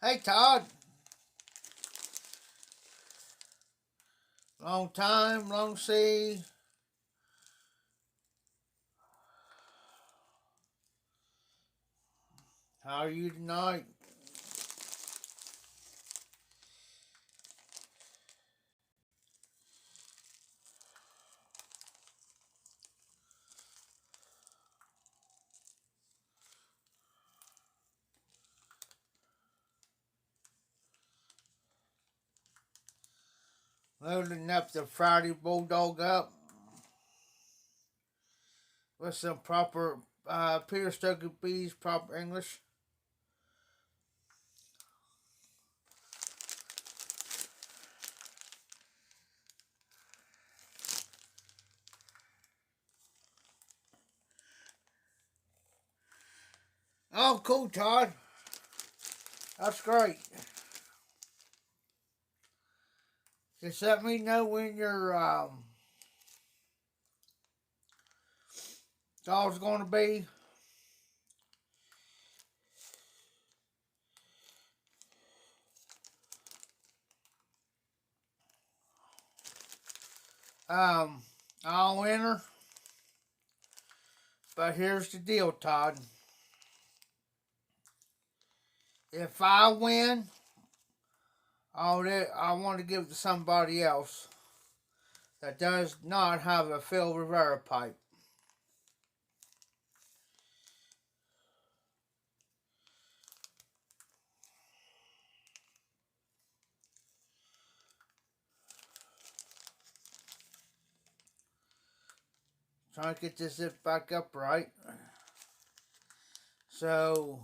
Hey, Todd. Long time, long see. How are you tonight? Loading up the Friday Bulldog up with some proper Peter Stoker Bees, proper English. Oh, cool, Todd. That's great. Just let me know when your dog's going to be. I'll enter. But here's the deal, Todd. If I win, I want to give it to somebody else that does not have a Phil Rivera pipe. Trying to get this zip back up right. So,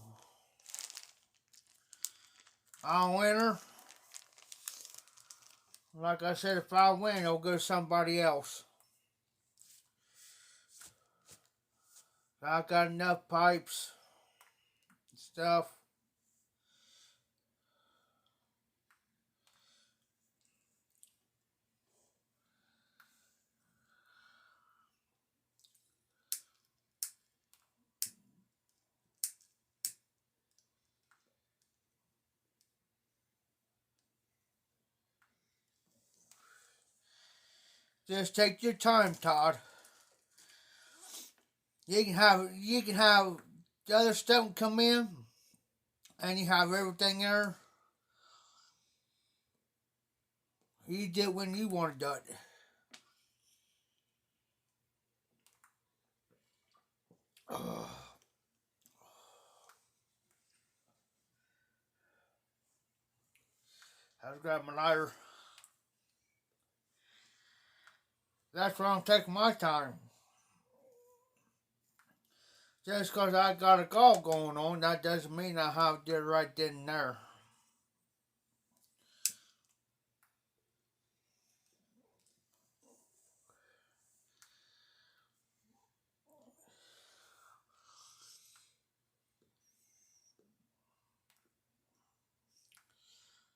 I'll enter. Like I said, if I win, it'll go to somebody else. I've got enough pipes and stuff. Just take your time, Todd. You can have the other stuff come in, and you have everything there. You do it when you want to do it. Ugh. I was grabbing my lighter. That's why I'm taking my time. Just because I got a call going on, that doesn't mean I have to right then and there.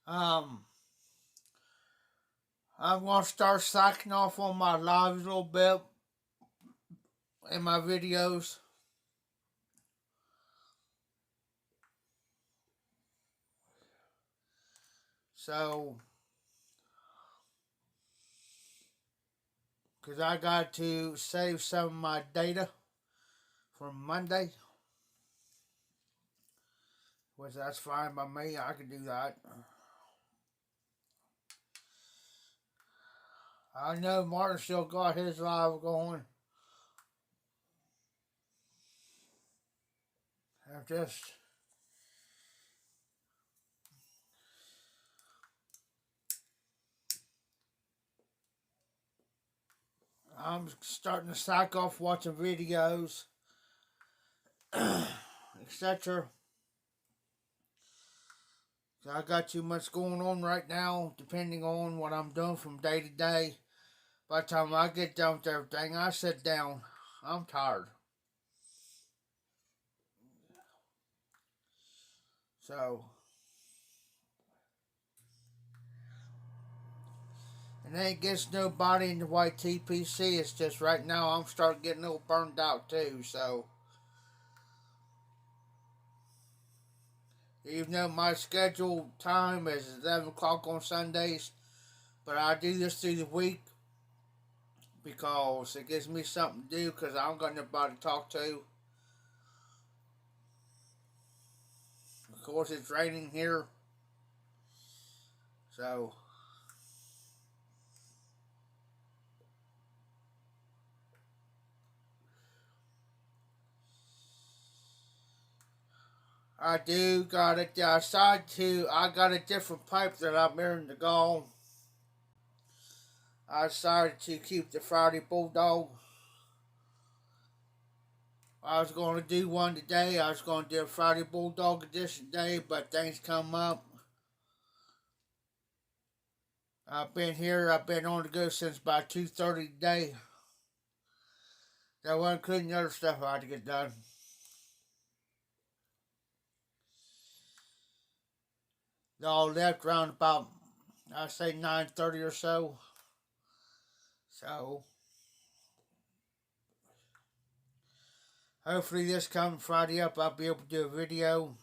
Um, I'm going to start slacking off on my lives a little bit in my videos. So, because I got to save some of my data from Monday, which that's fine by me. I can do that. I know Martin still got his live going. I'm starting to sack off watching videos, etc. I got too much going on right now, depending on what I'm doing from day to day. By the time I get done with everything, I sit down. I'm tired. So, and then it gets nobody in the white TPC. It's just right now I'm starting getting a little burned out too. So, Even though my scheduled time is 11 o'clock on Sundays, but I do this through the week because it gives me something to do because I don't got nobody to talk to. Of course, it's raining here, so I do got it. I got a different pipe that I'm marrying to go. I decided to keep the Friday Bulldog. I was going to do one today. I was going to do a Friday Bulldog edition today, but things come up. I've been here. I've been on the go since about 2:30 today. That wasn't including the other stuff I had to get done. They all left around about, I say 9:30 or so. So hopefully this coming Friday up, I'll be able to do a video.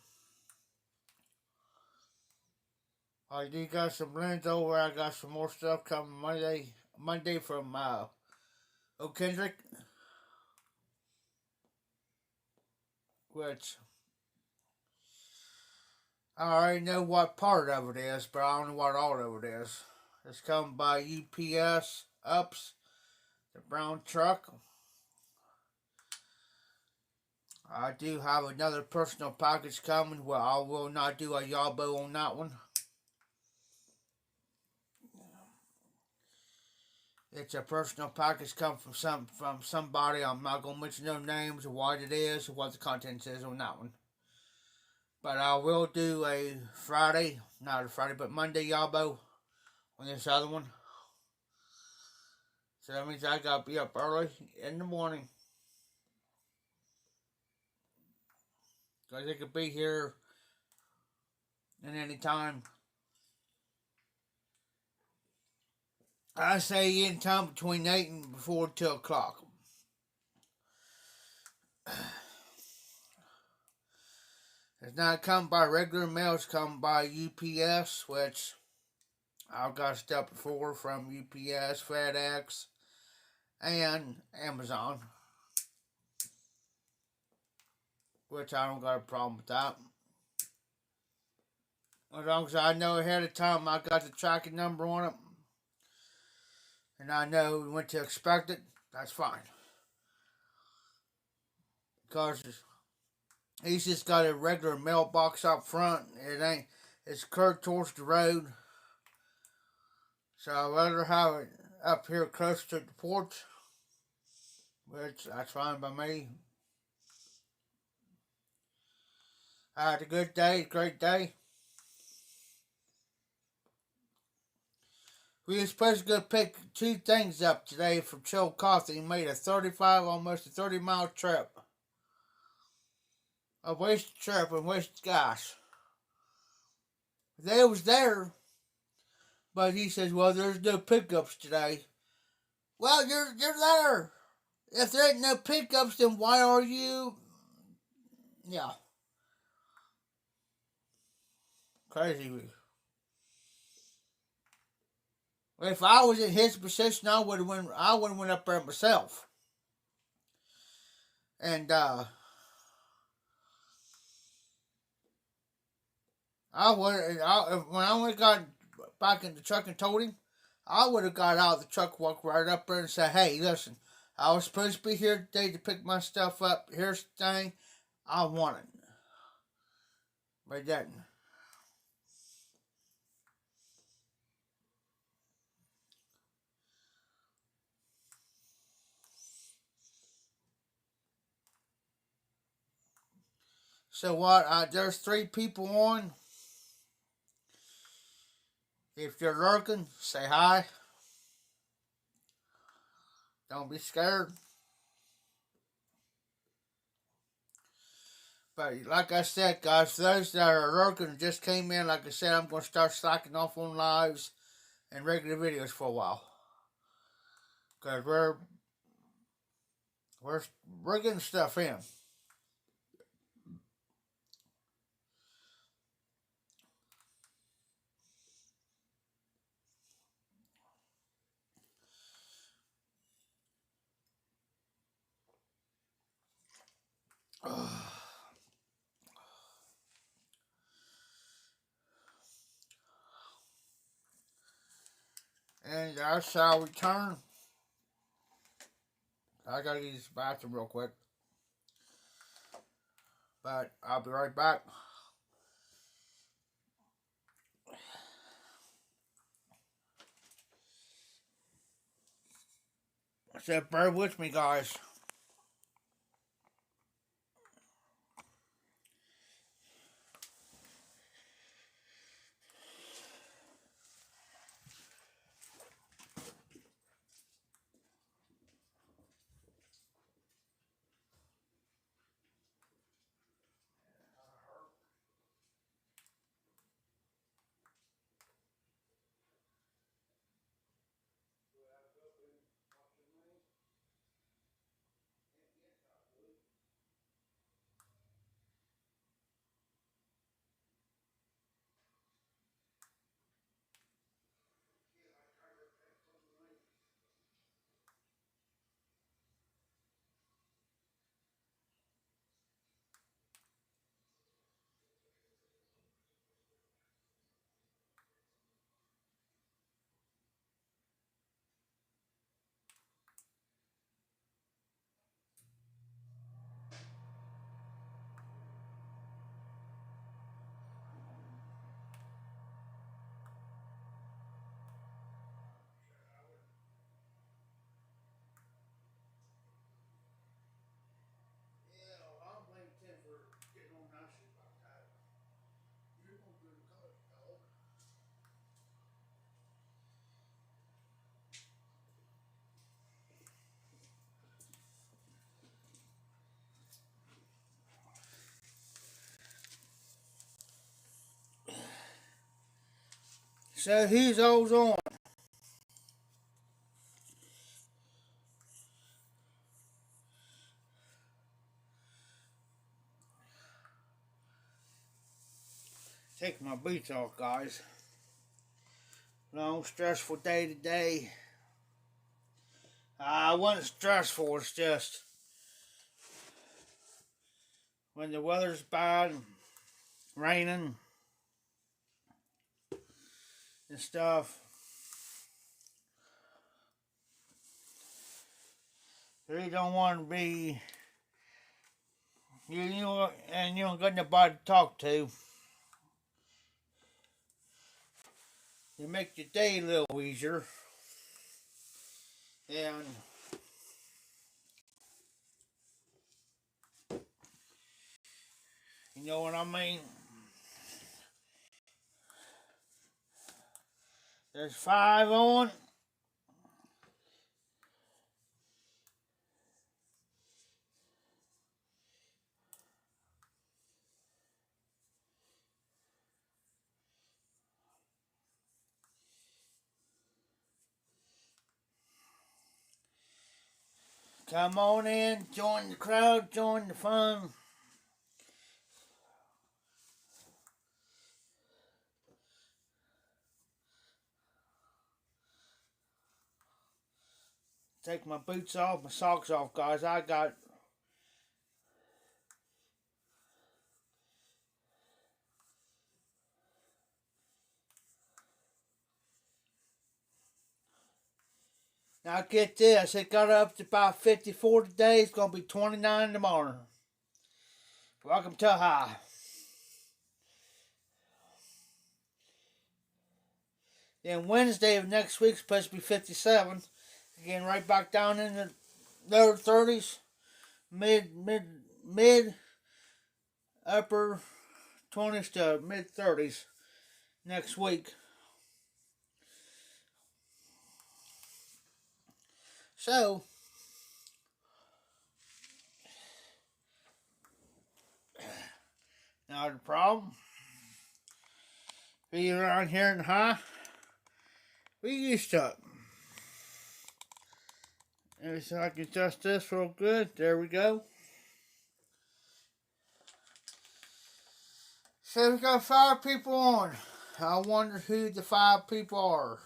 I do got some blends over. I got some more stuff coming Monday from O'Kendrick, which I already know what part of it is, but I don't know what all of it is. It's coming by UPS Ups, the brown truck. I do have another personal package coming where I will not do a yabo on that one. It's a personal package come from somebody. I'm not gonna mention no names or what it is or what the contents is on that one. But I will do a Friday, not a Friday, but Monday yabo on this other one. So that means I gotta be up early in the morning. Because it could be here at any time. I say anytime between 8 and before 2 o'clock. It's not come by regular mail, it's come by UPS, which I've got stuff before from UPS, FedEx, and Amazon. Which I don't got a problem with that. As long as I know ahead of time I got the tracking number on it, and I know when to expect it, that's fine. Because he's just got a regular mailbox up front. It's curved towards the road. So I'd rather have it up here close to the porch, which that's fine by me. I had a good day, great day. We were supposed to go pick 2 things up today from Chillicothe. He made a 35, almost a 30-mile trip. A wasted trip and wasted gas. They was there, but he says, well, there's no pickups today. Well, you're there. If there ain't no pickups, then why are you... Yeah. Crazy. If I was in his position, I would have went up there myself. And I would when I would have got back in the truck and told him, I would have got out of the truck, walked right up there and said, hey, listen, I was supposed to be here today to pick my stuff up. Here's the thing. I want it. But I didn't. So what? There's 3 people on. If you're lurking, say hi. Don't be scared. But like I said, guys, for those that are lurking and just came in, like I said, I'm going to start slacking off on lives and regular videos for a while. Because we're getting stuff in. And I shall return. I gotta use the bathroom real quick. But I'll be right back. So bear with me, guys. So he's always on. Take my boots off, guys. Long, stressful day today. It wasn't stressful, it's just when the weather's bad, raining and stuff, you don't want to be, and you don't got nobody to talk to. You make your day a little easier. And you know what I mean? There's 5 on. Come on in, join the crowd, join the fun. Take my boots off, my socks off, guys. Now get this, it got up to about 54 today. It's going to be 29 tomorrow. Welcome to high. Then Wednesday of next week's supposed to be 57. Again, right back down in the lower 30s, mid, upper 20s to mid 30s next week. So, not a problem. Being around here in the high, we used to it. And so I can adjust this real good. There we go. So we got 5 people on. I wonder who the 5 people are.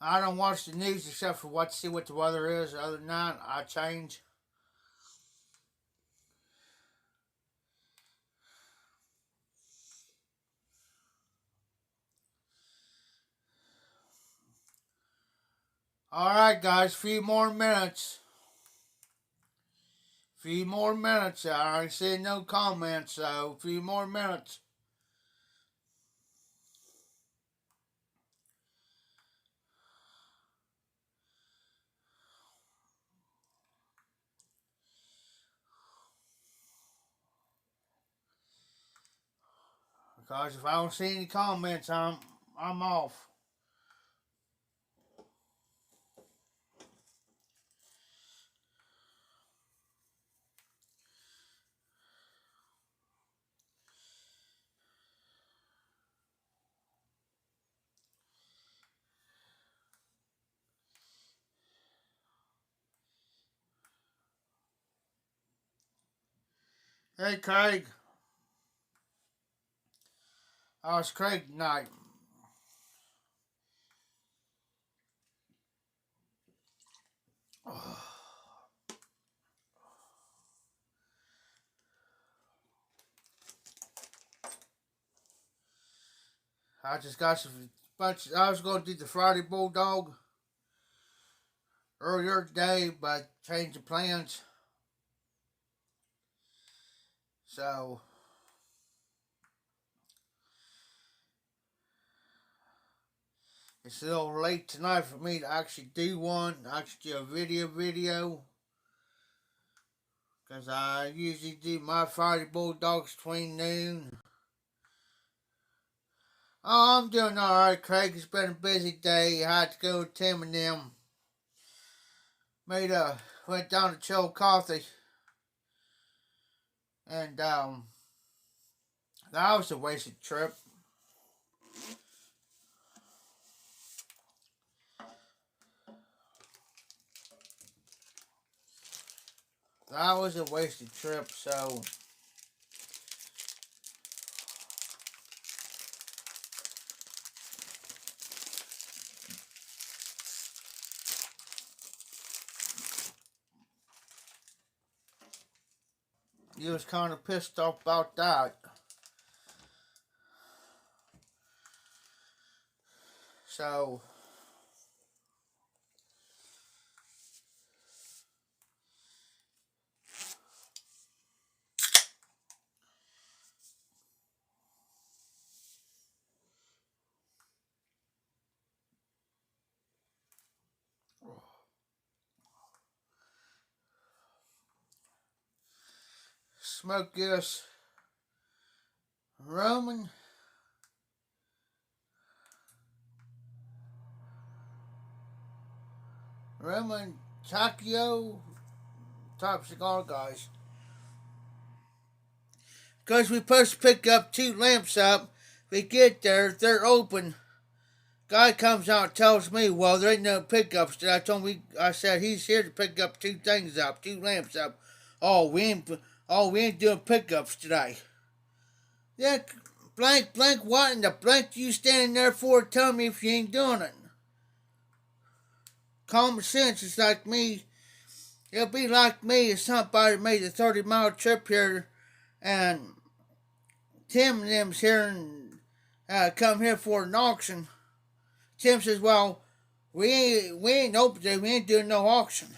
I don't watch the news except for what to see what the weather is. Other than that, I change. Alright, guys, few more minutes. Few more minutes. I ain't seeing no comments, so few more minutes. Because if I don't see any comments, I'm off. Hey, Craig. It's Craig tonight. I just got some bunch. I was going to do the Friday Bulldog earlier today, but changed the plans. So it's a little late tonight for me to actually do one. Actually do a video. Because I usually do my Friday Bulldogs between noon. Oh, I'm doing alright, Craig. It's been a busy day. I had to go with Tim and them. Went down to Chill Coffee. And, that was a wasted trip. That was a wasted trip, so you was kind of pissed off about that. So smoke this Roman Takio type cigar, guys. Because we're supposed to pick up 2 lamps up. We get there, they're open. Guy comes out and tells me, well, there ain't no pickups. I said he's here to pick up 2 things up, 2 lamps up. We ain't doing pickups today. Yeah, blank what in the blank you standing there for? Tell me if you ain't doing it. Common sense is like me. It'll be like me if somebody made a 30-mile trip here and Tim and them's here and come here for an auction. Tim says, well, we ain't open today. We ain't doing no auction.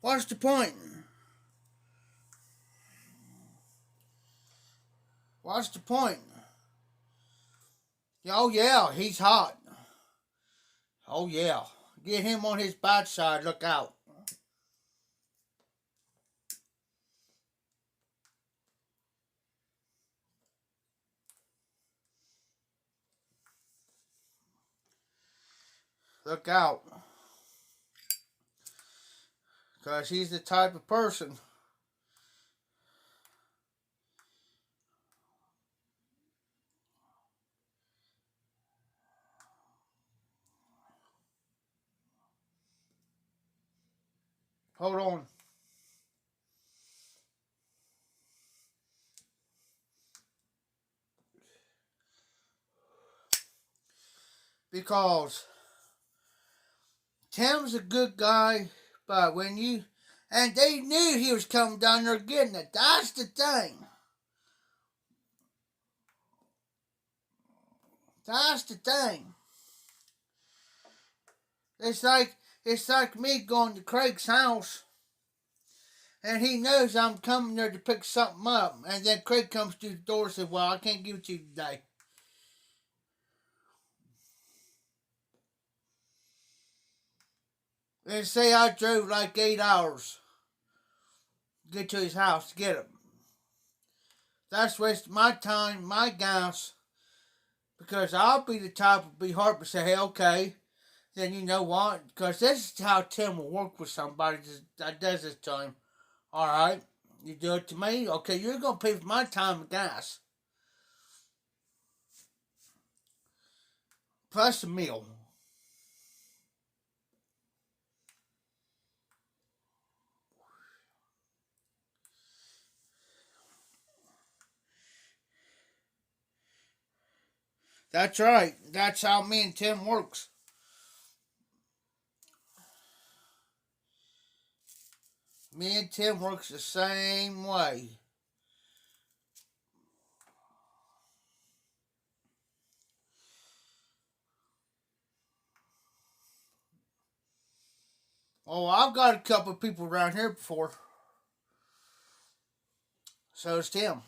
What's the point? What's the point? Oh, yeah, he's hot. Oh, yeah. Get him on his bad side. Look out. Look out. Because he's the type of person. Hold on. Because Tim's a good guy, but when you and they knew he was coming down there getting it. That's the thing. That's the thing. It's like me going to Craig's house, and he knows I'm coming there to pick something up, and then Craig comes through the door and says, "Well, I can't give it to you today." And say I drove like 8 hours to get to his house to get it. That's wasting my time, my gas, because I'll be the type to be hard to say, "Hey, okay." Then you know what? Because this is how Tim will work with somebody that does this to him. All right, you do it to me. Okay, you're gonna pay for my time and gas plus a meal. That's right. That's how me and Tim works. Me and Tim works the same way. Oh, I've got a couple of people around here before. So is Tim.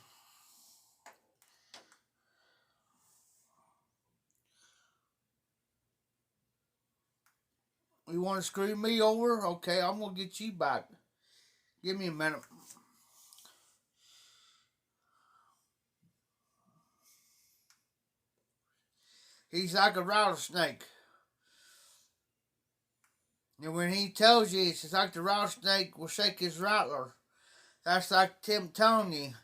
You want to screw me over? Okay, I'm gonna get you back. Give me a minute. He's like a rattlesnake. And when he tells you it's like the rattlesnake will shake his rattler, that's like Tim telling you,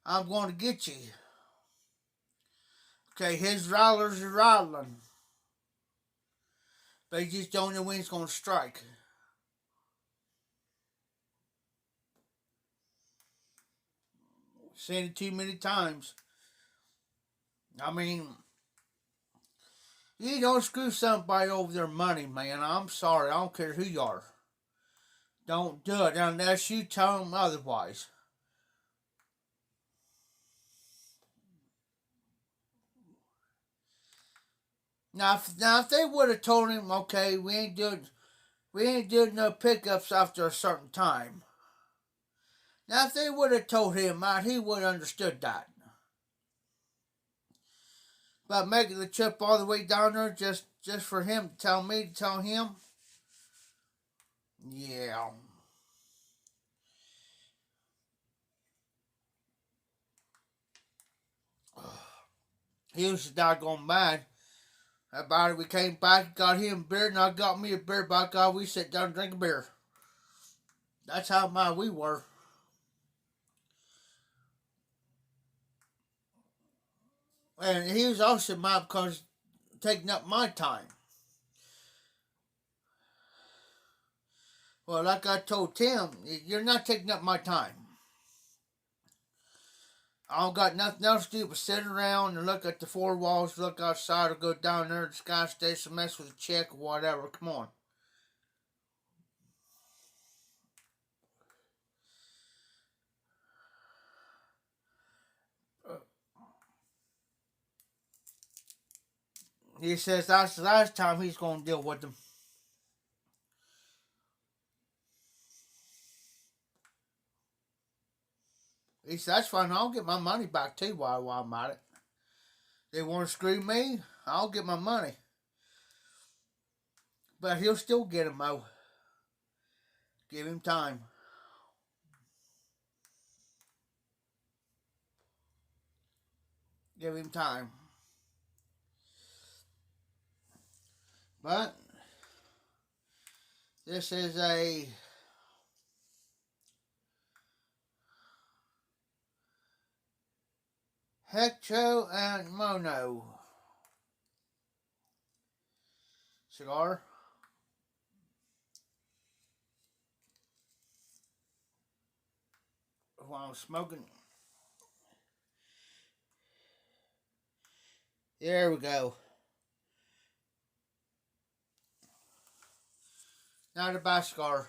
I'm going to get you. Okay, his rattlers are rattling, but he just don't know when he's going to strike. Seen it too many times. I mean, you don't screw somebody over their money, man. I'm sorry. I don't care who you are. Don't do it unless you tell them otherwise. Now, if they would have told him, okay, we ain't doing no pickups after a certain time. Now, if they would have told him that, he would have understood that. But making the trip all the way down there just for him to tell me to tell him, yeah, he was doggone mad about it. We came back, got him a beer, and I got me a beer. By God, we sat down and drank a beer. That's how mad we were. And he was also mad because taking up my time. Well, like I told Tim, you're not taking up my time. I don't got nothing else to do but sit around and look at the four walls, look outside, or go down there to the Sky Station, mess with a chick or whatever. Come on. He says that's the last time he's going to deal with them. He says, that's fine. I'll get my money back too while I'm at it. They want to screw me, I'll get my money. But he'll still get him, though. Give him time. Give him time. But this is a Hecho and Mono cigar. While I'm smoking. There we go. Not a Bhaskar.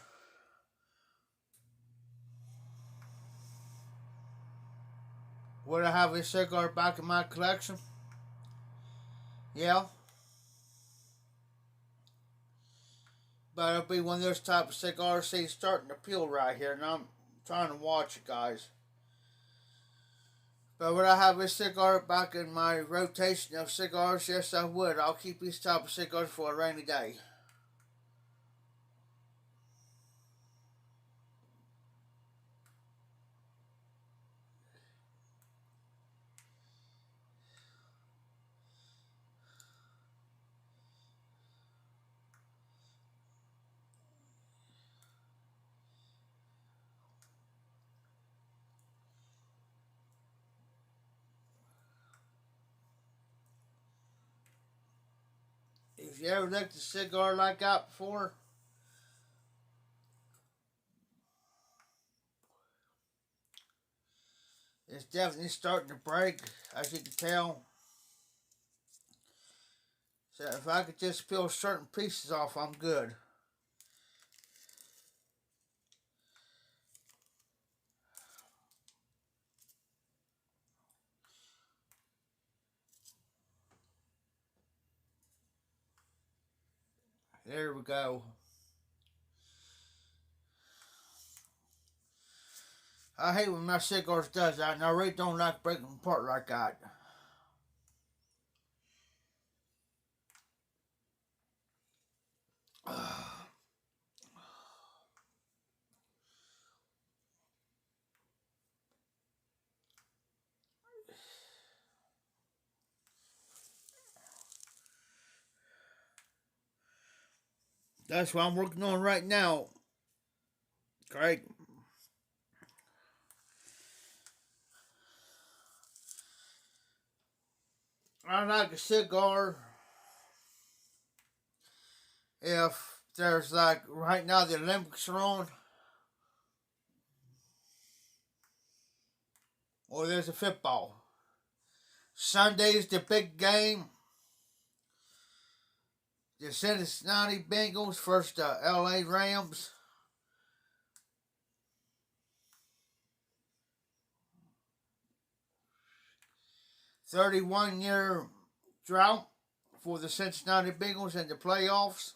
Would I have a cigar back in my collection? Yeah. But it'll be one of those type of cigars. See, it's starting to peel right here, and I'm trying to watch it, guys. But would I have a cigar back in my rotation of cigars? Yes, I would. I'll keep these type of cigars for a rainy day. If you ever looked at a cigar like that before, it's definitely starting to break, as you can tell. So if I could just peel certain pieces off, I'm good. There we go. I hate when my cigars does that, and I really don't like breaking them apart like that. That's what I'm working on right now, Craig. I like a cigar if there's like right now the Olympics are on, or there's a football. Sunday's the big game. The Cincinnati Bengals versus the LA Rams. 31-year drought for the Cincinnati Bengals in the playoffs.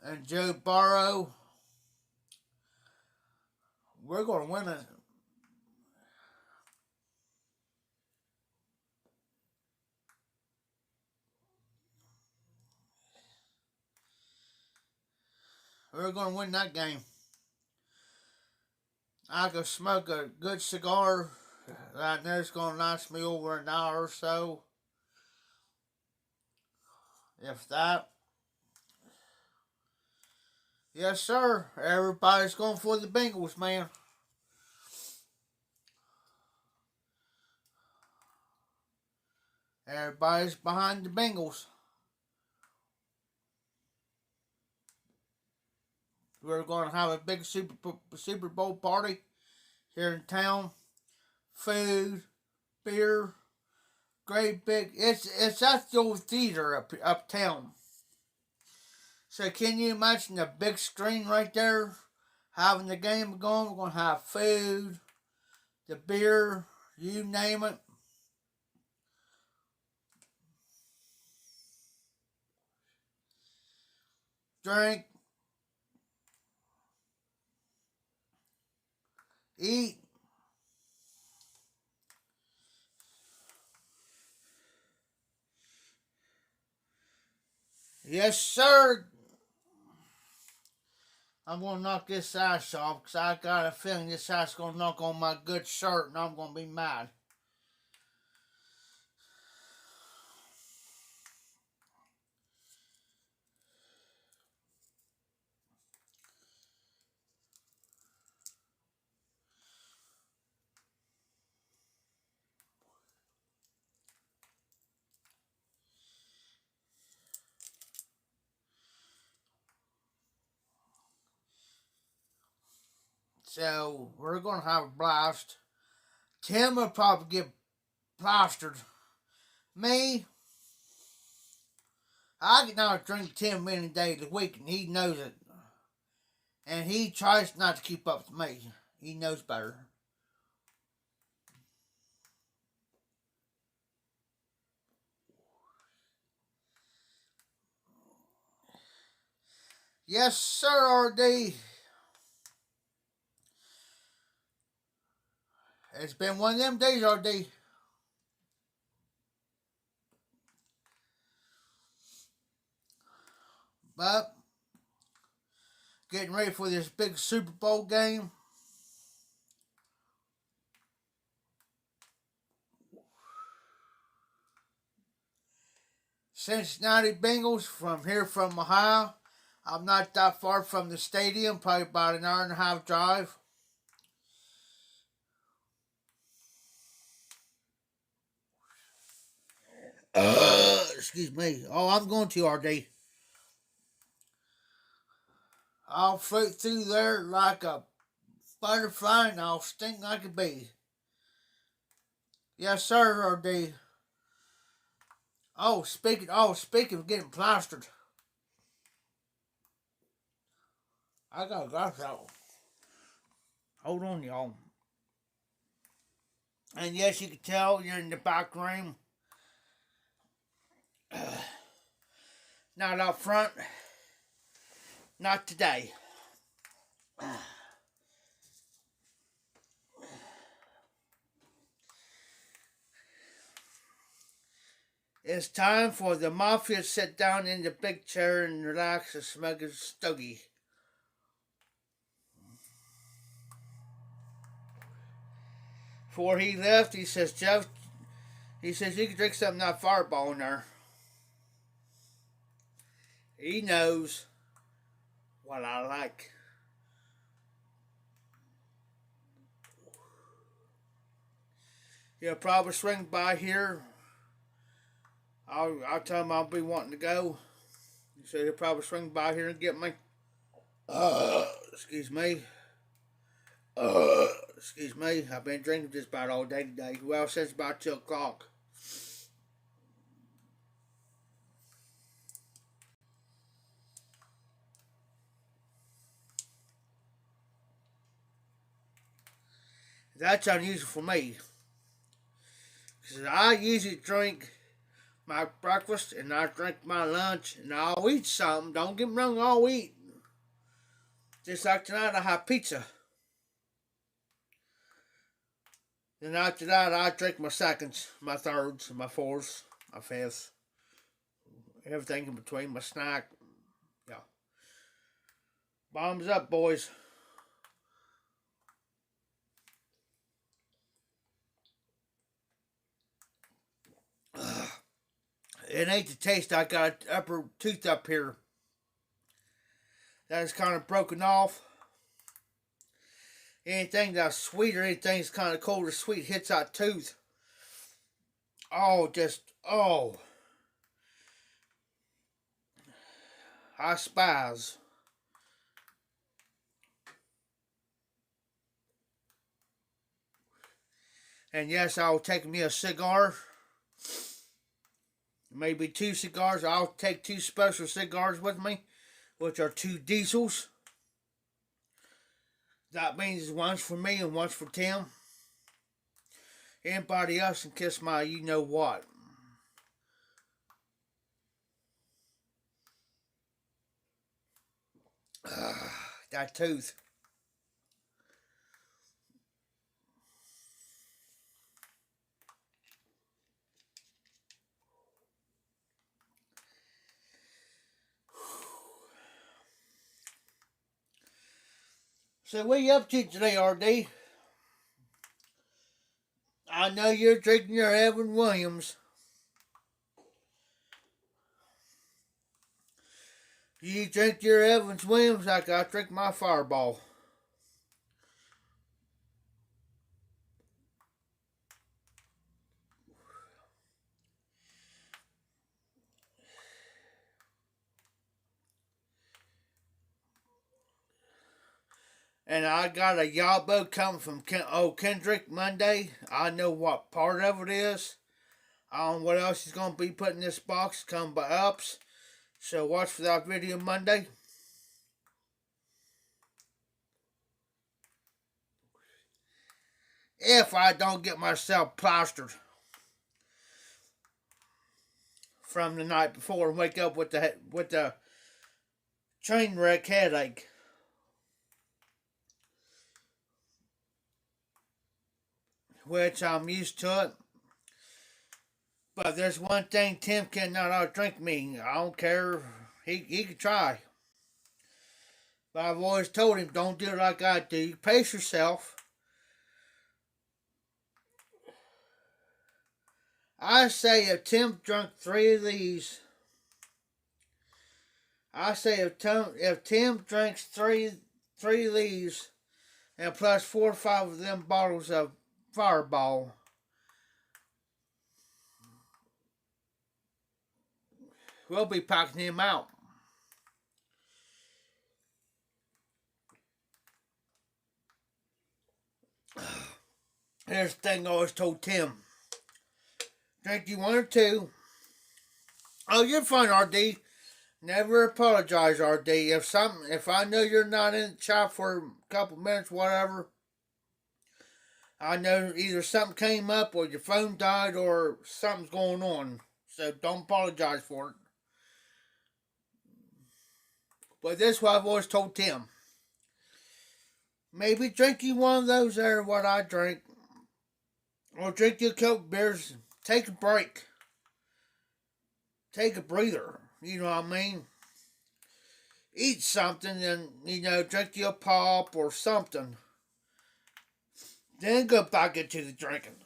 And Joe Burrow, we're going to win it. We're going to win that game. I could smoke a good cigar that there's going to last me over an hour or so. If that. Yes, sir. Everybody's going for the Bengals, man. Everybody's behind the Bengals. We're going to have a big Super Bowl party here in town. Food, beer, great big. It's at the old theater uptown. So can you imagine the big screen right there, having the game going? We're gonna have food, the beer, you name it. Drink, eat. Yes, sir. I'm gonna knock this sash off because I got a feeling this sash gonna knock on my good shirt and I'm gonna be mad. So we're gonna have a blast. Tim will probably get plastered. Me, I can now drink 10 million days a week, and he knows it. And he tries not to keep up with me. He knows better. Yes, sir, RD. It's been one of them days, RD. But getting ready for this big Super Bowl game. Cincinnati Bengals from Ohio. I'm not that far from the stadium, probably about an hour and a half drive. Excuse me. Oh, I'm going to RD. I'll float through there like a butterfly and I'll sting like a bee. Yes, sir, RD. Speaking of getting plastered, I got a glass out. Hold on, y'all. And yes, you can tell you're in the back room. Not out front. Not today. It's time for the mafia to sit down in the big chair and relax and smoke a stogie. Before he left, he says, Jeff, he says, you can drink something, not Fireball in there. He knows what I like. He'll probably swing by here. I'll tell him I'll be wanting to go. So he'll probably swing by here and get me. Excuse me. Excuse me. I've been drinking just about all day today. Well, since about 2 o'clock. That's unusual for me. Because I usually drink my breakfast and I drink my lunch and I'll eat something. Don't get me wrong, I'll eat. Just like tonight, I have pizza. Then after that, I drink my seconds, my thirds, my fourths, my fifths, everything in between, my snack. Yeah. Bombs up, boys. It ain't the taste. I got an upper tooth up here that is kind of broken off. Anything that's sweet or anything that's kind of cold or sweet hits that tooth. Oh, I spaz. And yes, I'll take me a cigar. Maybe 2 cigars. I'll take 2 special cigars with me, which are 2 diesels. That means one's for me and one's for Tim. Anybody else can kiss my you know what. That tooth. So what are you up to today, RD? I know you're drinking your Evan Williams. You drink your Evans Williams like I drink my Fireball. And I got a yabo coming from Kendrick Monday. I know what part of it is. I don't know what else he's going to be putting in this box. Come by ups. So watch for that video Monday. If I don't get myself plastered from the night before and wake up with the train wreck headache. Which I'm used to it. But there's one thing Tim cannot outdrink me. I don't care. He can try. But I've always told him, don't do it like I do. You pace yourself. I say if Tim drank 3 of these, I say if Tim drinks three of these, and plus 4 or 5 of them bottles of Fireball, we'll be packing him out. Here's the thing I always told Tim. Drink you 1 or 2. Oh, you're fine, RD. Never apologize, RD. If I know you're not in the shop for a couple minutes, whatever, I know either something came up or your phone died or something's going on. So don't apologize for it. But this is what I've always told Tim. Maybe drink you 1 of those there, what I drink. Or drink you a couple beers. Take a break. Take a breather. You know what I mean? Eat something and, drink you a pop or something. Then go back into the drinking.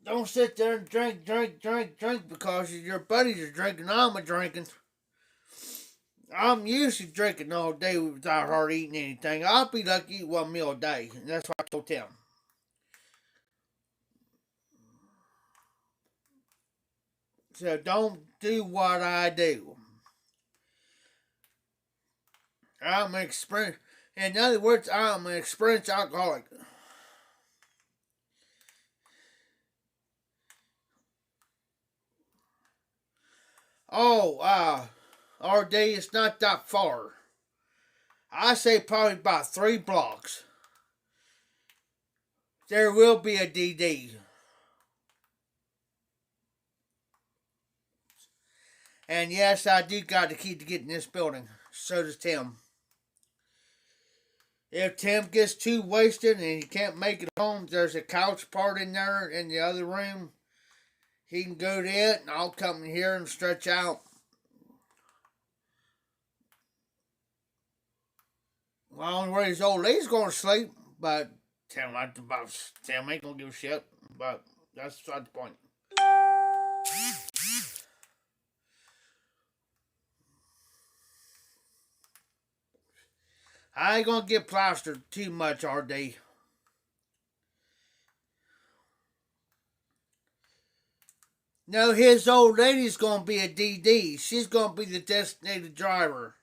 Don't sit there and drink because your buddies are drinking. I'm a drinking. I'm used to drinking all day without hardly eating anything. I'll be lucky to eat 1 meal a day. And that's what I told him. So don't do what I do. I'm an experienced. In other words, I'm an experienced alcoholic. Oh, RD, it's not that far. I say probably about 3 blocks. There will be a DD. And yes, I do got the key to get in this building. So does Tim. If Tim gets too wasted and he can't make it home, there's a couch part in there in the other room. He can go to it and I'll come in here and stretch out. Well, I don't know where his old lady's going to sleep, but Tim ain't going to give a shit. But that's beside the point. I ain't going to get plastered too much, RD. No, his old lady's going to be a DD. She's going to be the designated driver.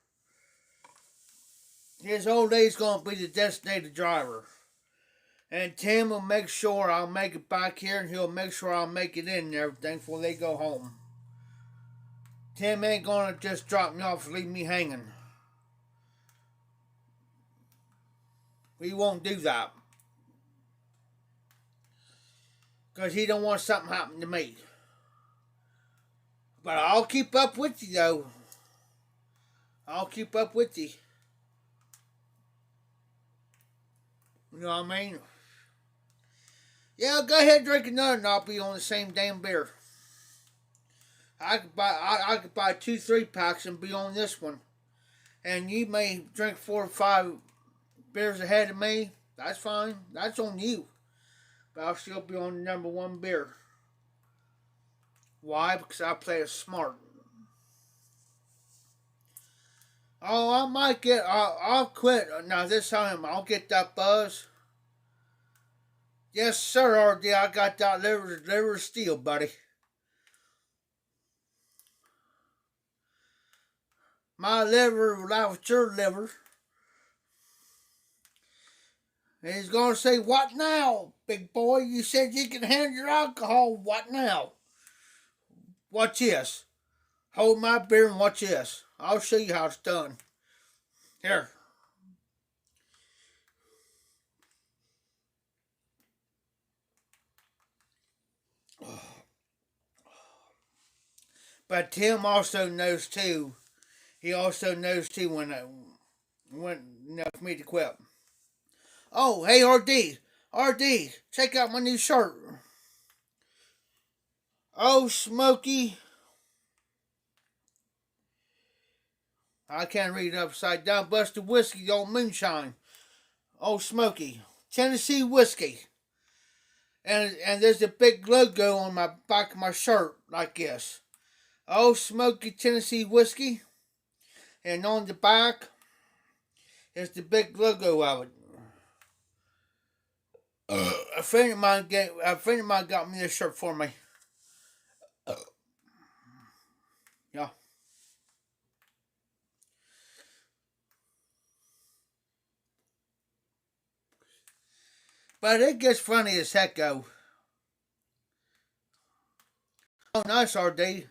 His old lady's going to be the designated driver. And Tim will make sure I'll make it back here, and he'll make sure I'll make it in and everything before they go home. Tim ain't going to just drop me off and leave me hanging. We won't do that. Because he don't want something happen to me. But I'll keep up with you, though. I'll keep up with you. You know what I mean? Yeah, go ahead and drink another and I'll be on the same damn beer. I could buy 2, 3 packs and be on this one. And you may drink 4 or 5 beers ahead of me. That's fine. That's on you. But I'll still be on the number 1 beer. Why? Because I play it smart. Oh, I might get. I'll quit. Now this time I'll get that buzz. Yes, sir, RD. I got that liver of steel, buddy. My liver, that was your liver. And he's going to say, "What now, big boy? You said you can handle your alcohol. What now? Watch this. Hold my beer and watch this. I'll show you how it's done. Here." But Tim also knows too. He also knows too when for me to quit. Oh, hey RD, check out my new shirt. Oh, Smokey, I can't read it upside down. Busted whiskey on moonshine. Oh, Smokey, Tennessee whiskey, and there's a big logo on my back of my shirt like this. Oh, Smokey Tennessee whiskey, and on the back is the big logo of it. A friend of mine got me this shirt for me. Yeah. But it gets funny as heck though. Oh, nice RD.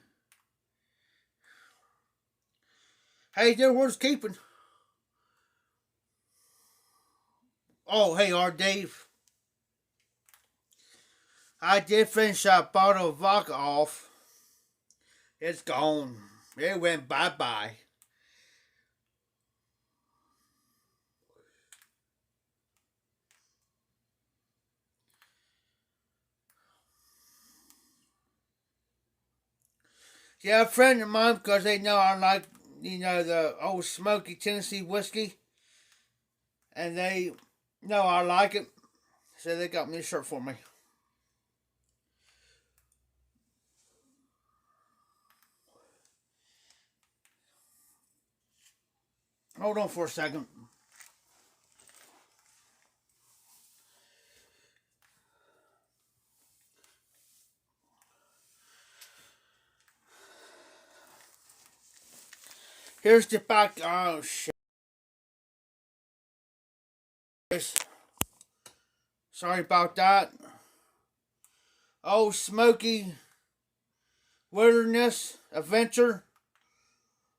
Hey, there, where's keeping? Oh, hey, RD. I did finish that bottle of vodka off. It's gone. It went bye-bye. Yeah, a friend of mine, because they know I like, the old smoky Tennessee whiskey. And they know I like it. So they got me a shirt for me. Hold on for a second. Here's the back. Oh, shit. Sorry about that. Oh, Smoky Wilderness Adventure.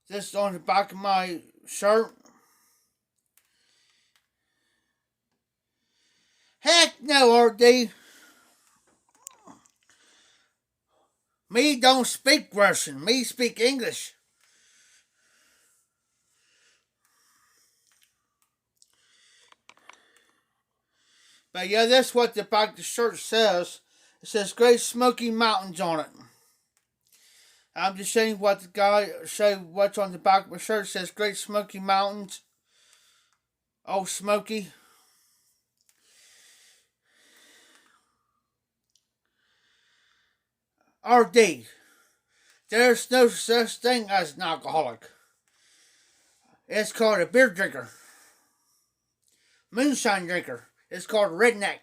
This is on the back of my shirt. Heck no, RD. Me don't speak Russian. Me speak English. But yeah, that's what the back of the shirt says. It says Great Smoky Mountains on it. I'm just saying what the guy say what's on the back of my shirt. It says Great Smoky Mountains. Oh, Smoky. RD. There's no such thing as an alcoholic. It's called a beer drinker. Moonshine drinker. It's called redneck.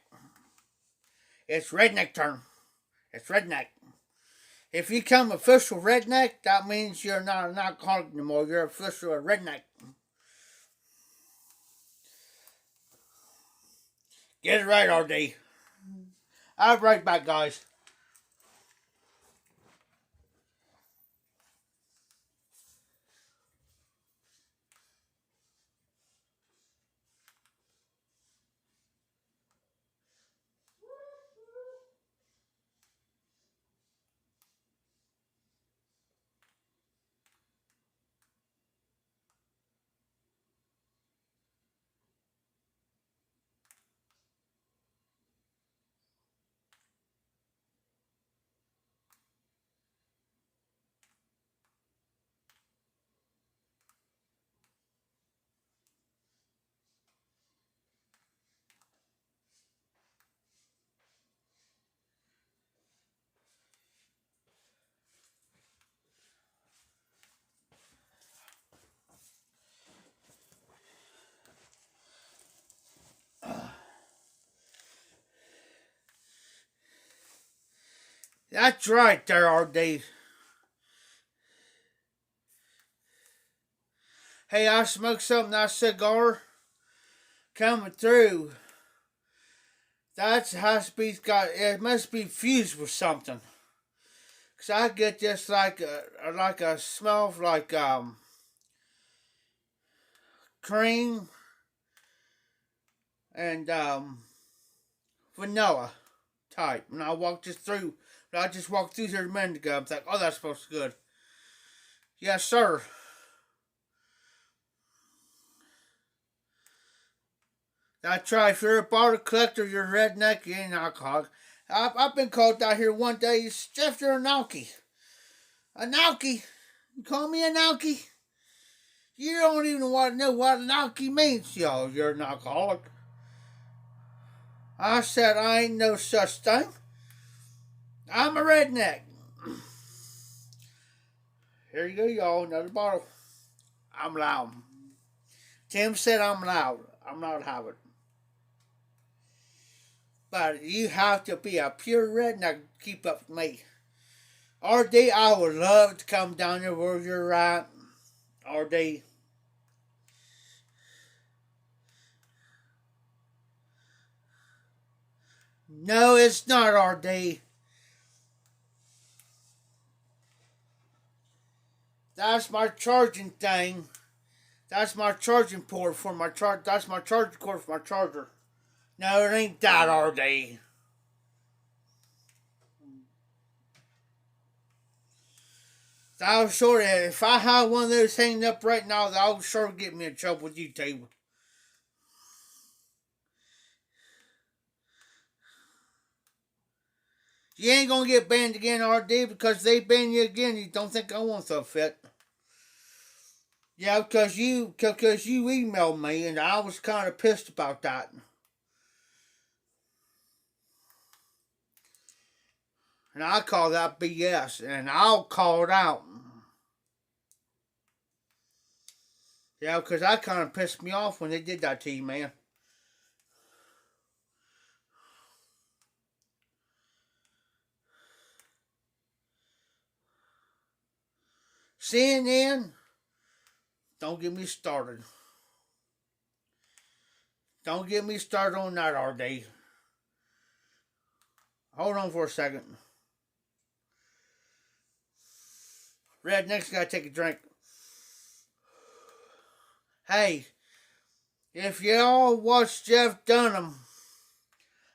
It's redneck term. It's redneck. If you become official redneck, that means you're not an alcoholic anymore. You're official redneck. Get it right, RD. I'll be right back, guys. That's right there, RD. Hey, I smoked something nice cigar coming through. That's has to be got. It must be fused with something. Cause I get just like a smell of like cream and vanilla type. And I walked just through. I just walked through here a minute ago. I'm like, oh, that smells good. Yes, sir. That's right. If you're a bottle collector, you're a redneck, you ain't an alcoholic. I've been called out here one day, Jeff, you're an alky. An alky? You call me an alky? You don't even want to know what an alky means, yo. You're an alcoholic. I said I ain't no such thing. I'm a redneck. Here you go, y'all. Another bottle. I'm loud. Tim said I'm loud. I'm not having it. But you have to be a pure redneck to keep up with me. RD, I would love to come down there where you're at. RD. No, it's not RD. That's my charging thing. That's my charging port for my charge. That's my charging cord for my charger. No, it ain't that RD. I'll sure if I had one of those hanging up right now, I'll sure get me in trouble with you, table. You ain't gonna get banned again, RD, because they ban you again. You don't think I want to fit? Yeah, because you emailed me, and I was kind of pissed about that. And I call that BS, and I'll call it out. Yeah, because that kind of pissed me off when they did that to you, man. CNN, don't get me started. Don't get me started on that, RD. Hold on for a second. Redneck's gotta take a drink. Hey, if y'all watch Jeff Dunham,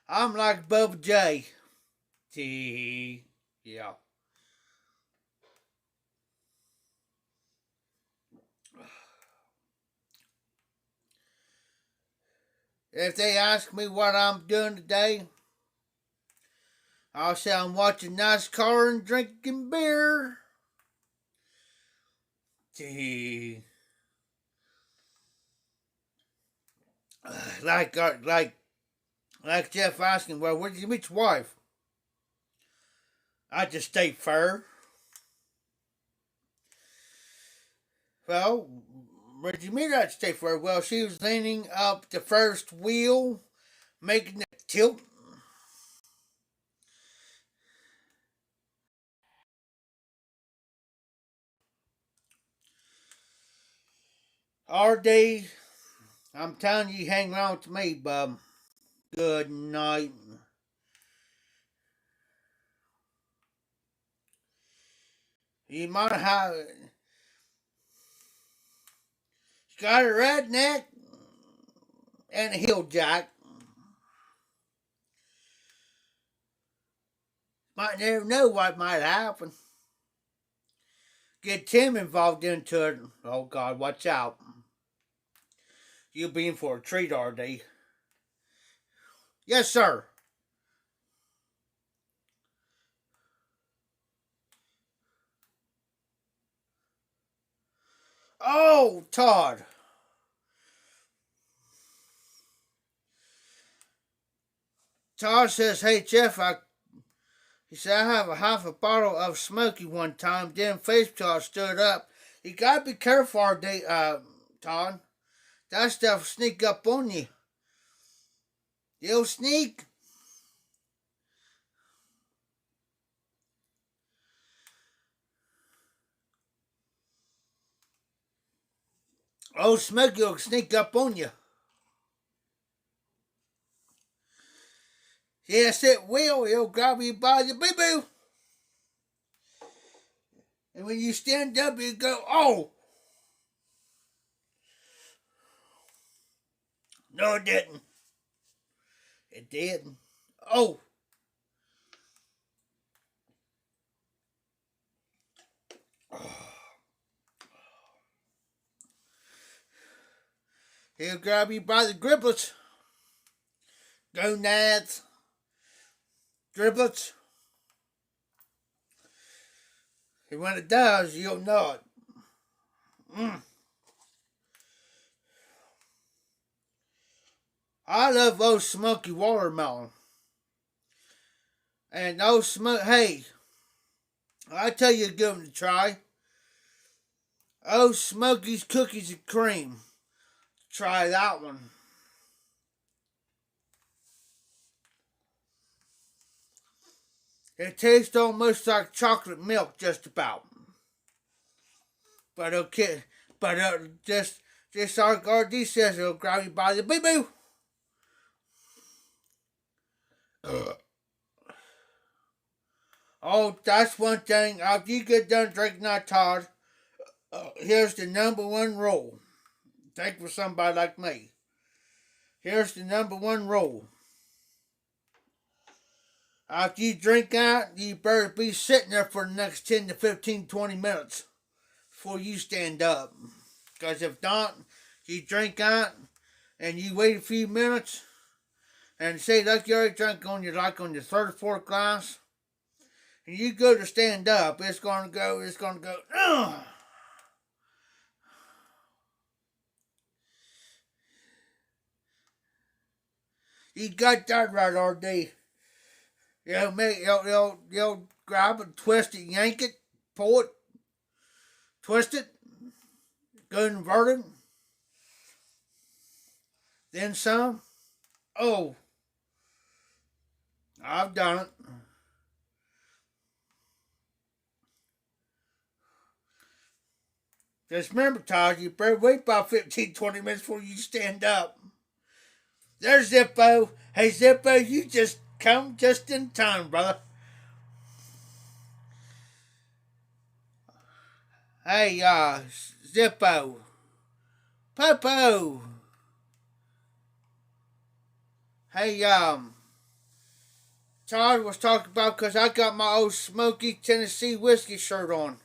I'm like Bubba J. Tee. Yeah. If they ask me what I'm doing today, I'll say I'm watching NASCAR and drinking beer. Tee. Like, like Jeff asking, well, where did you meet your wife? I just State Fair. Well, where did you meet her at State Fair? Well, she was leaning up the first wheel, making it tilt. RD, I'm telling you, hang around with me, bub. Good night. You might have got a redneck and a heel jack. Might never know what might happen. Get Tim involved into it. Oh God, watch out. You'll be in for a treat, RD. Yes, sir. Oh, Todd. Todd says, hey, Jeff, he said, I have a half a bottle of Smoky one time. Then Todd stood up. You gotta be careful, Todd. That stuff sneak up on you. You'll sneak. Oh, Smoky will sneak up on you. Yes, it will. It'll grab you by the boo-boo. And when you stand up, you go, oh! No, it didn't. It didn't. Oh! He'll grab you by the griblets. Gonads. Driblets. And when it does, you'll know it. I love those smoky watermelon. And those hey, I tell you, give them a try. Oh, Smoky's Cookies and Cream. Try that one. It tastes almost like chocolate milk, just about. But okay, but just like RD says, it'll grab you by the boo-boo. Oh, that's one thing. After you get done drinking that Todd, here's the number one rule. Take for somebody like me. Here's the number one rule. After you drink that, you better be sitting there for the next 10 to 15, 20 minutes before you stand up. Because if not, you drink that and you wait a few minutes and say like you already drank on your third or fourth glass, and you go to stand up, it's gonna go, ugh. You got that right, RD. You'll grab it, twist it, yank it, pull it, twist it, go invert it, then some. Oh, I've done it. Just remember, Todd, you better wait about 15, 20 minutes before you stand up. There's Zippo. Hey, Zippo, you just come just in time, brother. Hey, Zippo. Popo. Hey, Todd was talking about because I got my old Smoky Tennessee whiskey shirt on.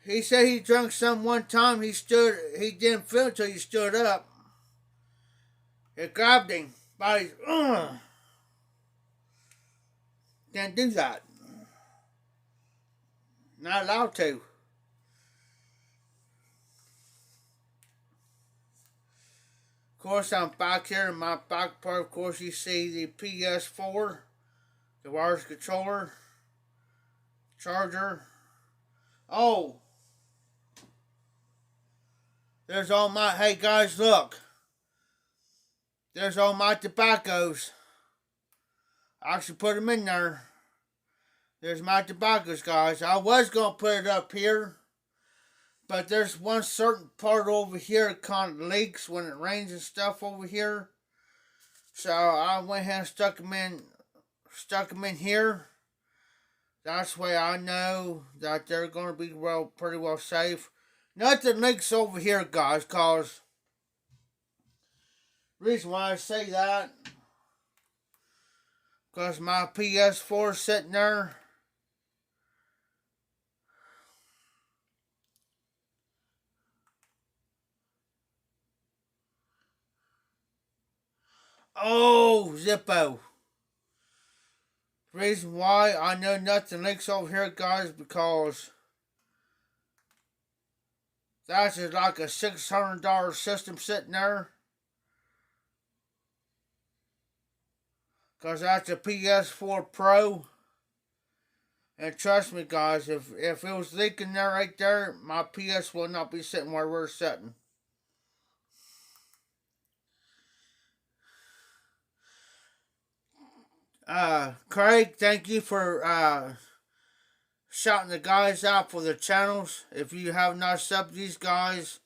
He said he drank some one time. He didn't feel it till he stood up. It grabbed him by his, Can't do that. Not allowed to. Of course, I'm back here in my back part. Of course, you see the PS4, the wireless controller, charger. Oh, there's all my, hey guys, look. There's all my tobaccos. I actually put them in there. There's my tobaccos, guys. I was going to put it up here, but there's one certain part over here that kind of leaks when it rains and stuff over here. So I went ahead and stuck them in here. That's the way I know that they're going to be pretty well safe. Nothing leaks over here, guys, cause reason why I say that, because my PS4 is sitting there. Oh, Zippo. Reason why I know nothing leaks over here, guys, because that's just like a $600 system sitting there. Because that's a PS4 Pro. And trust me, guys, if it was leaking there right there, my PS will not be sitting where we're sitting. Craig, thank you for shouting the guys out for the channels. If you have not subbed these guys,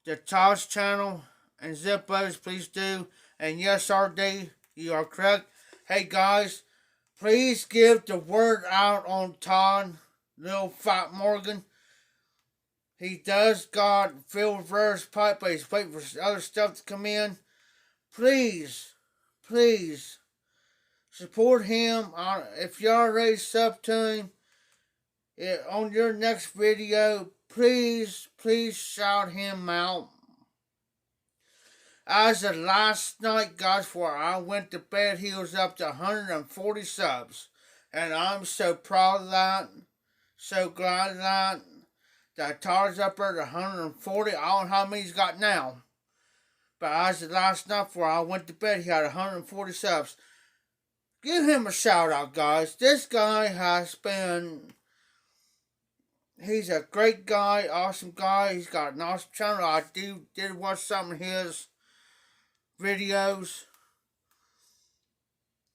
the Tosh channel and Zippos, please do. And yes, RD, You are correct. Hey guys, please give the word out on Todd, Little Fat Morgan. He does got Phil Rivera's pipe, but he's waiting for other stuff to come in. Please, please support him. If you already sub to him on your next video, please shout him out. As of last night, guys, before I went to bed, he was up to 140 subs. And I'm so proud of that. So glad of that. That Todd's up there at 140. I don't know how many he's got now. But as of last night, before I went to bed, he had 140 subs. Give him a shout out, guys. This guy has been... He's a great guy, awesome guy. He's got an awesome channel. I did watch some of his videos,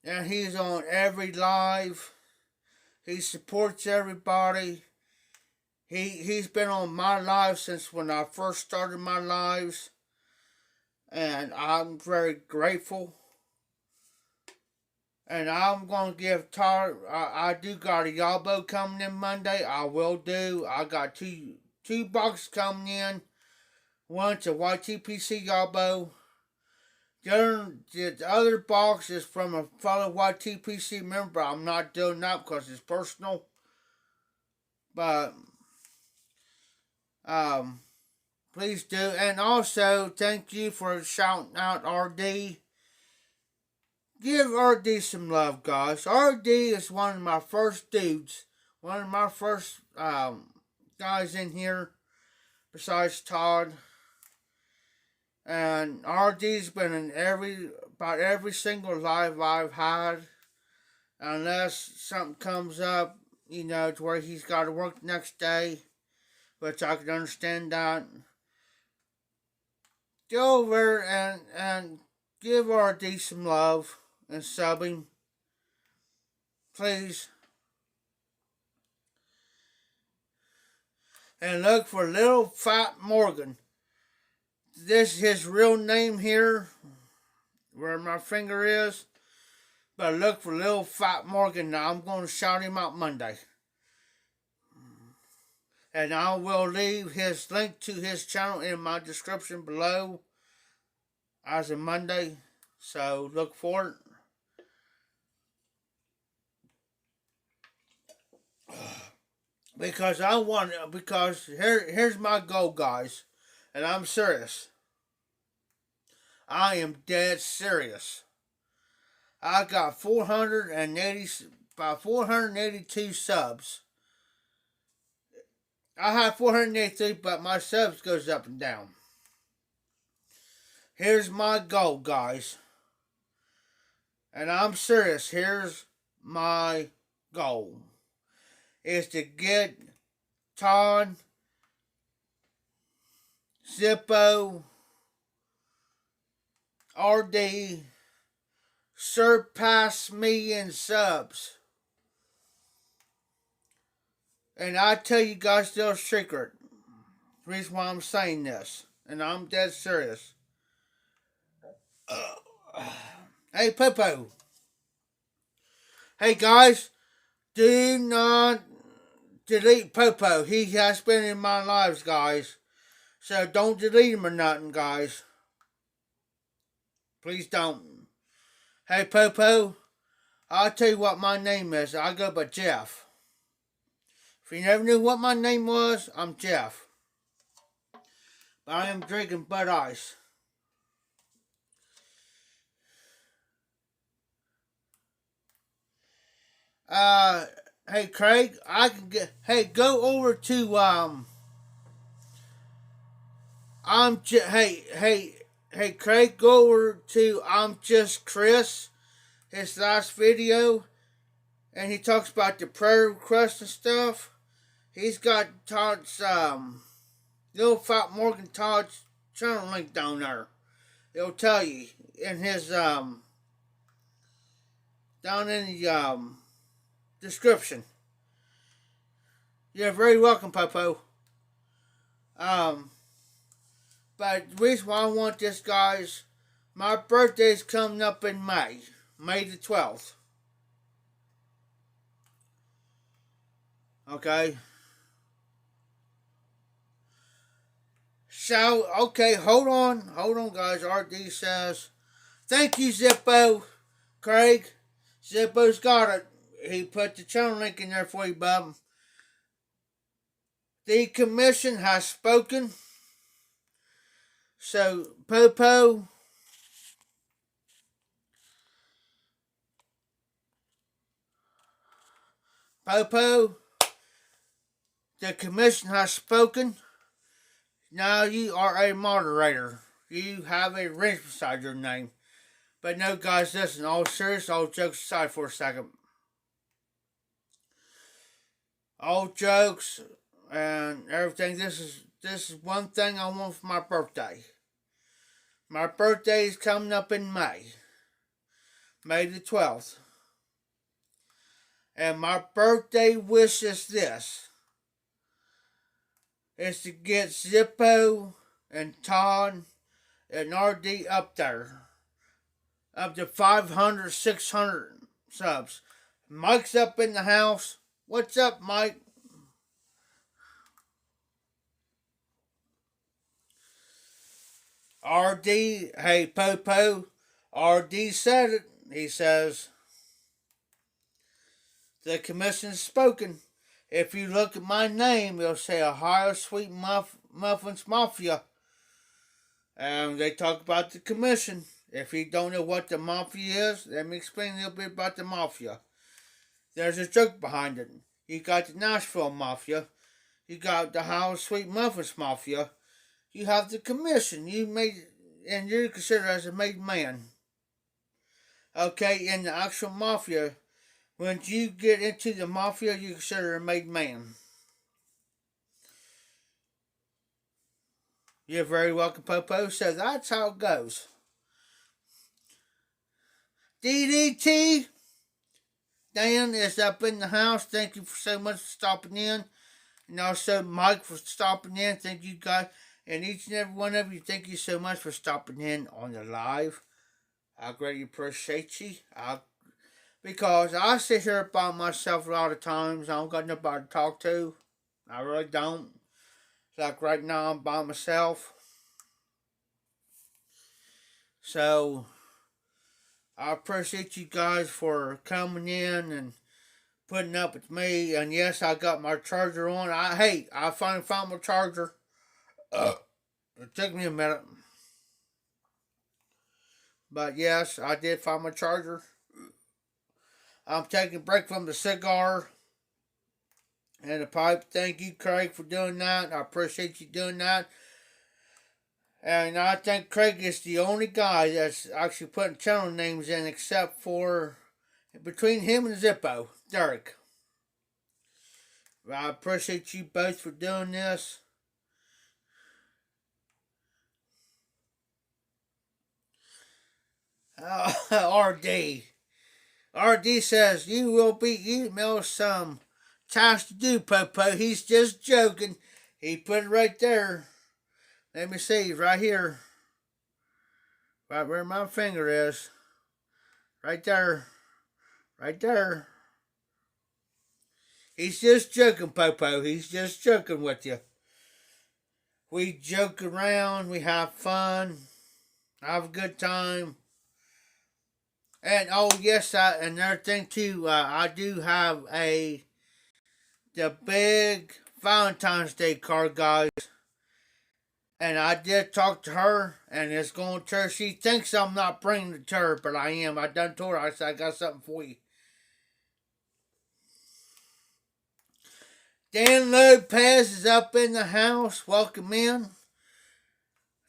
and he's on every live. He supports everybody. He's been on my live since when I first started my lives, and I'm very grateful. And I'm going to give Todd, I do got a Yabo coming in Monday. I will do. I got two boxes coming in. One's a YTPC Yabo. The other box is from a fellow YTPC member. I'm not doing that because it's personal. But, please do. And also, thank you for shouting out RD. Give RD some love, guys. RD is one of my first dudes. One of my first guys in here besides Todd. And RD's been in about every single live I've had. Unless something comes up, to where he's got to work the next day. Which I can understand that. Go over and give RD some love and subbing. Please. And look for Little Fat Morgan. This is his real name here, where my finger is. But look for Little Fat Morgan. Now I'm going to shout him out Monday. And I will leave his link to his channel in my description below as of Monday. So look for it. Because here's my goal, guys. And I'm serious. I am dead serious. I got about 482 subs. I have 483, but my subs goes up and down. Here's my goal, guys. And I'm serious. Here's my goal. Is to get Todd, Zippo, RD, surpass me in subs. And I tell you guys still a secret. The reason why I'm saying this. And I'm dead serious. Hey, Popo. Hey, guys. Do not delete Popo. He has been in my lives, guys. So don't delete him or nothing, guys. Please don't. Hey, Popo. I'll tell you what my name is. I go by Jeff. If you never knew what my name was, I'm Jeff. But I am drinking Bud Ice. Hey Craig, go over to hey Craig, go over to I'm Just Chris, his last video, and he talks about the prayer request and stuff. He's got Todd's Little Fat Morgan Todd's channel link down there. It'll tell you in his down in the description. You're very welcome, Popo. But the reason why I want this, guys, My birthday's coming up in May. May the 12th. Okay. So, okay, hold on, guys. RD says, thank you, Zippo. Craig, Zippo's got it. He put the channel link in there for you, bub. The commission has spoken. So, Popo, the commission has spoken. Now you are a moderator. You have a wrench beside your name. But no, guys, listen, all serious, all jokes aside for a second. All jokes and everything, this is one thing I want for my birthday. My birthday is coming up in May. May the 12th. And my birthday wish is this. Is to get Zippo and Todd and RD up there. Up to 500, 600 subs. Mike's up in the house. What's up, Mike? RD, hey, Popo. RD said it. He says, the commission's spoken. If you look at my name, it'll say Ohio Sweet Muffins Mafia. And they talk about the commission. If you don't know what the mafia is, let me explain a little bit about the mafia. There's a joke behind it. You got the Nashville Mafia. You got the Ohio Sweet Muffins Mafia. You have the commission. And you're considered as a made man. Okay, in the actual mafia, when you get into the mafia, you're considered a made man. You're very welcome, Popo. So that's how it goes. DDT, Dan is up in the house. Thank you so much for stopping in. And also Mike for stopping in. Thank you guys. And each and every one of you, thank you so much for stopping in on the live. I greatly appreciate you. Because I sit here by myself a lot of times. I don't got nobody to talk to. I really don't. Like right now, I'm by myself. So, I appreciate you guys for coming in and putting up with me. And yes, I got my charger on. I finally found my charger. It took me a minute. But yes, I did find my charger. I'm taking a break from the cigar and the pipe. Thank you, Craig, for doing that. I appreciate you doing that. And I think Craig is the only guy that's actually putting channel names in except for between him and Zippo, Derek. I appreciate you both for doing this. RD. RD says, you will be email some tasks to do, Popo. He's just joking. He put it right there. Let me see, right here. Right where my finger is. Right there. Right there. He's just joking, Popo. He's just joking with you. We joke around. We have fun. Have a good time. And oh yes, another thing too, I do have the big Valentine's Day card, guys. And I did talk to her, and it's going to her. She thinks I'm not bringing it to her, but I am. I done told her. I said I got something for you. Dan Lopez is up in the house. Welcome in.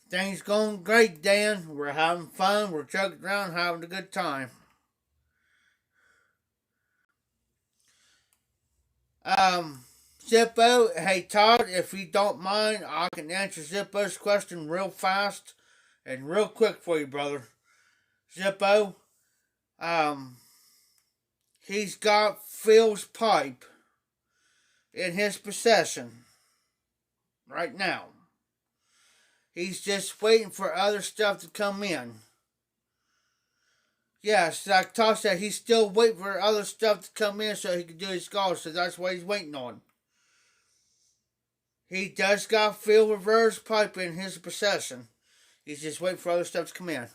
Things going great, Dan. We're having fun. We're joking around, having a good time. Zippo, hey Todd, if you don't mind, I can answer Zippo's question real fast and real quick for you, brother. Zippo, he's got Phil's pipe in his possession right now. He's just waiting for other stuff to come in. Yes, like Todd said, he's still waiting for other stuff to come in so he can do his calls. So that's what he's waiting on. He does got field reverse pipe in his possession. He's just waiting for other stuff to come in.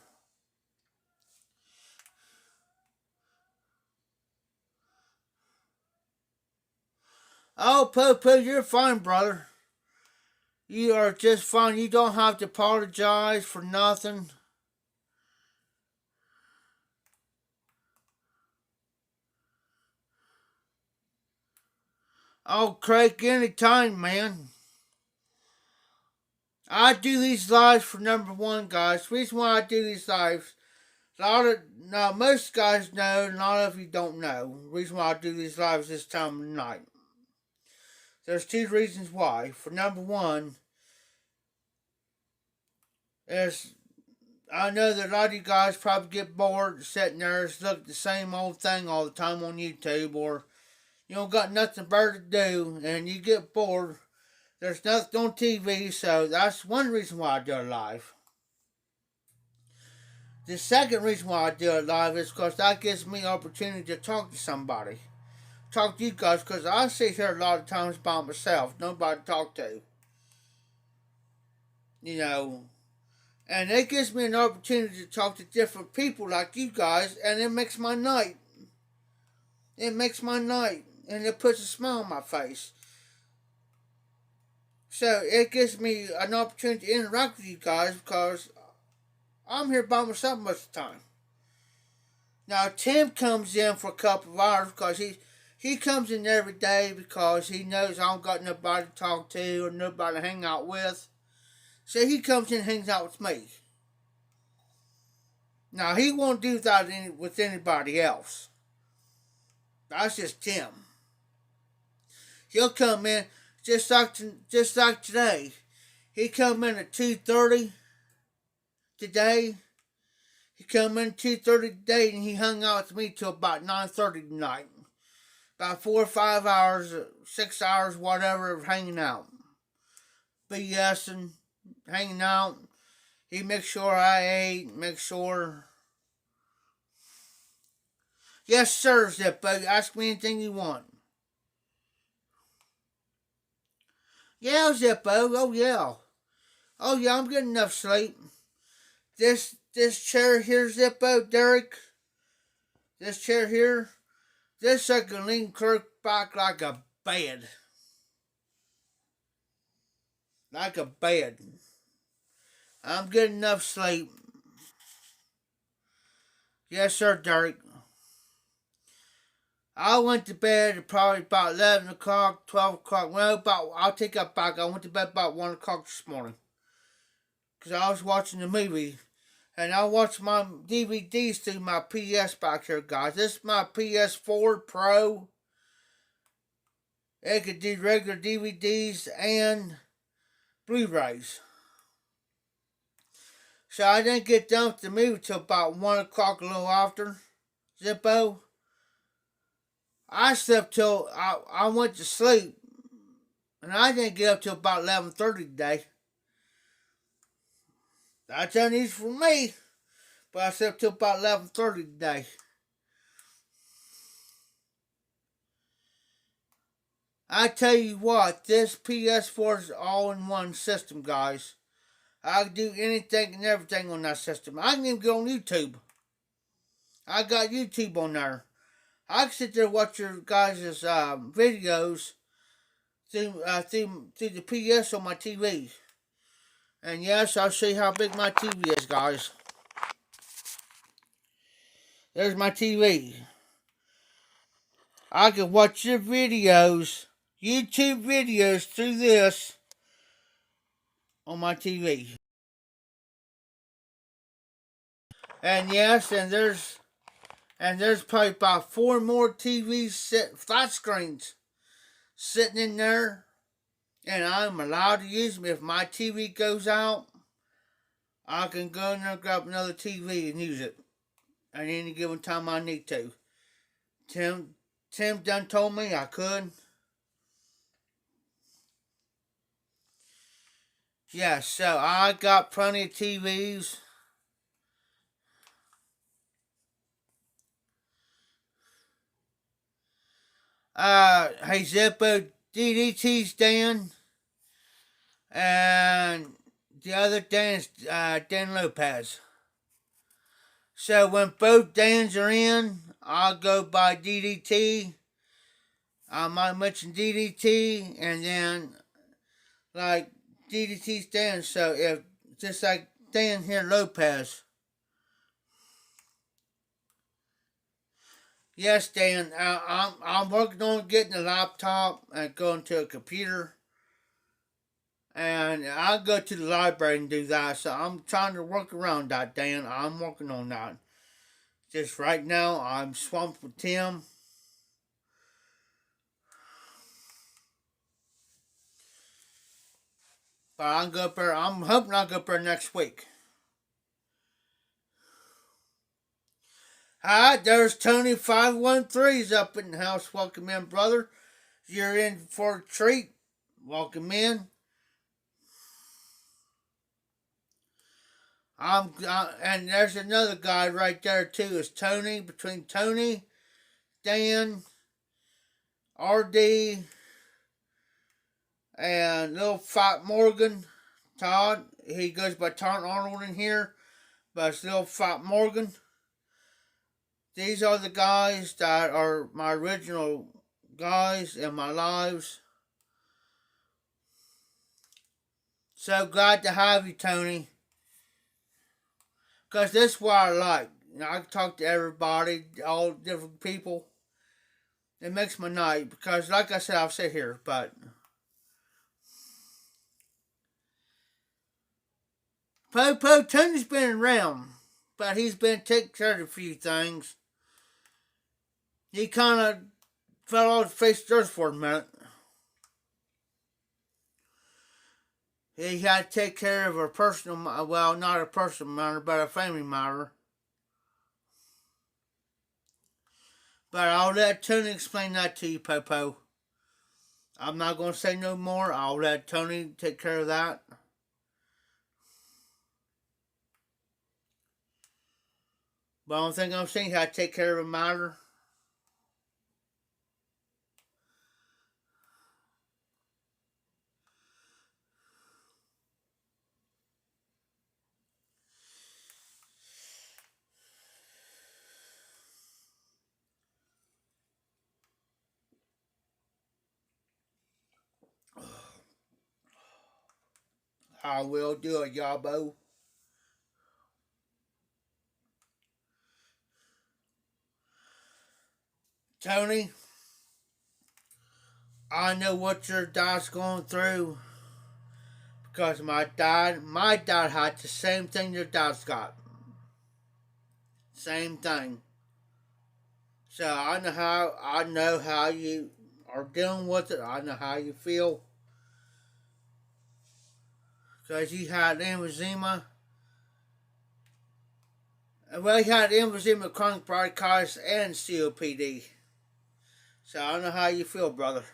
Oh, Poo, you're fine, brother. You are just fine. You don't have to apologize for nothing. Oh, Craig, anytime, man. I do these lives for number one, guys. The reason why I do these lives, now most guys know, and a lot of you don't know. The reason why I do these lives this time of night. There's two reasons why. For number one, is I know that a lot of you guys probably get bored sitting there and look at the same old thing all the time on YouTube, or you don't got nothing better to do, and you get bored. There's nothing on TV, so that's one reason why I do it live. The second reason why I do it live is because that gives me opportunity to talk to somebody. Talk to you guys, because I sit here a lot of times by myself, nobody to talk to. You know, and it gives me an opportunity to talk to different people like you guys, and it makes my night. It makes my night, and it puts a smile on my face. So it gives me an opportunity to interact with you guys because I'm here by myself most of the time. Now Tim comes in for a couple of hours because he comes in every day because he knows I don't got nobody to talk to or nobody to hang out with. So he comes in and hangs out with me. Now he won't do that with anybody else. That's just Tim. He'll come in just like today. He come in at 2:30 today. He come in at 2:30 today and he hung out with me till about 9:30 tonight. About 4 or 5 hours, 6 hours, whatever, of hanging out. BSing, hanging out. He makes sure I ate, make sure. Yes, sir, Zippo. Ask me anything you want. Yeah, Zippo. Oh, yeah. Oh, yeah, I'm getting enough sleep. This chair here, Zippo, Derek. This chair here. This I can lean clerk back like a bed. Like a bed. I'm getting enough sleep. Yes, sir, Derek. I went to bed at probably about 11 o'clock, 12 o'clock. Well, I'll take that back. I went to bed about 1 o'clock this morning. Because I was watching the movie. And I watched my DVDs through my PS back here, guys. This is my PS4 Pro. It could do regular DVDs and Blu-rays. So I didn't get done with the movie till about 1 o'clock, a little after. Zippo. I slept till I went to sleep. And I didn't get up till about 11:30 today. That's unusual for me. But I slept till about 11:30 today. I tell you what, this PS4 is all-in-one system, guys. I can do anything and everything on that system. I can even go on YouTube. I got YouTube on there. I can sit there and watch your guys' videos through the PS on my TV. And yes, I'll show you how big my TV is, guys. There's my TV. I can watch your videos, YouTube videos, through this on my TV. And yes, there's probably about 4 more flat screens sitting in there, and I'm allowed to use them. If my TV goes out, I can go in there and grab another TV and use it at any given time I need to. Tim done told me I could. Yeah, so I got plenty of TVs. Hey Zippo, DDT's Dan, and the other Dan is Dan Lopez. So when both Dans are in, I'll go by DDT. I might mention DDT, and then like DDT's Dan. So if just like Dan here, Lopez. Yes, Dan. I'm working on getting a laptop and going to a computer, and I'll go to the library and do that. So I'm trying to work around that, Dan. I'm working on that. Just right now, I'm swamped with Tim. But I'll go up there. I'm hoping I'll go up there next week. Hi, there's Tony 513's up in the house. Welcome in, brother. You're in for a treat. Welcome in. And there's another guy right there too. Is Tony, between Tony, Dan, RD, and little Fat Morgan, Todd. He goes by Todd Arnold in here, but it's little Fat Morgan. These are the guys that are my original guys in my lives. So glad to have you, Tony. Because this is what I like. I can talk to everybody, all different people. It makes my night. Because, like I said, I'll sit here, but Popo, Tony's been around, but he's been taking care of a few things. He kind of fell off the face of the earth for a minute. He had to take care of a personal, well, not a personal matter, but a family matter. But I'll let Tony explain that to you, Popo. I'm not going to say no more. I'll let Tony take care of that. But I don't think I'm saying he had to take care of a matter. I will do it, Yabo. Tony, I know what your dad's going through because my dad had the same thing your dad's got. Same thing. So I know how you are dealing with it. I know how you feel because you had emphysema. Well, he had emphysema, chronic bronchitis, and COPD. So I know how you feel, brother.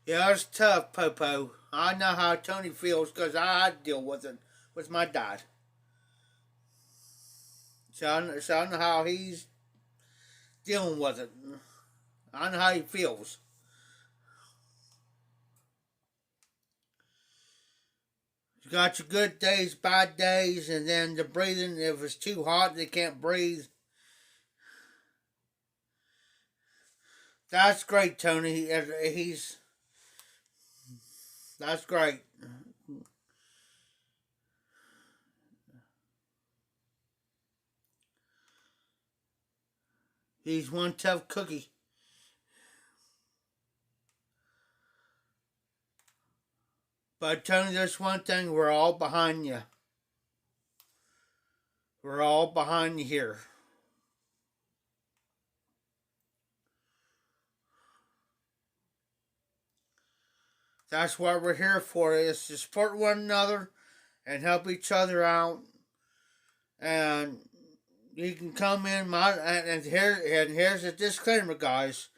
Yeah, it's tough, Popo. I know how Tony feels because I had to deal with it with my dad. So I know how he's dealing with it. I know how he feels. You got your good days, bad days, and then the breathing. If it's too hot, they can't breathe. That's great, Tony. That's great. He's one tough cookie. But Tony, there's one thing: we're all behind you. We're all behind you here. That's what we're here for: is to support one another and help each other out. And you can come in my and here's a disclaimer, guys.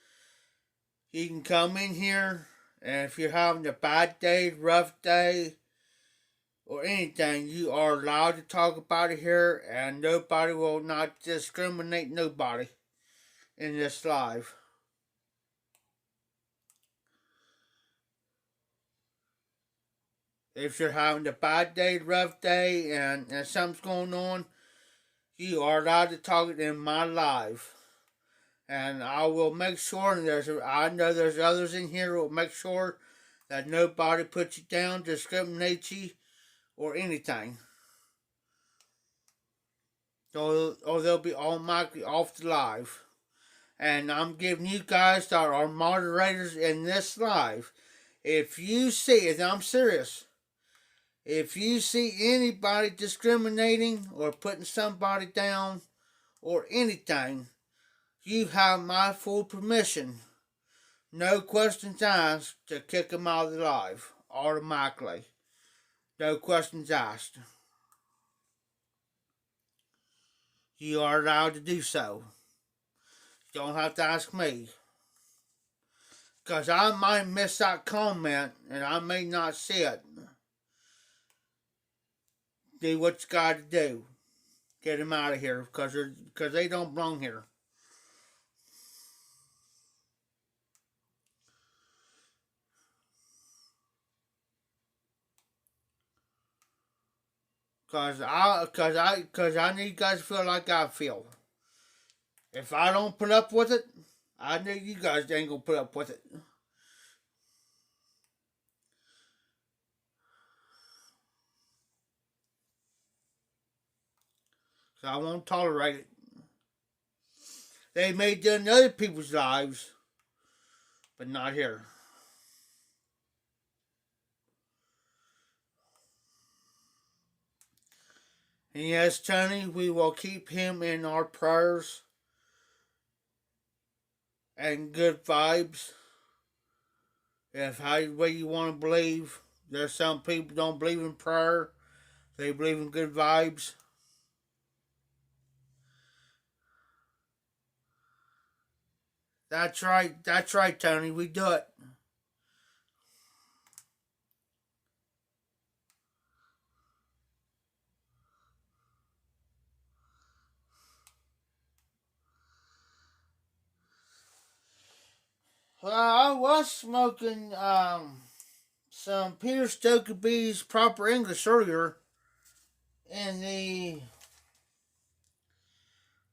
You can come in here And if you're having a bad day, rough day, or anything, you are allowed to talk about it here, and nobody will not discriminate nobody in this live. If you're having a bad day, rough day, and something's going on, you are allowed to talk it in my live. And I will make sure, and I know there's others in here who will make sure that nobody puts you down, discriminates you, or anything. Or they'll be automatically off the live. And I'm giving you guys that are moderators in this live. If you see, and I'm serious, if you see anybody discriminating or putting somebody down or anything, you have my full permission, no questions asked, to kick them out of the live automatically. No questions asked. You are allowed to do so. You don't have to ask me. Because I might miss that comment and I may not see it. Do what you got to do. Get them out of here because they don't belong here. Cause I need you guys to feel like I feel. If I don't put up with it, I know you guys ain't gonna put up with it. So I won't tolerate it. They may do in other people's lives, but not here. And yes, Tony, we will keep him in our prayers and good vibes. If how way you want to believe, there's some people don't believe in prayer; they believe in good vibes. That's right. That's right, Tony. We do it. Well, I was smoking some Peter Stokkebye's Proper English earlier in the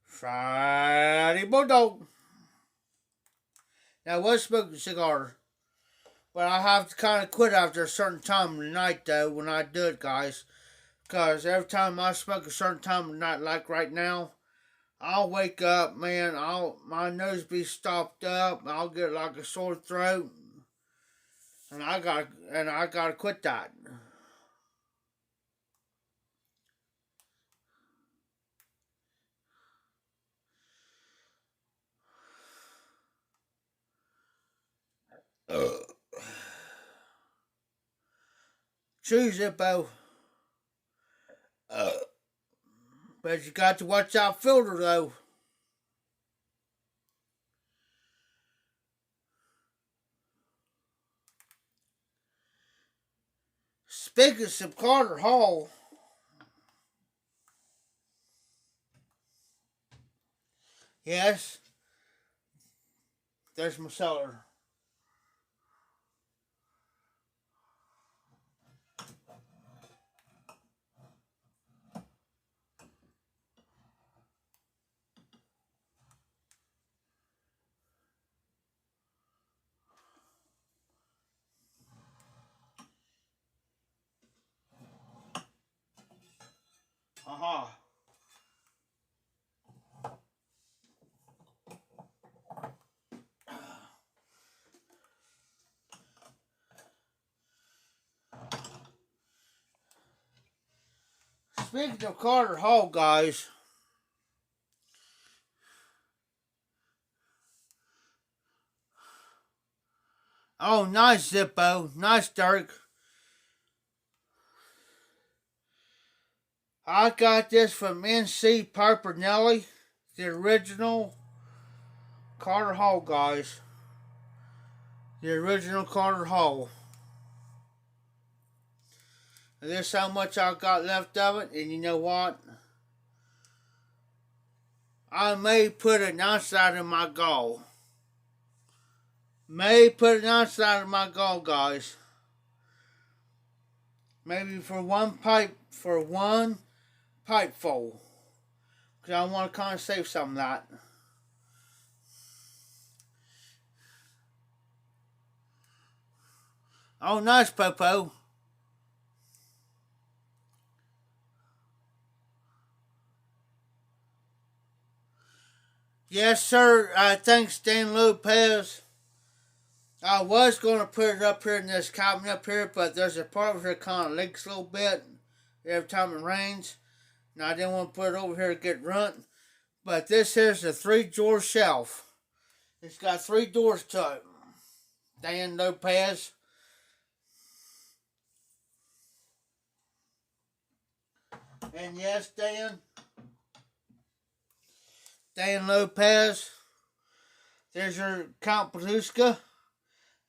Friday Bulldog. Now, I was smoking cigars, but I have to kind of quit after a certain time of the night, though, when I do it, guys. Because every time I smoke a certain time of the night, like right now, I'll wake up, man. My nose be stopped up. I'll get like a sore throat, and I gotta quit that. Choose it, Bo. But you got to watch that filter, though. Speaking of Carter Hall, yes, there's my cellar. Aha. Speaking of Carter Hall, guys. Oh, nice, Zippo. Nice, Dirk. I got this from N.C. Pimpernelli, the original Carter Hall, guys. The original Carter Hall. And this is how much I got left of it, and you know what? I may put it outside of my gall. May put it outside of my gall, guys. Maybe for one pipe full. Because I want to kind of save some of that. Oh, nice, Popo. Yes, sir. Thanks, Dan Lopez. I was going to put it up here in this cabin up here, but there's a part of here that kind of leaks a little bit every time it rains. And I didn't want to put it over here to get runt. But this here's a 3-drawer shelf. It's got 3 doors to it. Dan Lopez. And yes, Dan Lopez. There's your Count Paluska.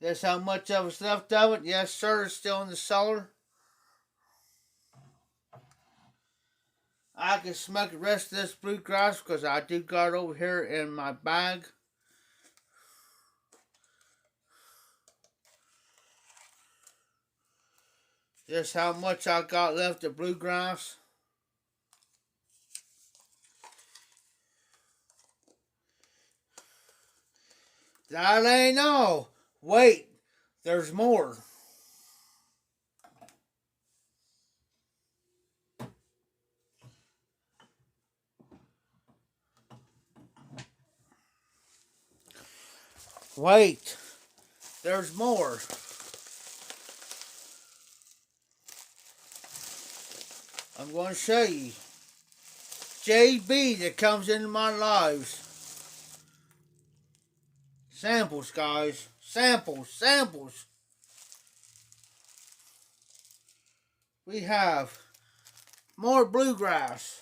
That's how much of it's left of it. Yes, sir, it's still in the cellar. I can smoke the rest of this bluegrass because I do got it over here in my bag. Just how much I got left of bluegrass. That ain't all. Wait, there's more. Wait, there's more. I'm going to show you. JB that comes into my lives. Samples, guys. Samples. We have more bluegrass.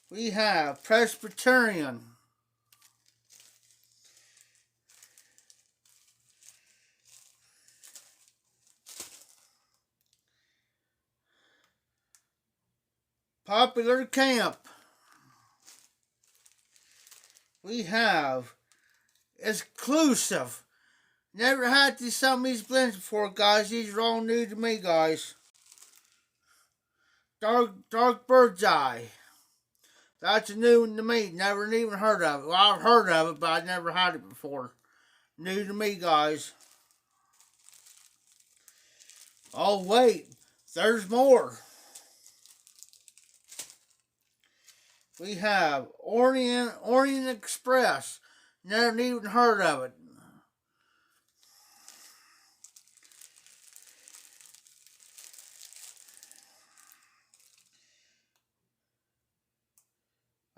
We have Presbyterian. Popular Camp. We have Exclusive. Never had some of these blends before, guys. These are all new to me, guys. Dark Bird's Eye. That's a new one to me. Never even heard of it. Well, I've heard of it, but I've never had it before. New to me, guys. Oh, wait. There's more. We have Orient Express. Never even heard of it.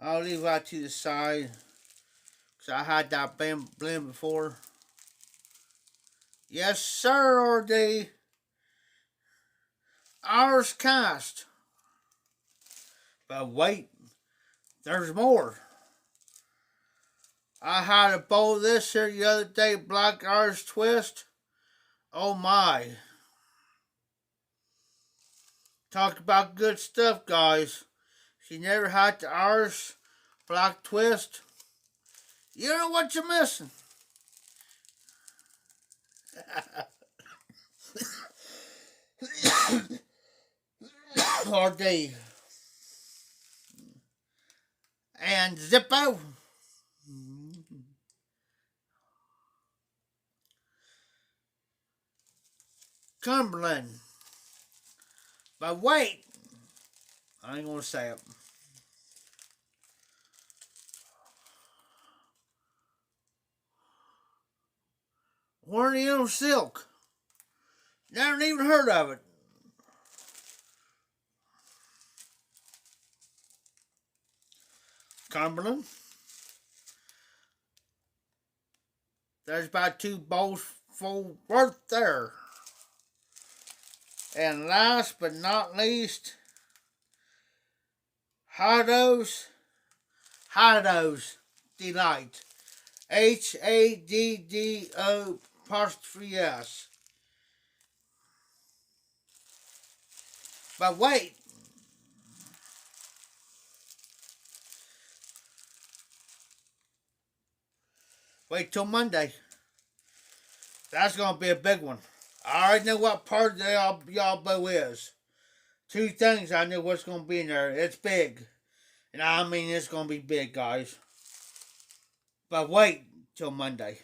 I'll leave that to the side. Because I had that blend before. Yes, sir, RD. Irish Cast. But wait. There's more. I had a bowl of this here the other day, Black Irish Twist. Oh my. Talk about good stuff, guys. If you never had the Irish Black Twist, you know what you're missing. RD. And Zippo. Cumberland. But wait. I ain't gonna say it. Oriental Silk. Never even heard of it. Cumberland. There's about 2 bowls full worth there. And last but not least, Hido's Delight. HADDO apostrophe S. But wait, till Monday. That's gonna be a big one. I already know what part of the y'all is. Two things I know what's gonna be in there. It's big. And I mean it's gonna be big, guys. But wait till Monday.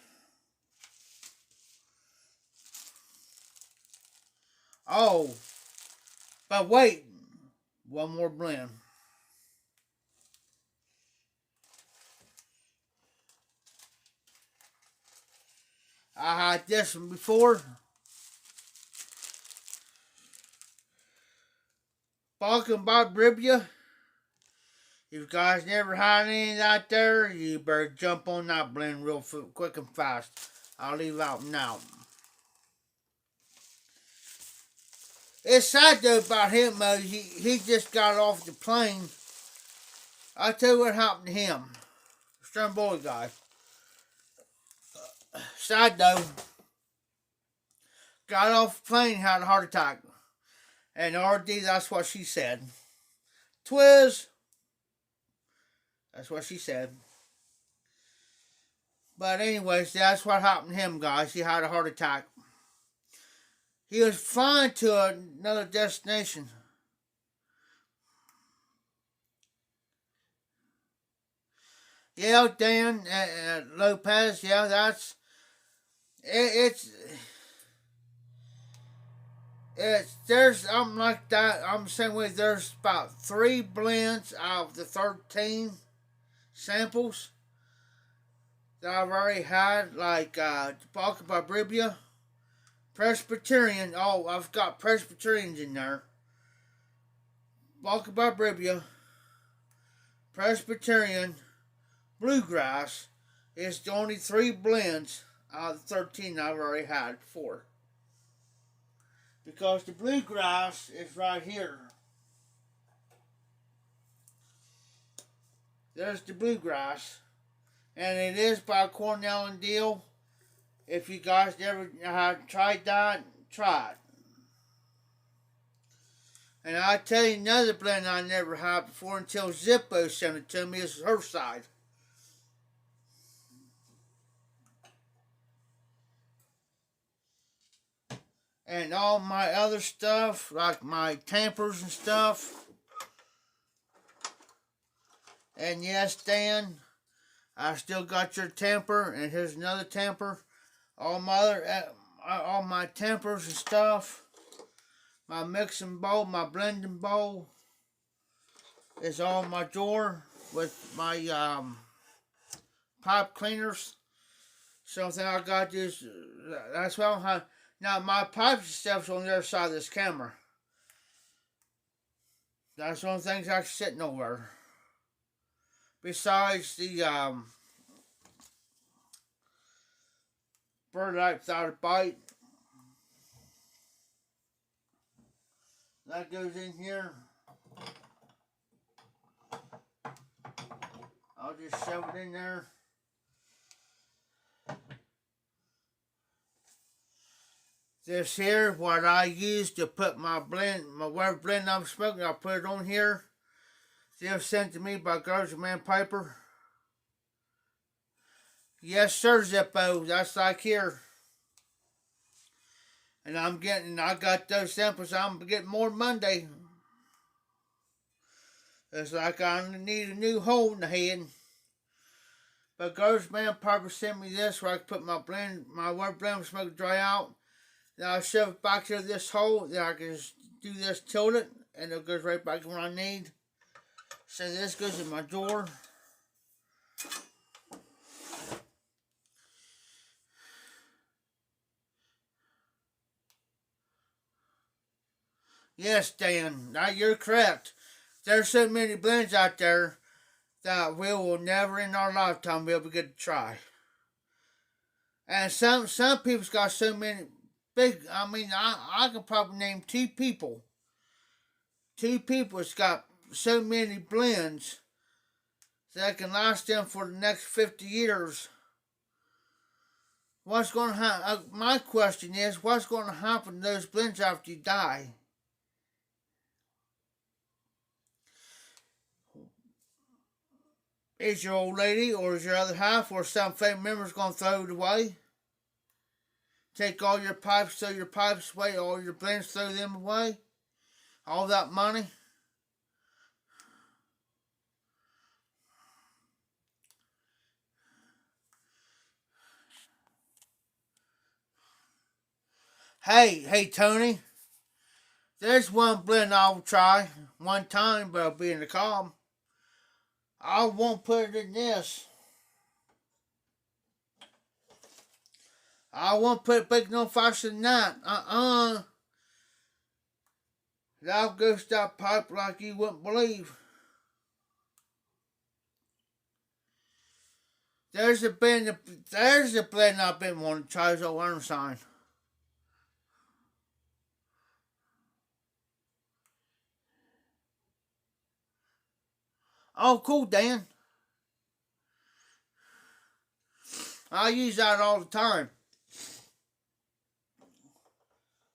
Oh, but wait. One more blend. I had this one before. Balkan Bob Ribia. If you guys never had any out there, you better jump on that blend real quick and fast. I'll leave out now. It's sad though about him though. He just got off the plane. I'll tell you what happened to him. Stern Boy guy. Sad though. Got off the plane, had a heart attack. And RD, that's what she said. Twiz. That's what she said. But anyways, that's what happened to him, guys. He had a heart attack. He was flying to another destination. Yeah, Dan Lopez. Yeah, that's it's there's I'm like that. I'm the same way. There's about 3 blends out of the 13 samples that I've already had, like Balkan Barbribia, Presbyterian. Oh, I've got Presbyterians in there. Balkan Barbribia, Presbyterian, Bluegrass is the only 3 blends out of the 13 I've already had before. Because the Bluegrass is right here. There's the Bluegrass. And it is by Cornell and Deal. If you guys never have tried that, try it. And I'll tell you another blend I never had before until Zippo sent it to me. Is her side. And all my other stuff, like my tampers and stuff. And yes, Dan, I still got your tamper, and here's another tamper. All my tampers and stuff. My mixing bowl, my blending bowl is all in my drawer with my pipe cleaners. Something I got this. That's what I'm having. Now my pipes and stuff's on the other side of this camera. That's the only things I can sit nowhere. Besides the bird light without a bite. That goes in here. I'll just shove it in there. This here, what I use to put my blend, whatever blend I'm smoking, I'll put it on here. This sent to me by Garza Man Piper. Yes, sir, Zippo. That's like here. And I got those samples. I'm getting more Monday. It's like I need a new hole in the head. But Garza Man Piper sent me this where I can put my whatever blend I'm smoking dry out. Then I'll shove it back to this hole. Then I can just do this, tilt it, and it goes right back to what I need. So this goes in my drawer. Yes, Dan, you're correct. There's so many blends out there that we will never in our lifetime be able to get to try. And some people's got so many big. I mean, I can probably name 2 people. 2 people that's got so many blends that can last them for the next 50 years. What's going to happen? My question is, what's going to happen to those blends after you die? Is your old lady or is your other half or some family members going to throw it away? Take all your pipes, throw your pipes away, all your blends, throw them away? All that money? Hey, Tony. There's one blend I'll try one time, but I'll be in the calm. I won't put it in this. I won't put it back no faster than that. That'll go that pipe like you wouldn't believe. There's a blend I've been wanting to try, is old Ironside. Oh, cool, Dan. I use that all the time.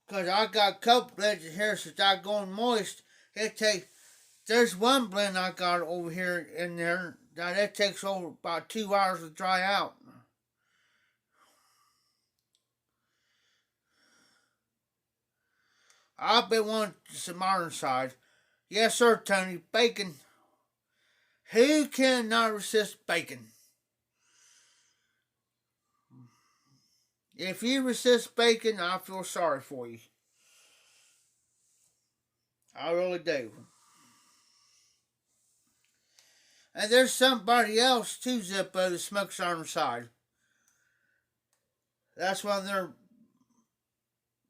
Because I got a couple blends in here since I going moist. There's one blend I got over here in there that it takes over about 2 hours to dry out. I've been wanting some Ironside. Yes, sir, Tony. Bacon. Who cannot resist bacon? If you resist bacon, I feel sorry for you. I really do. And there's somebody else too, Zippo, that smokes Ironside. That's one of their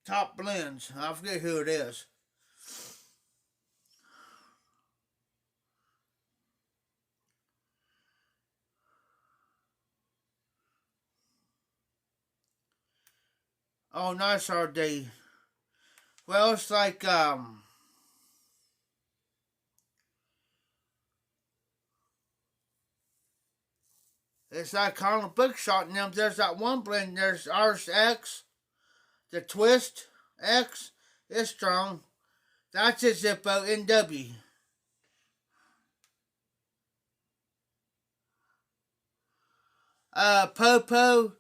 top blends. I forget who it is. Oh, nice RD. Well, it's like it's like calling a book shot in them. There's that one blend. There's RX, the Twist X. It's strong. That's a Zippo NW. Popo.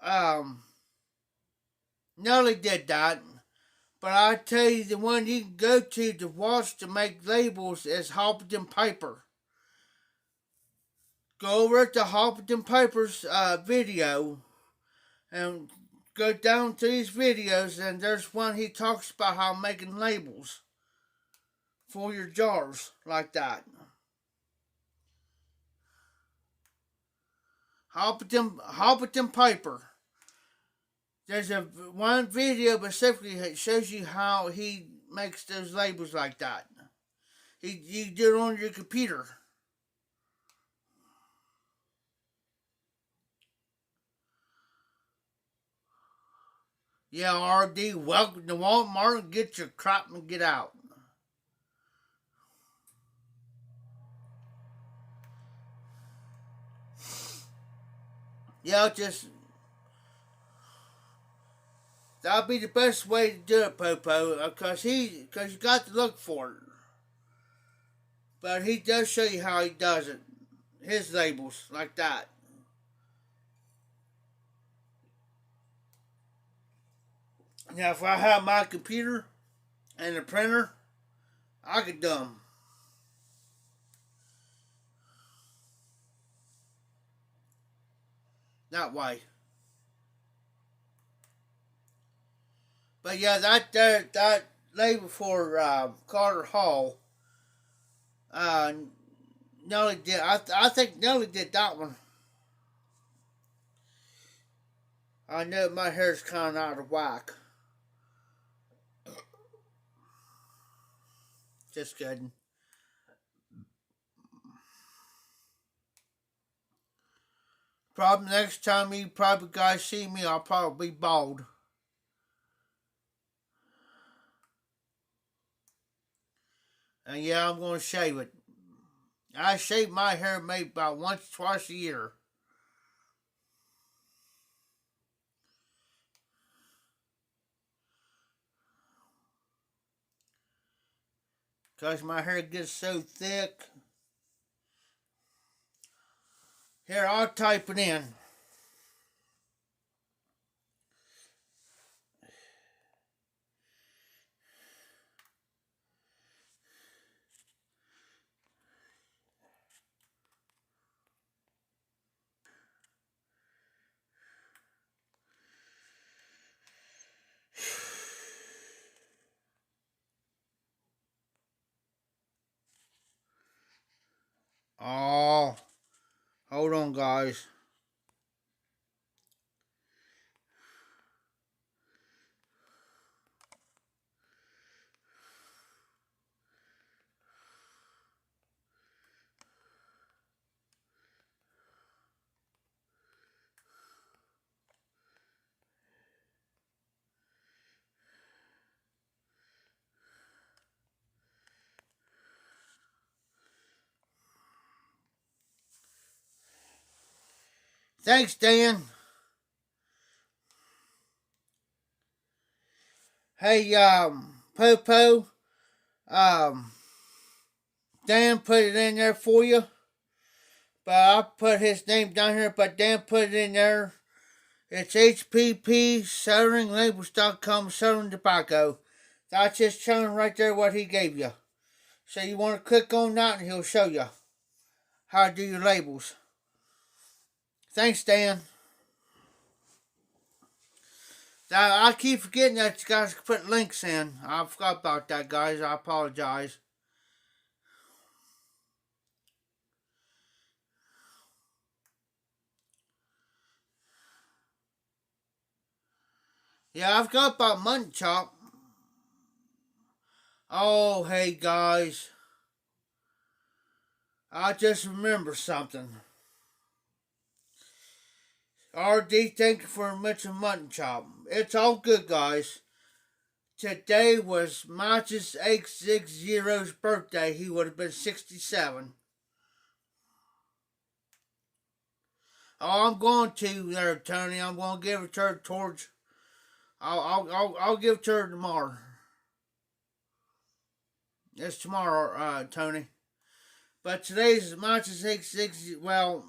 Um, Nelly did that. But I tell you, the one you can go to watch to make labels is Hopperton Piper. Go over to Hopperton Piper's video and go down to his videos, and there's one he talks about how making labels for your jars like that. Hopperton Piper. There's a one video specifically that shows you how he makes those labels like that. You do it on your computer. Yeah, RD, welcome to Walmart. Get your crap and get out. Yeah, just that'll be the best way to do it, Popo, because you got to look for it. But he does show you how he does it. His labels like that. Now, if I had my computer and a printer, I could do them. That way. But yeah, that label for Carter Hall, uh, Nelly did. I think Nelly did that one. I know my hair's kind of out of whack. Just kidding. Probably next time you probably guys see me, I'll probably be bald. And yeah, I'm going to shave it. I shave my hair maybe about once, twice a year. because my hair gets so thick. Here, I'll type it in. Oh, hold on, guys. Thanks, Dan. Hey, Popo, um, Dan put it in there for you. But I put his name down here, but Dan put it in there. It's HPP, SouthernLabels.com, Southern Tobacco. That's just showing right there what he gave you. So you want to click on that and he'll show you how to do your labels. Thanks, Dan. I keep forgetting that you guys can put links in. I forgot about that, guys. I apologize. Yeah, I forgot about Mutton Chop. Oh, hey, guys. I just remember something. RD, thank you for mentioning Mutton Chop. It's all good, guys. Today was Matches 860's birthday. He would have been 67. Oh, I'm going to there, Tony. I'm going to give it to her towards. I'll give it to her tomorrow. It's tomorrow, Tony. But today's Matches 860. Well,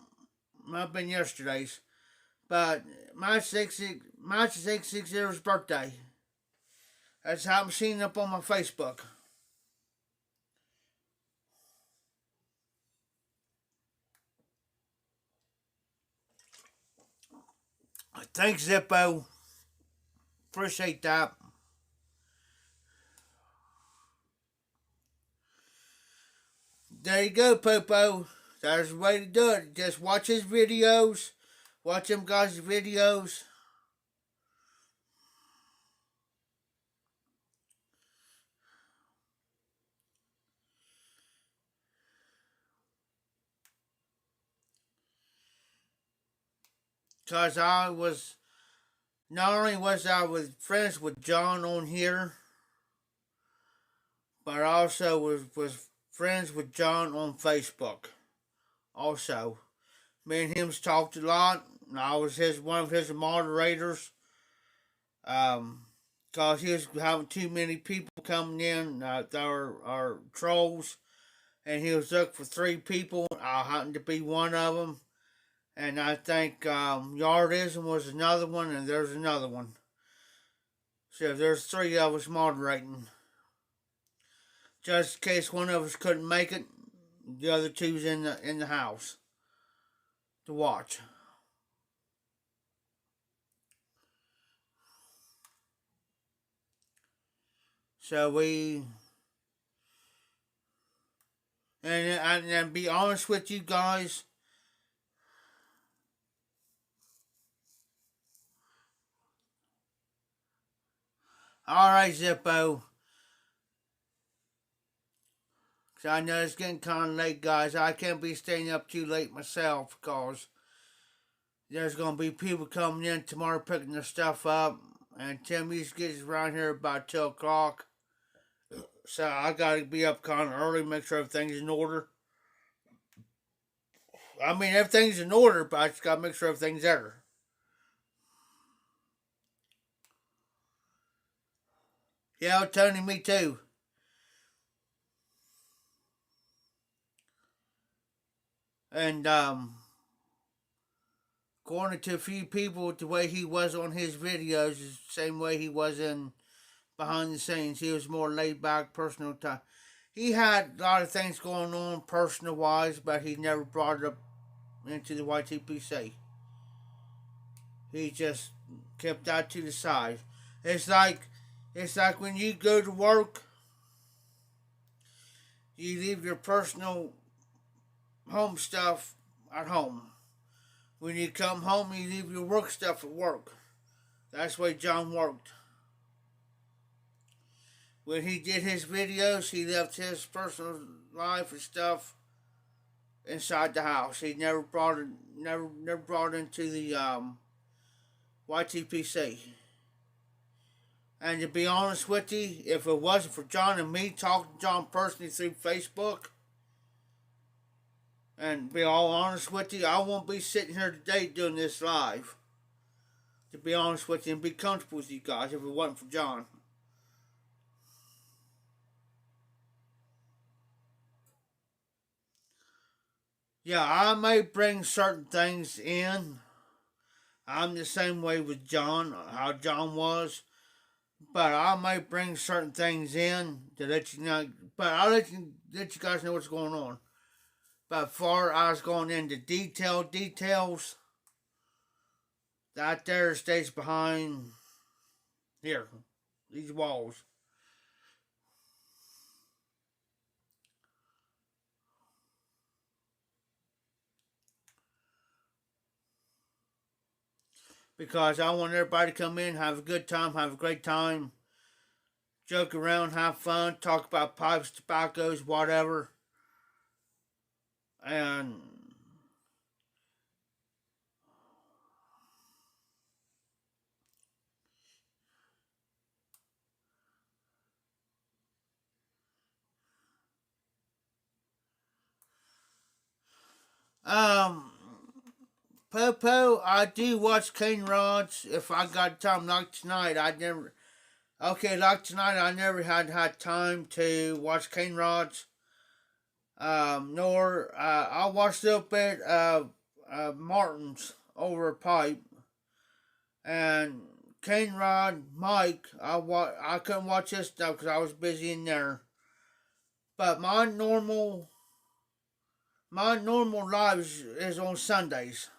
might have been yesterday's. But Matches 860's birthday. That's how I'm seeing it up on my Facebook. Thanks, Zippo. Appreciate that. There you go, Popo. There's the way to do it. Just watch his videos. Watch them guys' videos. Because I was, not only was I with friends with John on here, but I also was friends with John on Facebook. Also, me and him's talked a lot. I was one of his moderators. Cause he was having too many people coming in that are trolls, and he was looking for 3 people. I happened to be one of them, and I think Yardism was another one, and there's another one. So there's 3 of us moderating, just in case one of us couldn't make it. The other two's in the house to watch. So we, and be honest with you guys, alright, Zippo. Cause I know it's getting kind of late, guys. I can't be staying up too late myself, because there's going to be people coming in tomorrow picking their stuff up. And Timmy's gets around here about 2 o'clock. So I got to be up kind of early, make sure everything's in order. I mean, everything's in order, but I just got to make sure everything's there. Yeah, Tony, me too. And according to a few people, the way he was on his videos is the same way he was in behind the scenes. He was more laid back, personal time. He had a lot of things going on personal wise, but he never brought it up into the YTPC. He just kept that to the side. It's like when you go to work, you leave your personal home stuff at home. When you come home, you leave your work stuff at work. That's the way John worked. When he did his videos, he left his personal life and stuff inside the house. He never brought it, never brought it into the YTPC. And to be honest with you, if it wasn't for John and me talking to John personally through Facebook, and be all honest with you, I won't be sitting here today doing this live. To be honest with you and be comfortable with you guys if it wasn't for John. Yeah, I may bring certain things in. I'm the same way with John, how John was. But I might bring certain things in to let you know. But I'll let you guys know what's going on. But far as going into details, that there stays behind here, these walls. Because I want everybody to come in, have a good time, have a great time, joke around, have fun, talk about pipes, tobaccos, whatever. And um Popo, I do watch Kane Rods if I got time. Like tonight, I never. Okay, like tonight, I never had time to watch Kane Rods. Nor I watched a little bit of Martin's over a pipe and Kane Rod Mike. I couldn't watch his stuff because I was busy in there. But my normal lives is on Sundays.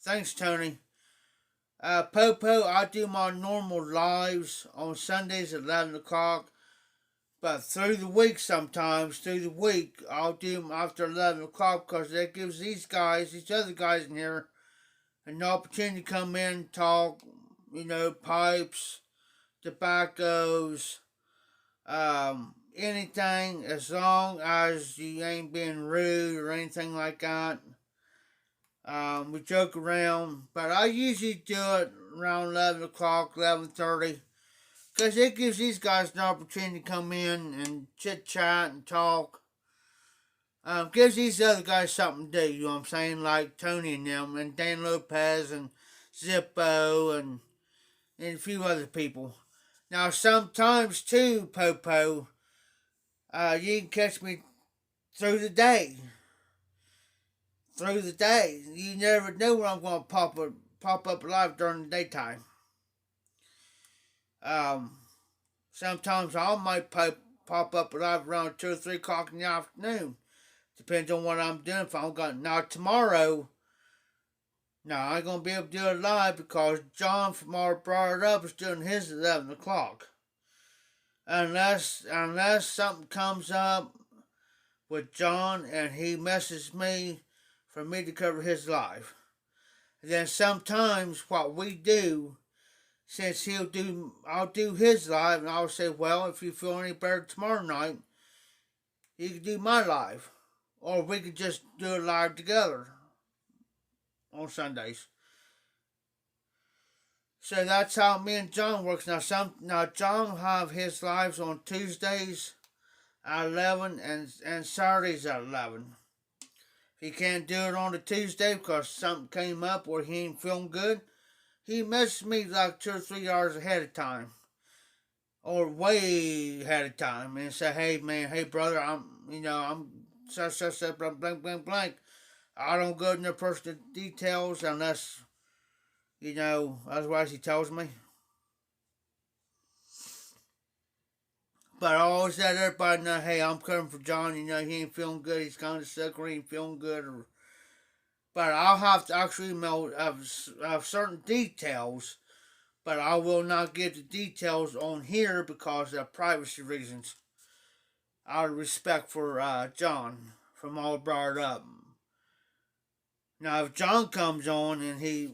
Thanks, Tony. Popo, I do my normal lives on Sundays at 11 o'clock. But through the week, I'll do them after 11 o'clock because that gives these other guys in here, an opportunity to come in, talk, pipes, tobaccos, anything, as long as you ain't being rude or anything like that. We joke around, but I usually do it around 11 o'clock, 11:30, because it gives these guys an opportunity to come in and chit chat and talk. Gives these other guys something to do, you know what I'm saying? Like Tony and them, and Dan Lopez and Zippo and a few other people. Now, sometimes too, Popo, you can catch me through the day. Through the day. You never know when I'm going to pop up live during the daytime. Um, Sometimes I might pop up live around 2 or 3 o'clock in the afternoon. Depends on what I'm doing. If I'm going now tomorrow, no, I ain't gonna be able to do it live because John from our brought it up is doing his at 11 o'clock. Unless something comes up with John and he messes me for me to cover his live. And then sometimes what we do, since I'll do his live and I'll say, well, if you feel any better tomorrow night, you can do my live. Or we could just do it live together on Sundays. So that's how me and John works. Now John will have his lives on Tuesdays at 11 and Saturdays at 11. If he can't do it on a Tuesday because something came up or he ain't feeling good, he messages me like 2 or 3 hours ahead of time. Or way ahead of time and say, hey man, hey brother, I'm such, such, such, blank, blank, blank, blank. I don't go into personal details unless, otherwise he tells me. But I always let everybody know, hey, I'm coming for John. He ain't feeling good. He's kind of sick or he ain't feeling good. But I'll have to actually have certain details. But I will not give the details on here because of privacy reasons. Out of respect for John from all brought up. Now, if John comes on and he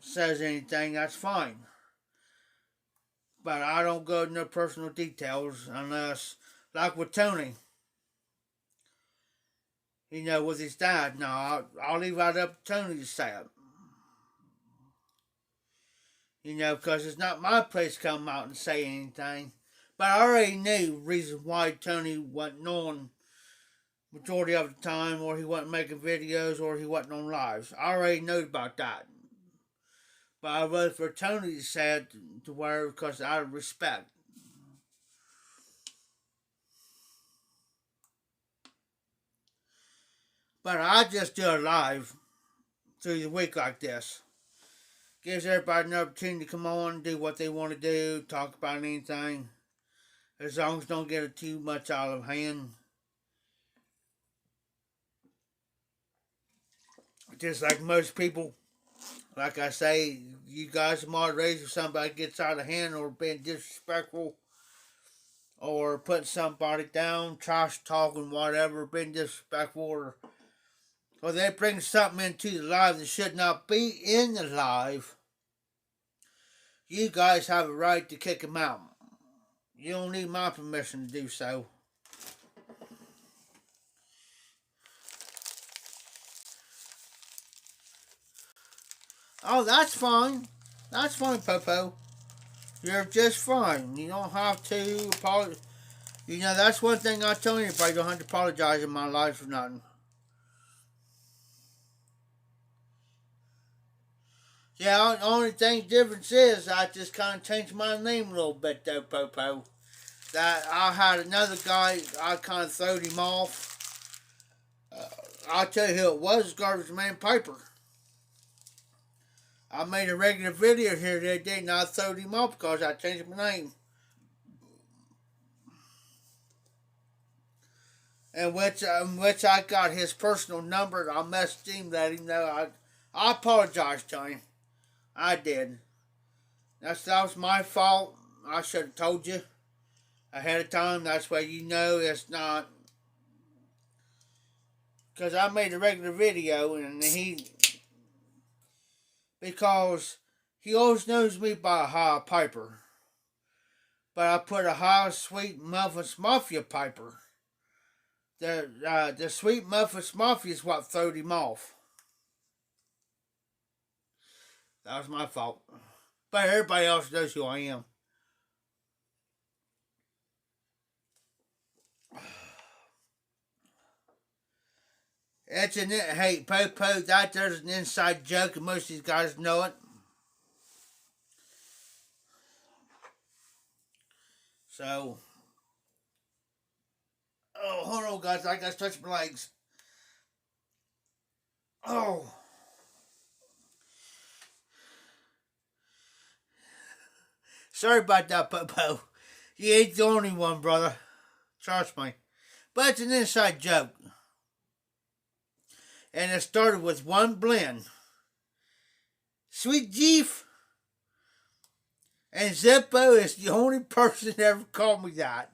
says anything, that's fine. But I don't go into personal details unless, like with Tony, with his dad. Now, I'll leave that up to Tony to say it. Because it's not my place to come out and say anything. But I already knew the reason why Tony wasn't on majority of the time, or he wasn't making videos, or he wasn't on lives. I already knew about that. But I voted for Tony to say it to where, because out of respect. But I just do it live through the week like this. Gives everybody an opportunity to come on, do what they want to do, talk about anything. As long as don't get it too much out of hand. Just like most people, like I say, you guys are moderators. If somebody gets out of hand or being disrespectful or putting somebody down, trash talking, whatever, being disrespectful, or they bring something into the live that should not be in the live, you guys have a right to kick them out. You don't need my permission to do so. Oh, that's fine. That's fine, Popo. You're just fine. You don't have to apologize. That's one thing I tell anybody. You don't have to apologize in my life for nothing. Yeah, the only thing difference is I just kind of changed my name a little bit, though, Popo. That I had another guy, I kind of throwed him off. I'll tell you who it was, Garbage Man Piper. I made a regular video here the other day and I throwed him off because I changed my name. In which I got his personal number. I messaged him, let him know. I apologized to him. I did. That was my fault. I should have told you ahead of time. That's why it's not. Because I made a regular video and because he always knows me by High Piper. But I put a High Sweet Muffins Mafia Piper. The Sweet Muffins Mafia is what throwed him off. That was my fault. But everybody else knows who I am. Hey, Popo, there's an inside joke and most of these guys know it. So, hold on, guys. I gotta stretch my legs. Oh. Sorry about that, Popo. You ain't the only one, brother. Trust me. But it's an inside joke. And it started with one blend. Sweet Jeef and Zippo is the only person that ever called me that.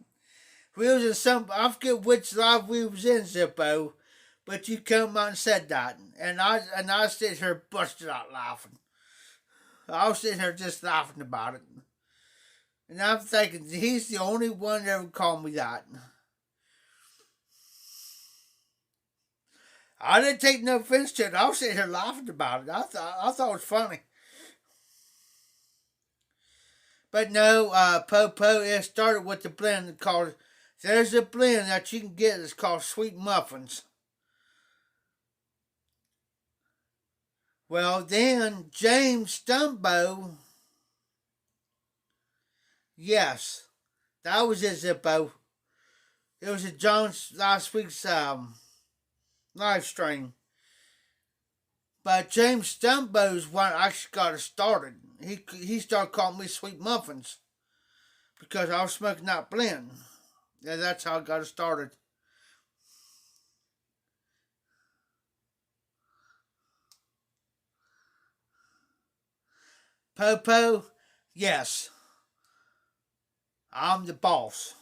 We was in I forget which live we was in, Zippo, but you come out and said that. And I sitting here busted out laughing. I was sitting here just laughing about it. And I'm thinking, he's the only one that ever called me that. I didn't take no offense to it. I was sitting here laughing about it. I thought it was funny. But no, Popo, it started with the blend called, there's a blend that you can get that's called Sweet Muffins. Well, then James Stumbo, yes, that was it, Zippo. It was a Jones last week's live stream. But James Stumbo's one actually got it started. He started calling me Sweet Muffins because I was smoking that blend. And that's how I got it started. Popo, yes, I'm the boss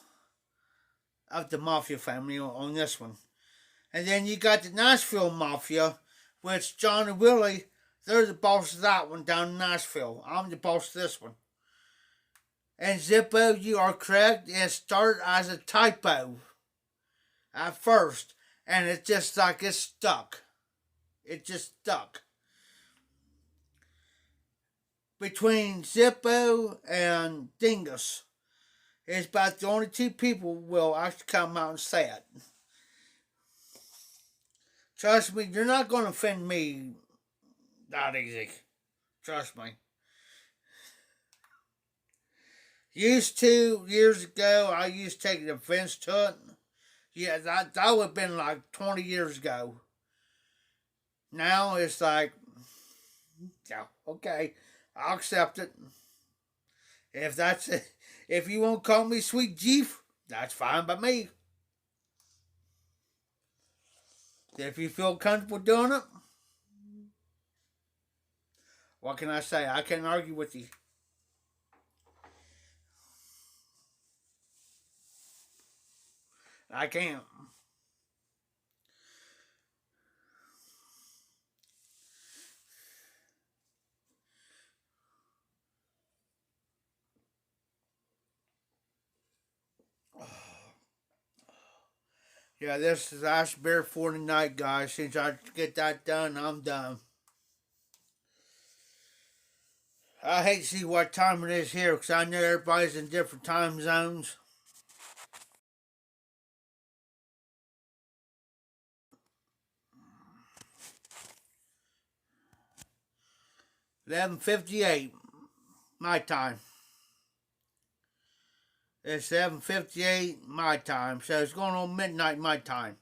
of the Mafia family on this one. And then you got the Nashville Mafia, which John and Willie, they're the boss of that one down in Nashville. I'm the boss of this one. And Zippo, you are correct. It started as a typo at first, and it's just like it's stuck. It just stuck. Between Zippo and Dingus, it's about the only two people will actually come out and say it. Trust me, you're not going to offend me that easy. Trust me. Used to, years ago, I used to take offense to it. Yeah, that would have been like 20 years ago. Now it's like, yeah, okay, I'll accept it. If that's it, if you won't call me Sweet Jeef, that's fine by me. If you feel comfortable doing it, what can I say? I can't argue with you. I can't. Yeah, this is Ash Bear for tonight, guys. Since I get that done, I'm done. I hate to see what time it is here because I know everybody's in different time zones. 11:58 my time. It's 7:58 my time, so it's going on midnight my time.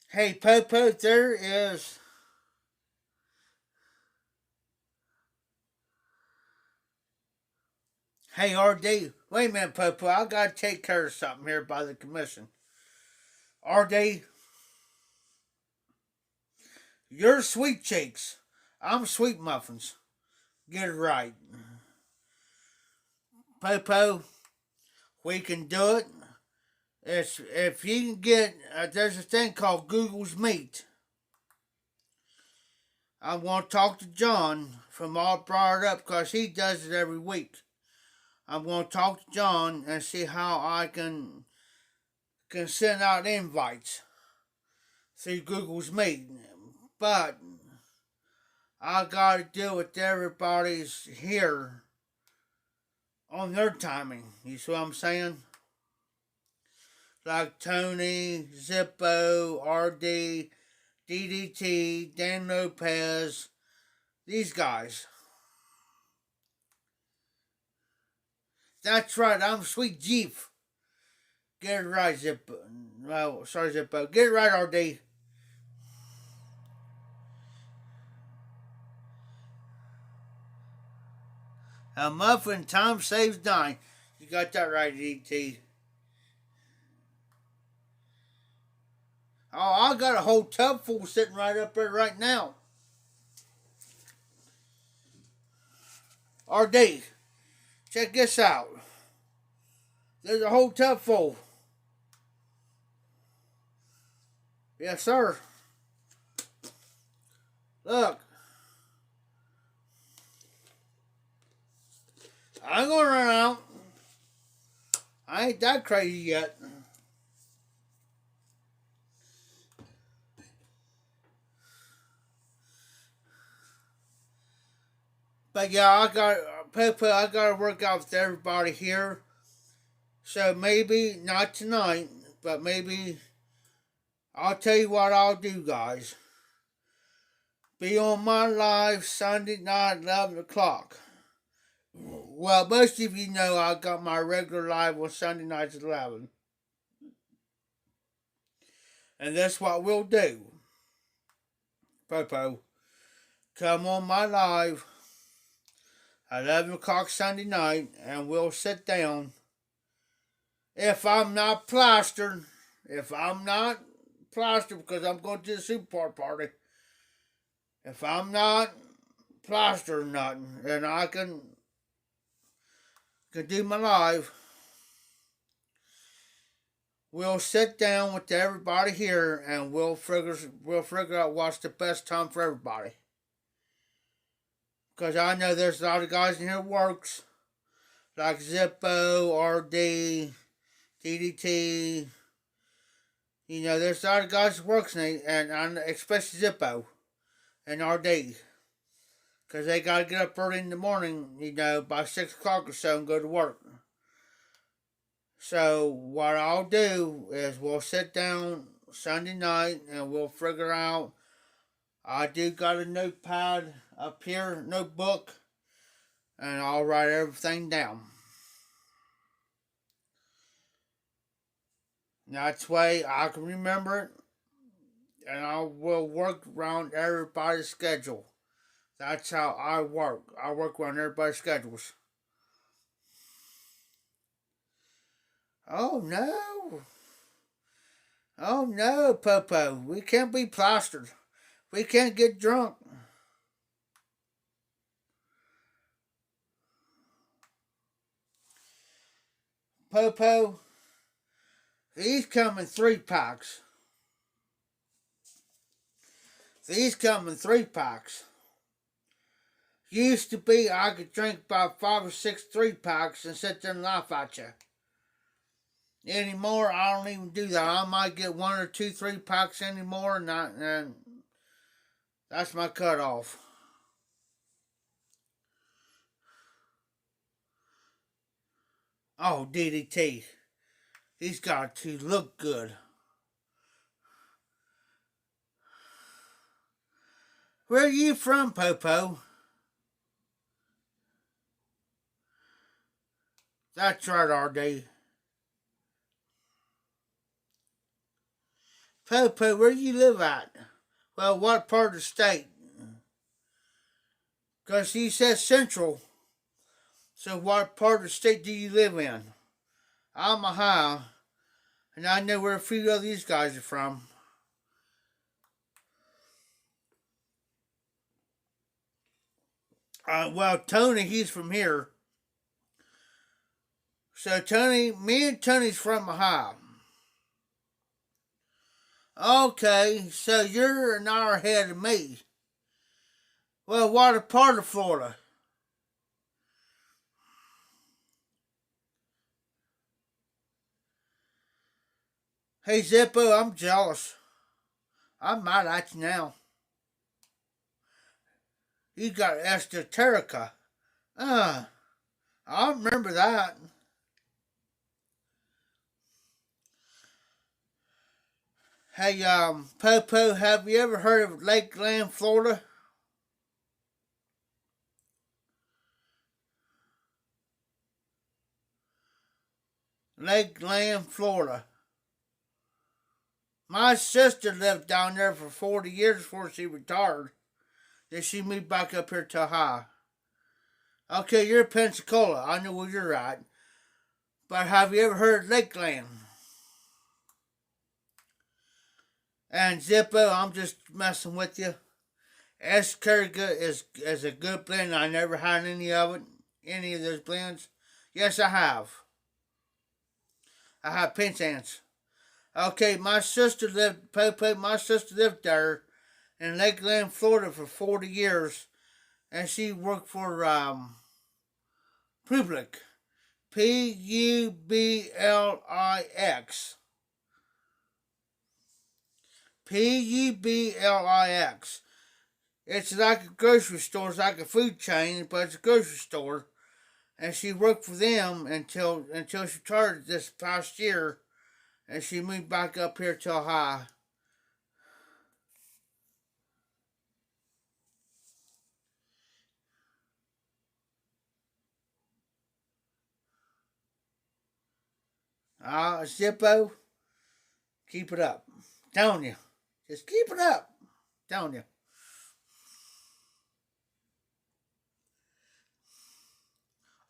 Hey, Popo, there is. Hey, RD, wait a minute, Popo. I gotta take care of something here by the commission. RD, you're sweet cheeks. I'm sweet muffins. Get it right. Popo, we can do it. It's, if you can get, there's a thing called Google's Meet. I want to talk to John from All Brought Up because he does it every week. I'm going to talk to John and see how I can send out invites through Google's Meet. But I got to deal with everybody's here on their timing. You see what I'm saying? Like Tony, Zippo, RD, DDT, Dan Lopez, these guys. That's right, I'm Sweet Jeef. Get it right, Zippo. No, sorry, Zippo. Get it right, RD. A muffin time saves nine. You got that right, DT. Oh, I got a whole tub full sitting right up there right now. RD, check this out. There's a whole tub full. Yes, sir. Look. I ain't gonna run out. I ain't that crazy yet. But yeah, I gotta work out with everybody here. So maybe not tonight, but maybe I'll tell you what I'll do, guys. Be on my live Sunday night, 11 o'clock. Well, most of you know I got my regular live on Sunday nights at 11. And that's what we'll do. Popo, come on my live at 11 o'clock Sunday night and we'll sit down. If I'm not plastered, because I'm going to the Super Party, if I'm not plastered or nothing, then I can do my live. We'll sit down with everybody here and we'll figure out what's the best time for everybody. Because I know there's a lot of guys in here who works, like Zippo, RD, DDT. You know, there's a lot of guys who works and especially Zippo and RD. Because they got to get up early in the morning, you know, by 6 o'clock or so and go to work. So what I'll do is we'll sit down Sunday night and we'll figure out. I do got a notepad up here, notebook, and I'll write everything down. That's the way I can remember it, and I will work around everybody's schedule. That's how I work. I work around everybody's schedules. Oh no. Oh no, Popo. We can't be plastered. We can't get drunk. Popo, these come in 3-packs. Used to be I could drink about 5 or 6 3-packs and sit there and laugh at you. Anymore, I don't even do that. I might get 1 or 2 3-packs anymore, and that's my cutoff. Oh, DDT. He's got to look good. Where are you from, Popo? That's right, RD. Popo, where do you live at? Well, what part of the state? Because he says central. So what part of the state do you live in? I'm Ohio. And I know where a few of these guys are from. Well, Tony, he's from here. So me and Tony's from Ohio. Okay, so you're an hour ahead of me. Well, what part of Florida? Hey, Zippo, I'm jealous. I'm mad at you now. You got esoterica. I remember that. Hey, Popo, have you ever heard of Lakeland, Florida? Lakeland, Florida. My sister lived down there for 40 years before she retired. Then she moved back up here to Ohio. Okay, you're Pensacola. I know where you're at. But have you ever heard of Lakeland? And Zippo, I'm just messing with you. Esoterica is a good blend. I never had any of it. Any of those blends. Yes, I have. I have Penzance. Okay, my sister lived there in Lakeland, Florida for 40 years. And she worked for Publix. Publix. Publix. It's like a grocery store. It's like a food chain, but it's a grocery store. And she worked for them until she retired this past year. And she moved back up here to Ohio. Zippo, keep it up. Telling you. Just keep it up. Telling you.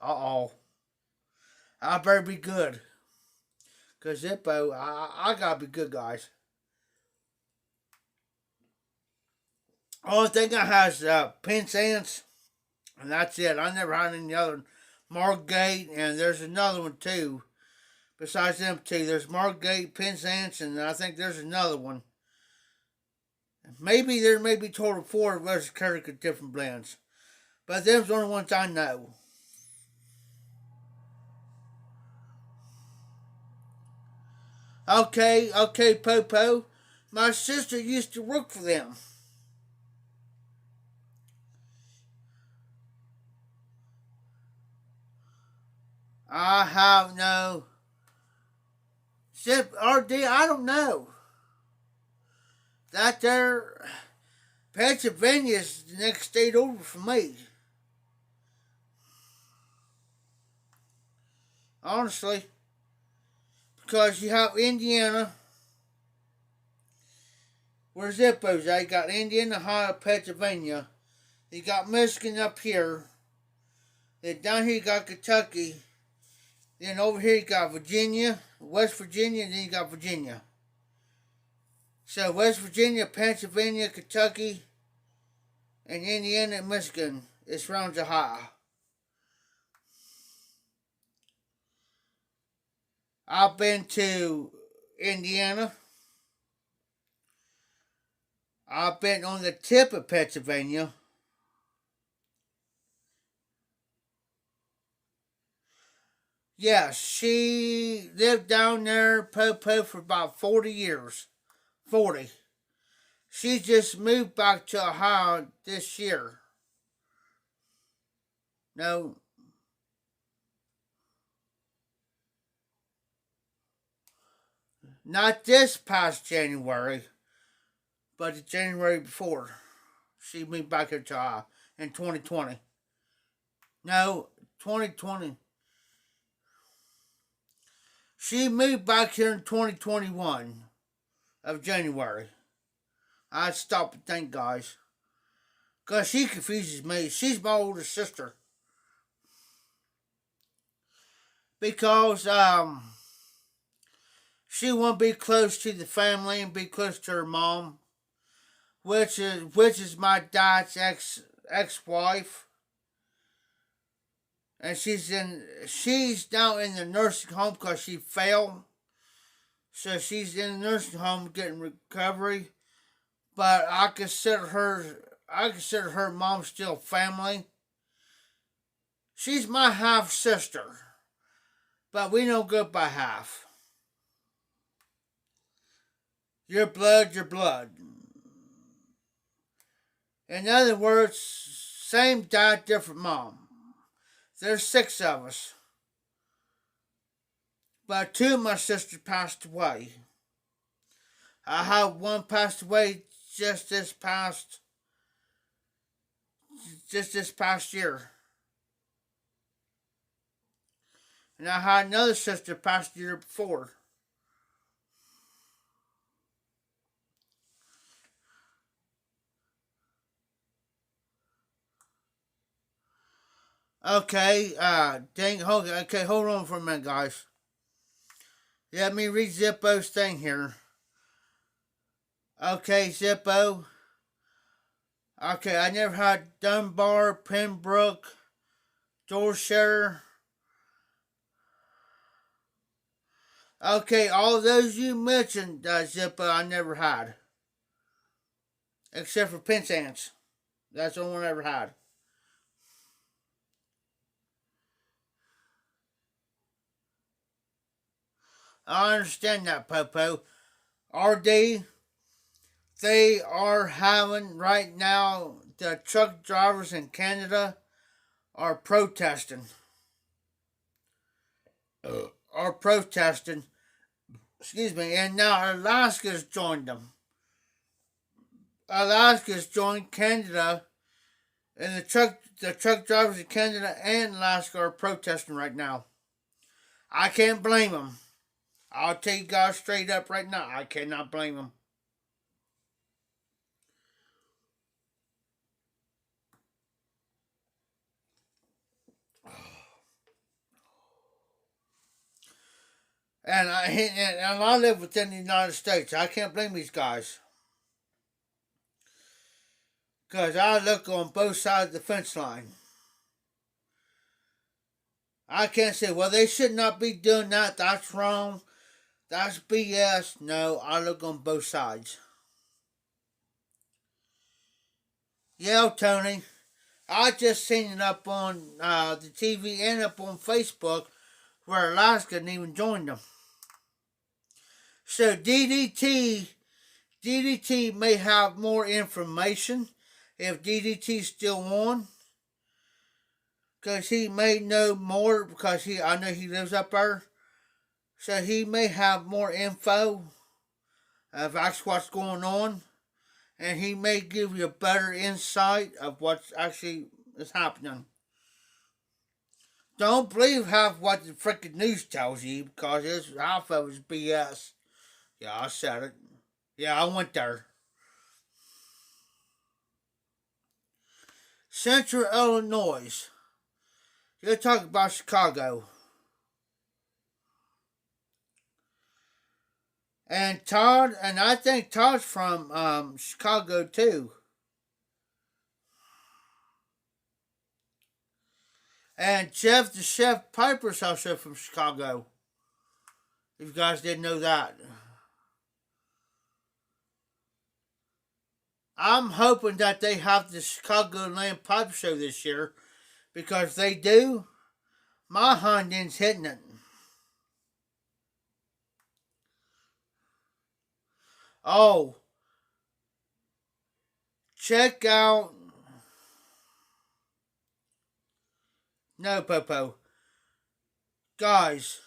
Uh-oh. I better be good. Because Zippo, I gotta be good, guys. Only thing I have is Penzance, and that's it. I never had any other. Margate, and there's another one too. Besides them two, there's Margate, Penzance, and I think there's another one. Maybe there may be total 4 versus Kirk of different blends. But them's the only ones I know. Okay, Popo. My sister used to work for them. I have no. Zip RD, I don't know. That there. Pennsylvania's the next state over for me. Honestly. Because you have Indiana. Where Zippo's at? You got Indiana, Ohio, Pennsylvania. You got Michigan up here. Then down here you got Kentucky. Then over here you got Virginia, West Virginia, and then you got Virginia. So West Virginia, Pennsylvania, Kentucky, and Indiana and Michigan. It surrounds Ohio. I've been to Indiana. I've been on the tip of Pennsylvania. Yeah, she lived down there, Popo, for about 40 years. 40. She just moved back to Ohio this year. No, not this past January, but the January before. She moved back here to Ohio in 2020. No, 2020. She moved back here in 2021 of January. I stopped to think, guys. Because she confuses me. She's my older sister. Because she want to be close to the family and be close to her mom, which is my dad's ex wife, and she's now in the nursing home because she fell, so she's in the nursing home getting recovery. But I consider her mom still family. She's my half sister, but we don't go by half. Your blood, your blood. In other words, same dad, different mom. There's 6 of us. But 2 of my sisters passed away. I have one passed away just this past year. And I had another sister pass the year before. Okay, hold on for a minute, guys. Let me read Zippo's thing here. Okay, Zippo. Okay, I never had Dunbar, Pembroke, Dorchester. Okay, all those you mentioned, Zippo, I never had. Except for Penzance. That's the only one I ever had. I understand that, Popo. RD, they are having right now, the truck drivers in Canada are protesting. Are protesting. Excuse me. And now Alaska's joined them. Alaska's joined Canada, and the truck drivers in Canada and Alaska are protesting right now. I can't blame them. I'll tell you guys straight up right now, I cannot blame them. And I live within the United States. I can't blame these guys. Because I look on both sides of the fence line. I can't say, well, they should not be doing that. That's wrong. That's BS. No, I look on both sides. Yeah, Tony. I just seen it up on the TV and up on Facebook where Alaska didn't even join them. So DDT may have more information if DDT's still on. Because he may know more because I know he lives up there. So he may have more info of actually what's going on. And he may give you a better insight of what's actually is happening. Don't believe half what the freaking news tells you because it's half of it's BS. Yeah, I said it. Yeah, I went there. Central Illinois. You're talking about Chicago. And I think Todd's from Chicago too. And Jeff the Chef Piper's also from Chicago. If you guys didn't know that. I'm hoping that they have the Chicagoland Pipe Show this year. Because if they do, my Honda's hitting it. Oh. Check out. No, Popo. Guys.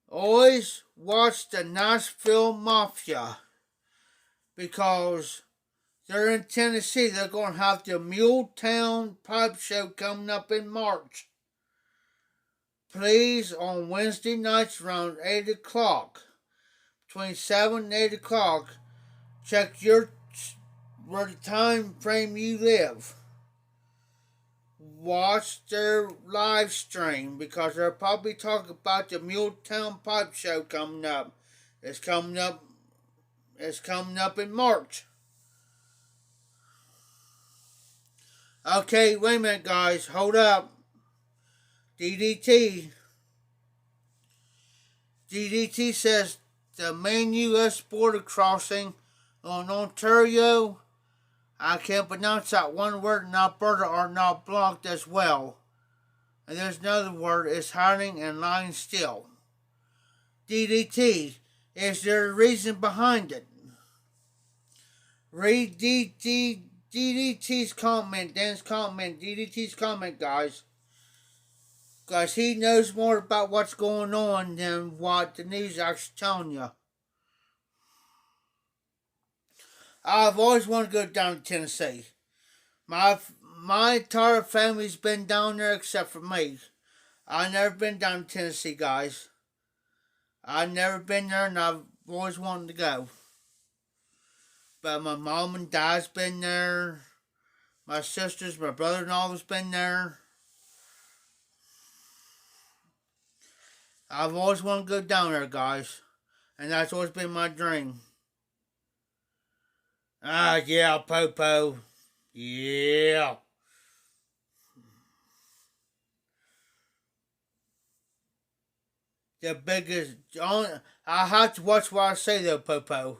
Always watch the Nashville Mafia. Because they're in Tennessee. They're going to have the Muletown Pipe Show coming up in March. Please, on Wednesday nights around 8 o'clock. Between 7 and 8 o'clock. Check where the time frame you live. Watch their live stream because they'll probably talk about the Muletown Pipe Show coming up. It's coming up in March. Okay, wait a minute, guys. Hold up. DDT says the main U.S. border crossing on Ontario, I can't pronounce that one word, in Alberta, are not blocked as well. And there's another word, is hiding and lying still. DDT, is there a reason behind it? Read DDT's comment, DDT's comment, guys. Because he knows more about what's going on than what the news is actually telling you. I've always wanted to go down to Tennessee. My entire family's been down there except for me. I've never been down to Tennessee, guys. I've never been there and I've always wanted to go. But my mom and dad's been there. My sisters, my brother-in-law has been there. I've always wanted to go down there, guys. And that's always been my dream. Yeah, Popo. Yeah. The biggest... I have to watch what I say, though, Popo.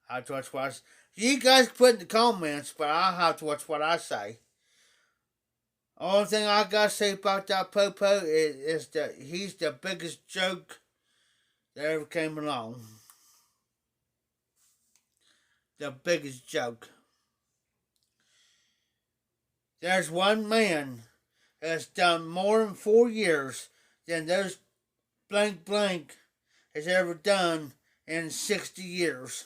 I have to watch what I say. You guys put in the comments, but I have to watch what I say. Only thing I gotta say about that Popo is that he's the biggest joke that ever came along. The biggest joke. There's one man that's done more in 4 years than those blank has ever done in 60 years.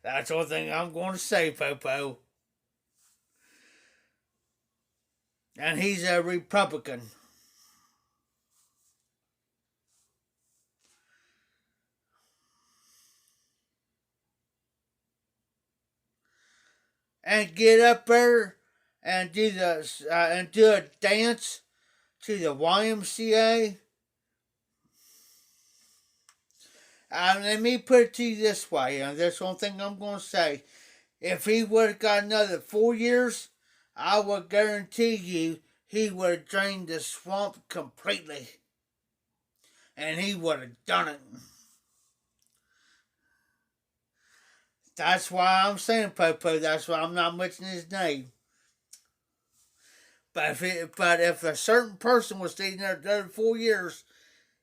That's the only thing I'm going to say, Popo. And he's a Republican. and get up there and do a dance to the YMCA. Let me put it to you this way, and that's one thing I'm going to say. If he would have got another 4 years, I would guarantee you he would have drained the swamp completely. And he would have done it. That's why I'm saying Popo. That's why I'm not mentioning his name. But if a certain person was staying there another 4 years,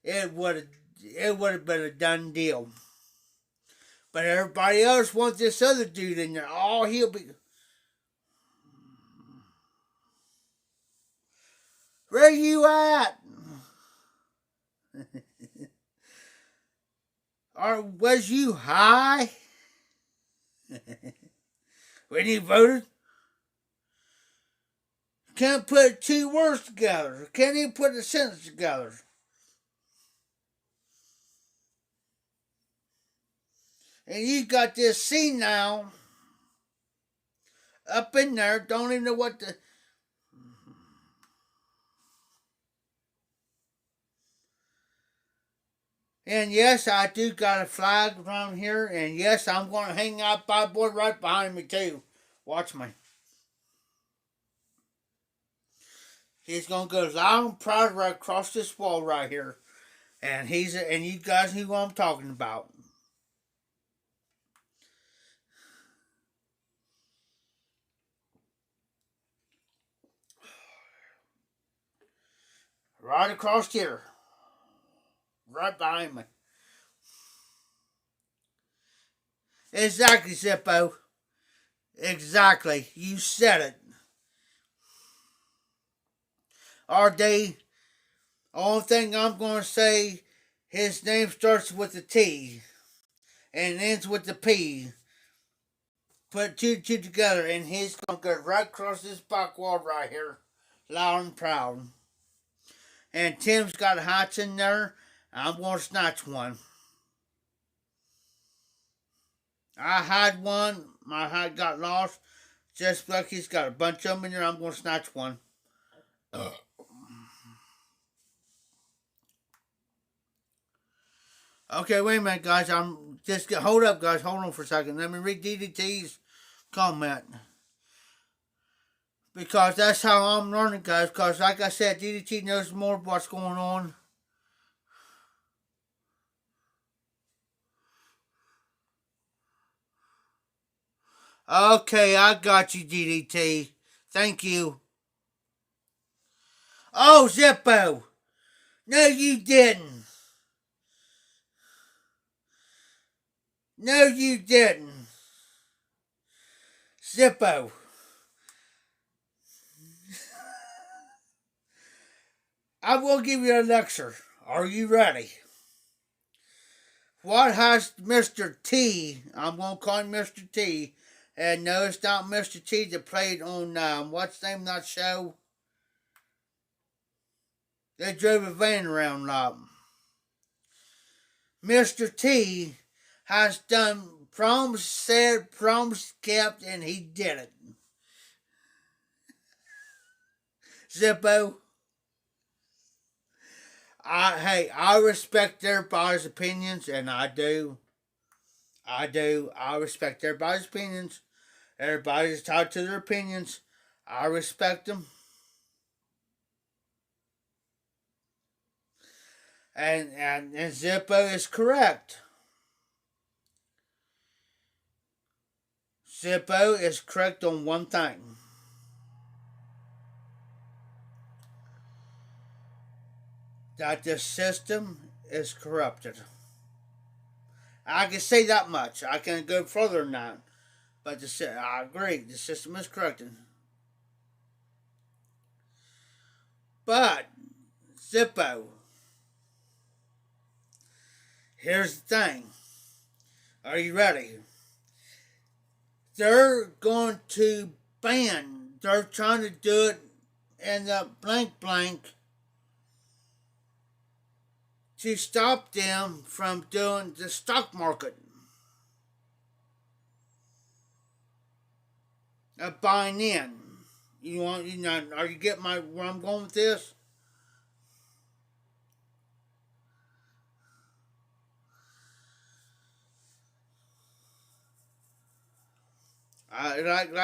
it would have been a done deal. But everybody else wants this other dude in there. Oh, he'll be. Where you at? Or was you high when you voted? Can't put two words together. Can't even put a sentence together. And you got this senile up in there, don't even know what the. And yes, I do got a flag around here, and yes, I'm going to hang out by the board right behind me too. Watch me. He's going to go loud and proud right across this wall right here. And you guys know what I'm talking about. Right across here. Right behind me. Exactly, Zippo. Exactly. You said it. RD, only thing I'm going to say, his name starts with a T and ends with a P. Put two and two together, and he's going to go right across this back wall right here, loud and proud. And Tim's got hots in there. I'm going to snatch one. I had one. My hat got lost. Just like he's got a bunch of them in there, I'm going to snatch one. Okay, wait a minute, guys. Hold up, guys. Hold on for a second. Let me read DDT's comment. Because that's how I'm learning, guys. Because, like I said, DDT knows more of what's going on. Okay, I got you, DDT. Thank you. Oh, Zippo. No, you didn't. No, you didn't. Zippo. I will give you a lecture. Are you ready? What has Mr. T, I'm going to call him Mr. T, and no, it's not Mr. T that played on, what's the name of that show? They drove a van around a lot. Mr. T has done promise said, promise kept, and he did it. Zippo. I respect everybody's opinions, and I do. I respect everybody's opinions. Everybody's entitled to their opinions. I respect them. And Zippo is correct. Zippo is correct on one thing. That the system is corrupted. I can say that much. I can go further than that. But I agree, the system is corrupted. But, Zippo, here's the thing. Are you ready? They're going to they're trying to do it in the blank to stop them from doing the stock market. buying in. You know, are you getting where I'm going with this? Like,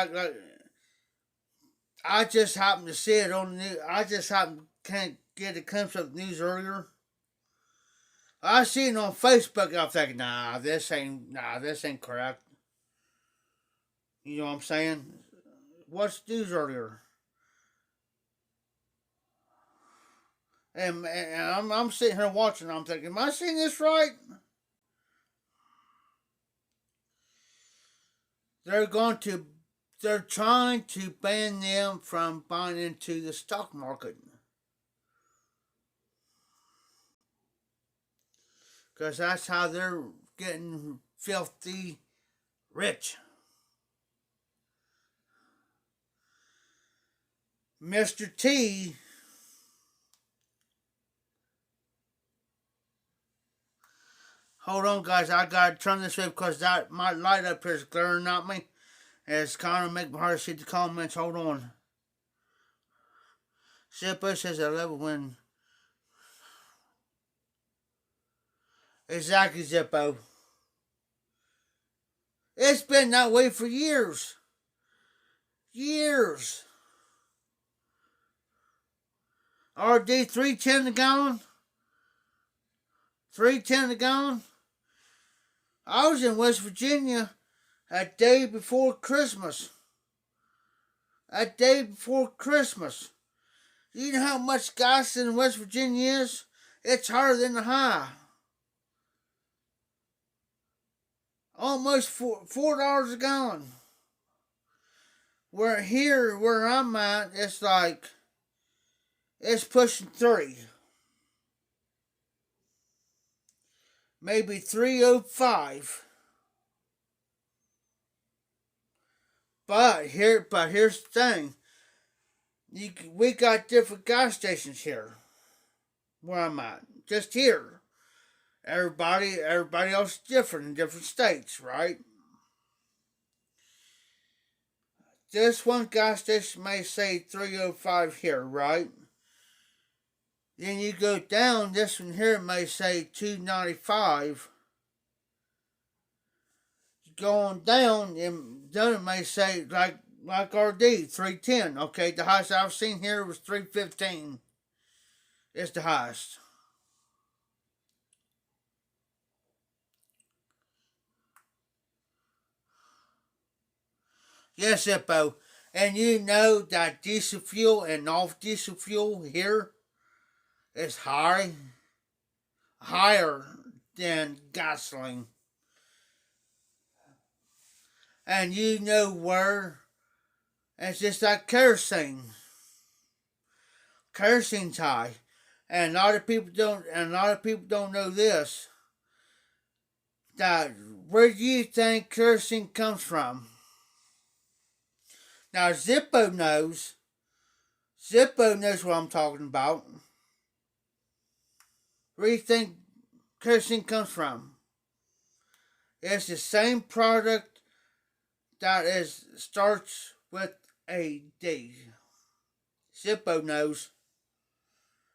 I just happened to see it on the news. I just happened to can't get a glimpse of the news earlier. I seen it on Facebook. And I'm thinking, nah, this ain't correct. You know what I'm saying? What's the news earlier? And I'm sitting here watching. I'm thinking, am I seeing this right? They're going to, they're trying to ban them from buying into the stock market because that's how they're getting filthy rich. Mr. T, hold on, guys. I gotta turn this way because that my light up here is glaring at me. And it's kind of making me hard to see the comments. Hold on. Zippo says I love it when. Exactly, Zippo. It's been that way for years. Years. RD 310 a gallon. 310 a gallon. I was in West Virginia a day before Christmas. A day before Christmas. You know how much gas in West Virginia is? It's higher than the high. Almost $4 a gallon. Where I'm at, it's like it's pushing 3. Maybe 305. But here's the thing. We got different gas stations here. Where I'm at. Just here. Everybody else is different in different states, right? This one gas station may say 305 here, right? Then you go down, this one here may say 295. Going down, and then it may say like RD 310. Okay, the highest I've seen here was 315. It's the highest. Yes, Hippo. And you know that diesel fuel and off diesel fuel here is higher than gasoline. And you know where? It's just like kerosene. Kerosene's high. And a lot of people don't know this. That where do you think kerosene comes from? Now Zippo knows. Zippo knows what I'm talking about. Where do you think kerosene comes from? It's the same product that starts with a D. Zippo knows.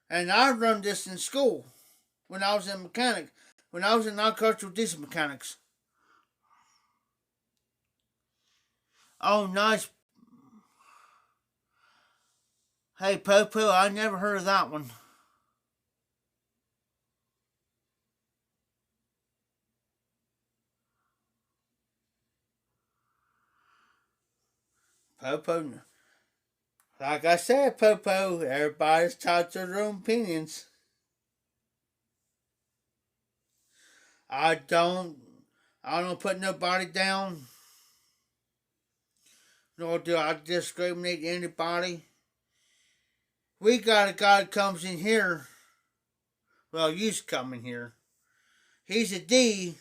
And I learned this in school when I was in mechanics. When I was in agricultural diesel mechanics. Oh, nice. Hey, Popo, I never heard of that one. Popo, like I said, Popo, everybody's entitled to their own opinions. I don't put nobody down, nor do I discriminate anybody. We got a guy that comes in here. Well, used to come in here. He's a D,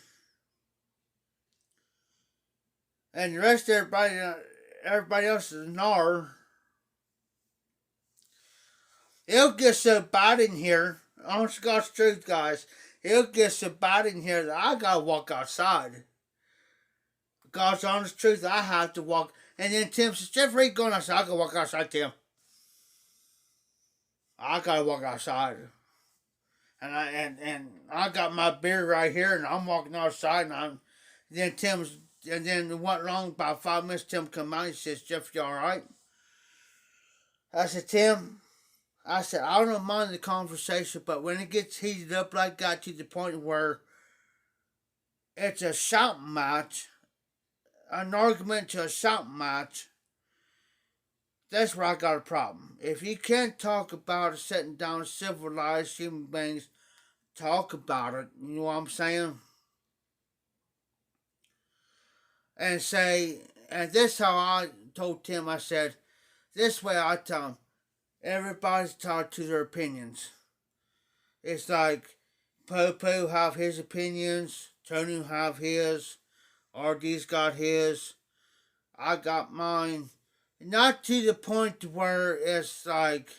and the rest of everybody else is an R. It'll get so bad in here. Honest to God's truth, guys. It'll get so bad in here that I gotta walk outside. God's honest truth, I have to walk. And then Tim says, Jeff, where you going? I said, I gotta walk outside, Tim. I gotta walk outside. And I got my beer right here, and I'm walking outside, then it wasn't long, about 5 minutes, Tim come out, he says, Jeff, you alright? I said, Tim, I said, I don't mind the conversation, but when it gets heated up like that to the point where it's a shouting match, an argument to a shouting match, that's where I got a problem. If you can't talk about it, sitting down, civilized human beings, talk about it, you know what I'm saying? And say, and this how I told Tim, I said, this way I tell him, everybody's entitled to their opinions. It's like, Popo have his opinions, Tony have his, RD's got his, I got mine. Not to the point where it's like,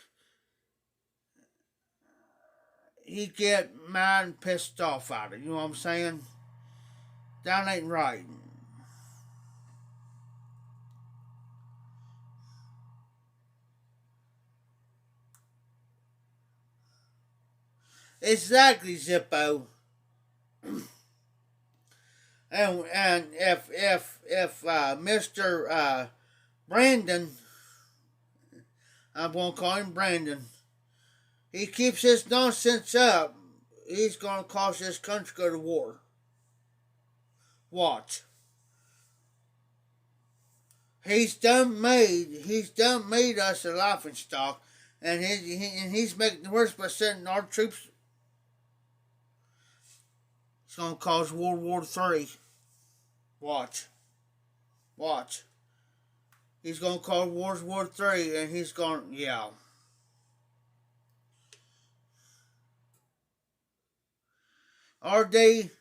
he get mad and pissed off at it, you know what I'm saying? That ain't right. Exactly, Zippo. And if Mr. Brandon, I'm gonna call him Brandon, he keeps his nonsense up, he's gonna cause this country to go to war. Watch. He's done made us a laughing stock, and he's making it worse by sending our troops. It's gonna cause World War III. Watch. Watch. He's gonna cause World War III, and he's gonna, yeah. RD,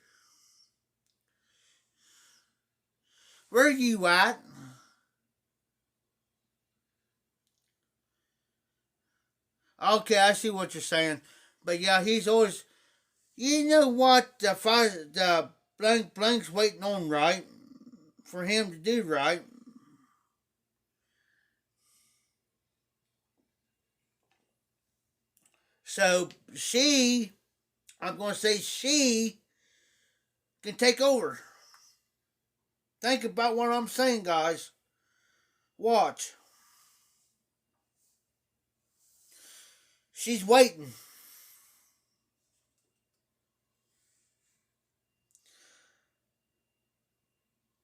where are you at? Okay, I see what you're saying. But yeah, he's always, you know what, the blank's waiting on, right? For him to do right. So I'm going to say she can take over. Think about what I'm saying, guys. Watch. She's waiting.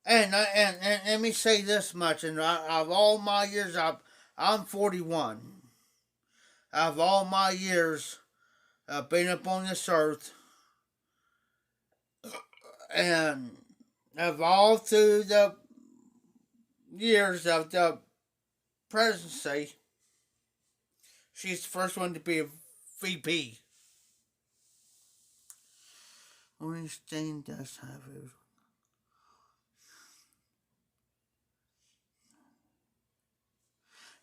And let me say this much, and of all my years, I'm 41. Of all my years, I've been up on this earth, and of all through the years of the presidency, she's the first one to be a VP. Ornstein does have it.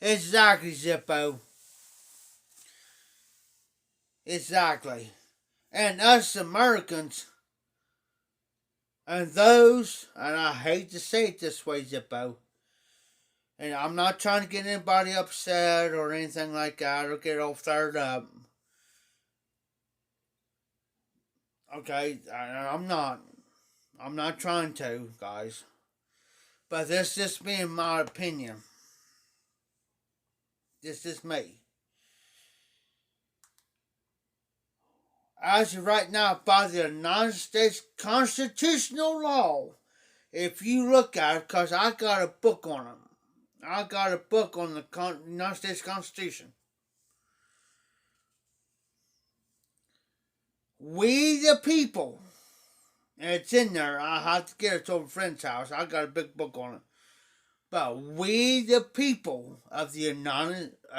Exactly, Zippo. Exactly. And us Americans, and those, and I hate to say it this way, Zippo, and I'm not trying to get anybody upset or anything like that or get all fired up. Okay, I'm not. I'm not trying to, guys. But this just being my opinion. This is me. As of right now, by the United States constitutional law, if you look at it, because I got a book on it. I got a book on the United States Constitution. We the people, and it's in there. I have to get it to a friend's house. I got a big book on it. But we the people of the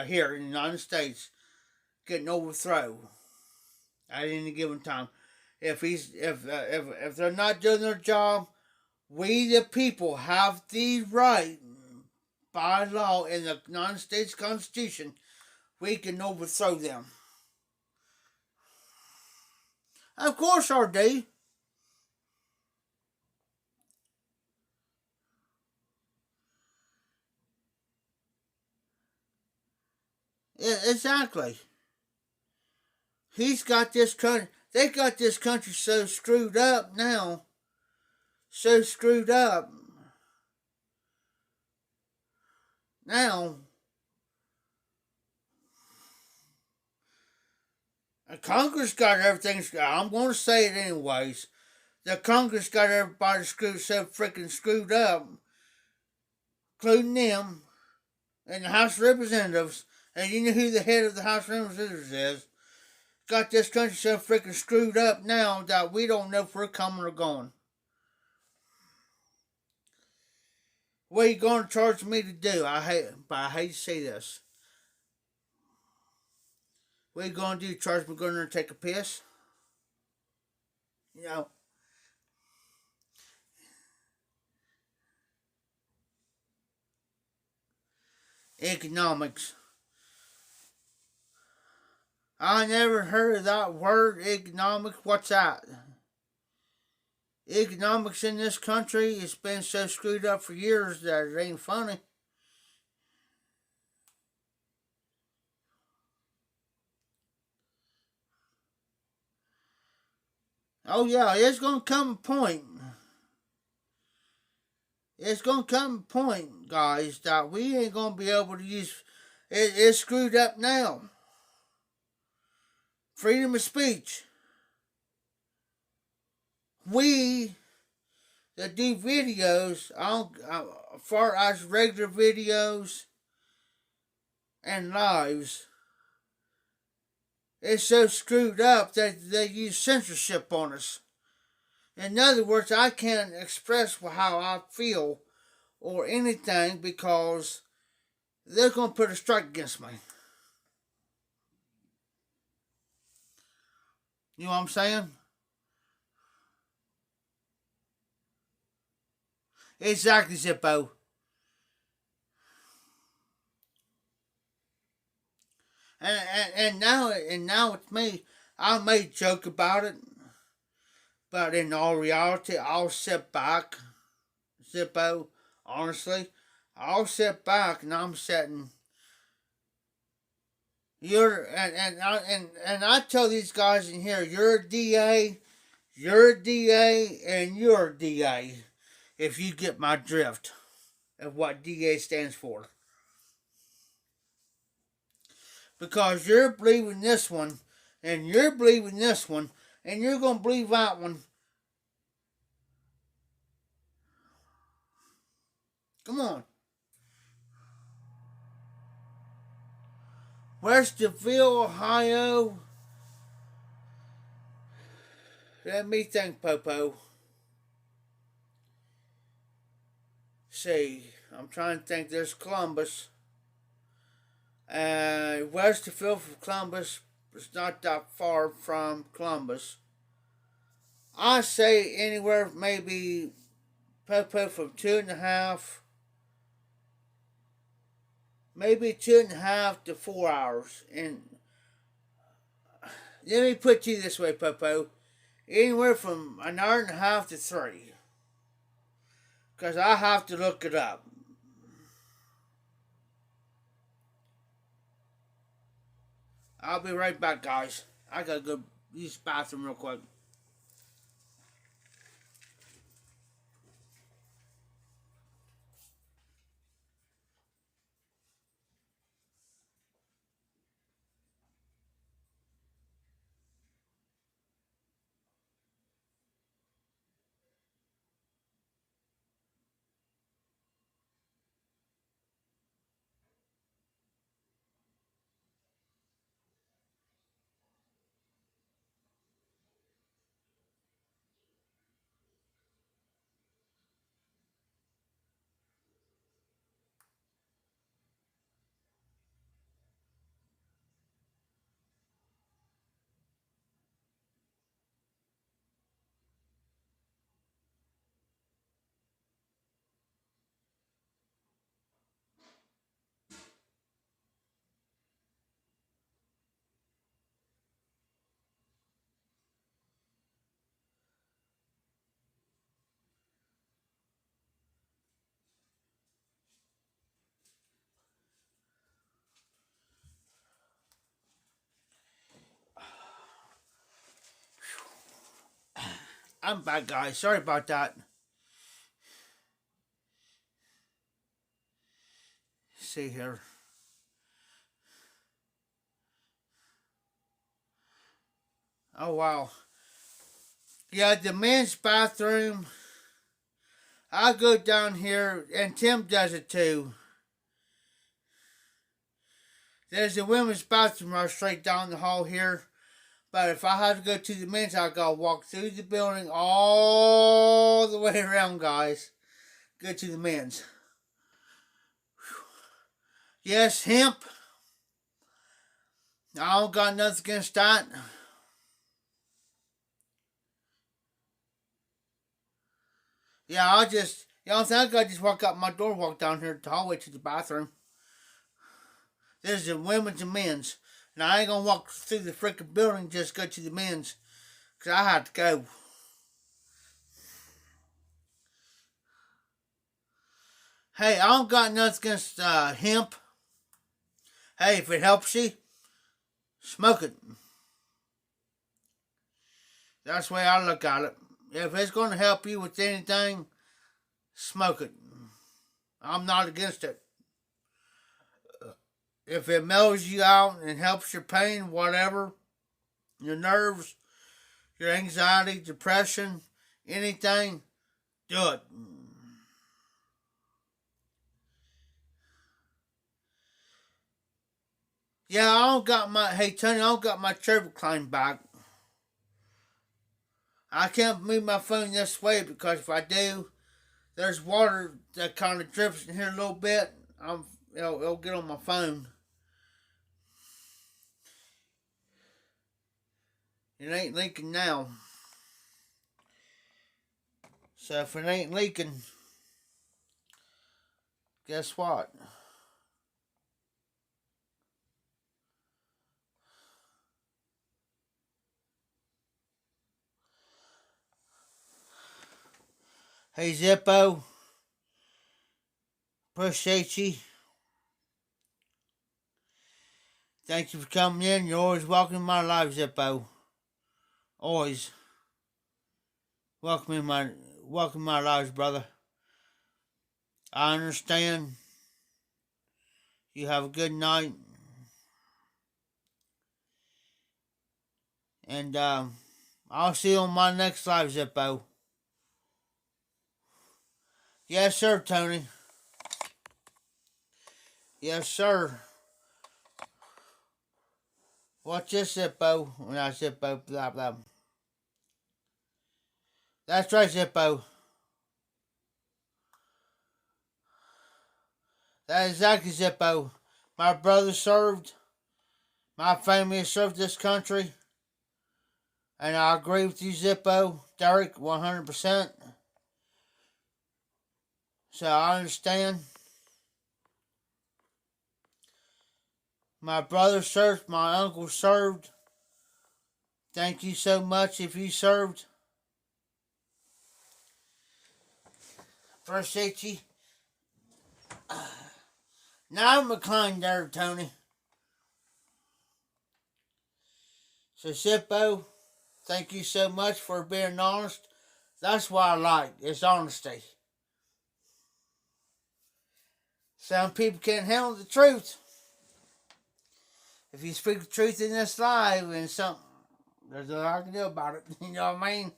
here in the United States getting overthrown at any given time. If they're not doing their job, we the people have the right by law in the United States Constitution. We can overthrow them. Of course, RD. Exactly. He's got this country. They got this country so screwed up now. So screwed up now. Congress got everything. I'm going to say it anyways. The Congress got everybody screwed so freaking screwed up, including them and the House of Representatives. And you know who the head of the House of Representatives is. Got this country so freaking screwed up now that we don't know if we're coming or going. What are you going to charge me to do? I hate to say this. What are you going to do? Charge me going to take a piss? You know, economics. I never heard of that word, economics. What's that? Economics in this country has been so screwed up for years that it ain't funny. Oh yeah, it's gonna come a point. It's gonna come a point, guys, that we ain't gonna be able to use. It's screwed up now. Freedom of speech. We that do videos, as far as regular videos and lives, it's so screwed up that they use censorship on us. In other words, I can't express how I feel or anything because they're going to put a strike against me. You know what I'm saying? Exactly, Zippo. And now it's me. I may joke about it, but in all reality, I'll sit back, Zippo. Honestly, I'll sit back and I'm sitting. And I tell these guys in here, you're a DA, you're a DA, and you're a DA. If you get my drift of what DA stands for, because you're believing this one, and you're believing this one, and you're gonna believe that one. Come on. Westerville, Ohio. Let me think, Popo. See, I'm trying to think. There's Columbus. Westerville from Columbus is not that far from Columbus. I say anywhere maybe Popo from 2.5, maybe 2.5 to 4 hours. And let me put it to you this way, Popo. Anywhere from an hour and a half to 3. Because I have to look it up. I'll be right back, guys. I gotta go use the bathroom real quick. I'm back, guys. Sorry about that. Let's see here. Oh, wow. Yeah, the men's bathroom. I go down here, and Tim does it too. There's a women's bathroom right straight down the hall here. But if I have to go to the men's, I gotta walk through the building all the way around, guys. Go to the men's. Yes, hemp. I don't got nothing against that. Yeah, I just, you know what I'm saying? I gotta just walk out my door, walk down here the hallway to the bathroom. There's the women's and men's. And I ain't gonna walk through the freaking building just go to the men's. Because I have to go. Hey, I don't got nothing against hemp. Hey, if it helps you, smoke it. That's the way I look at it. If it's going to help you with anything, smoke it. I'm not against it. If it mellows you out and helps your pain, whatever, your nerves, your anxiety, depression, anything, do it. Yeah, I don't got my, hey Tony, I don't got my travel climb back. I can't move my phone this way because if I do, there's water that kind of drips in here a little bit. It'll get on my phone. It ain't leaking now. So if it ain't leaking, guess what? Hey Zippo, appreciate you. Thank you for coming in. You're always welcome in my life, Zippo. Always welcome in my lives, brother. I understand. You have a good night. And I'll see you on my next live, Zippo. Yes, sir, Tony. Yes, sir. What's this, Zippo? Not Zippo, blah, blah. That's right, Zippo. That is exactly, Zippo. My brother served. My family has served this country. And I agree with you, Zippo. Derek, 100%. So I understand. My brother served. My uncle served. Thank you so much if you served. Appreciate you. Now I'm reclined there, Tony. So, Zippo, thank you so much for being honest. That's what I like, is honesty. Some people can't handle the truth. If you speak the truth in this live and something, there's nothing I can do about it. You know what I mean?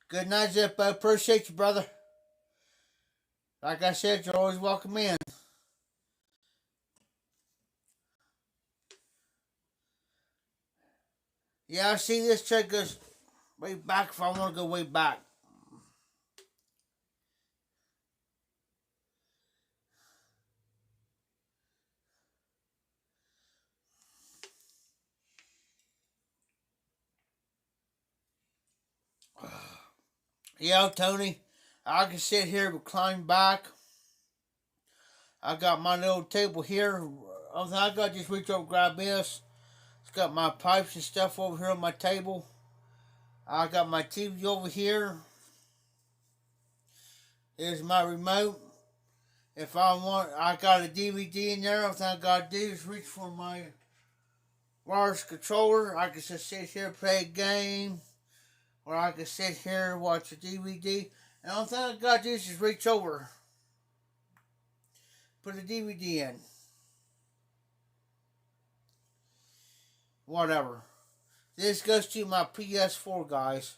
Good night, Zippo. Appreciate you, brother. Like I said, you're always welcome in. Yeah, I see this check goes way back if I want to go way back. Yeah, Tony, I can sit here, recline back. I got my little table here. I got to just reach over and grab this. It's got my pipes and stuff over here on my table. I got my TV over here. Here's my remote. If I want, I got a DVD in there. Everything I got to do is reach for my wireless controller. I can just sit here and play a game, or I can sit here and watch a DVD. And the only thing I got to do is just reach over, put a DVD in. Whatever. This goes to my PS4, guys.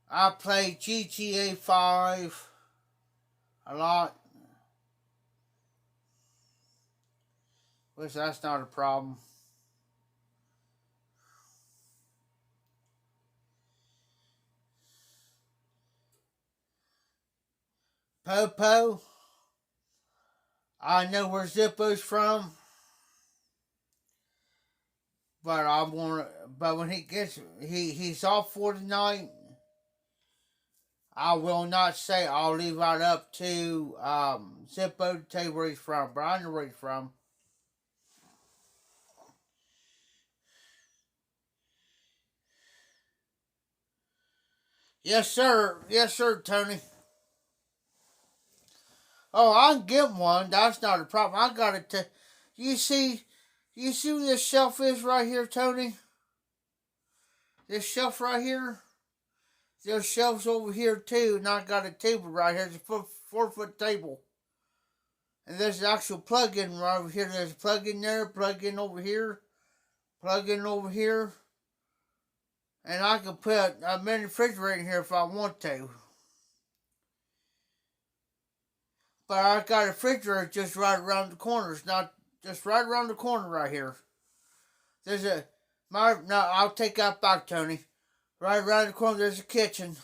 I play GTA 5 a lot, which that's not a problem. Popo, I know where Zippo's from, but I want. But when he's off for tonight. I will not say. I'll leave that up to Zippo to tell you where he's from. But I know where he's from. Yes, sir. Yes, sir, Tony. Oh, I can get one. That's not a problem. I got it. You see where this shelf is right here, Tony? This shelf right here? There's shelves over here, too. And I got a table right here. It's a 4-foot table. And there's an actual plug-in right over here. There's a plug-in there, plug-in over here, plug-in over here. And I can put a mini refrigerator in here if I want to. But I got a refrigerator just right around the corner. It's not just right around the corner right here. There's I'll take that back, Tony. Right around the corner, there's a kitchen.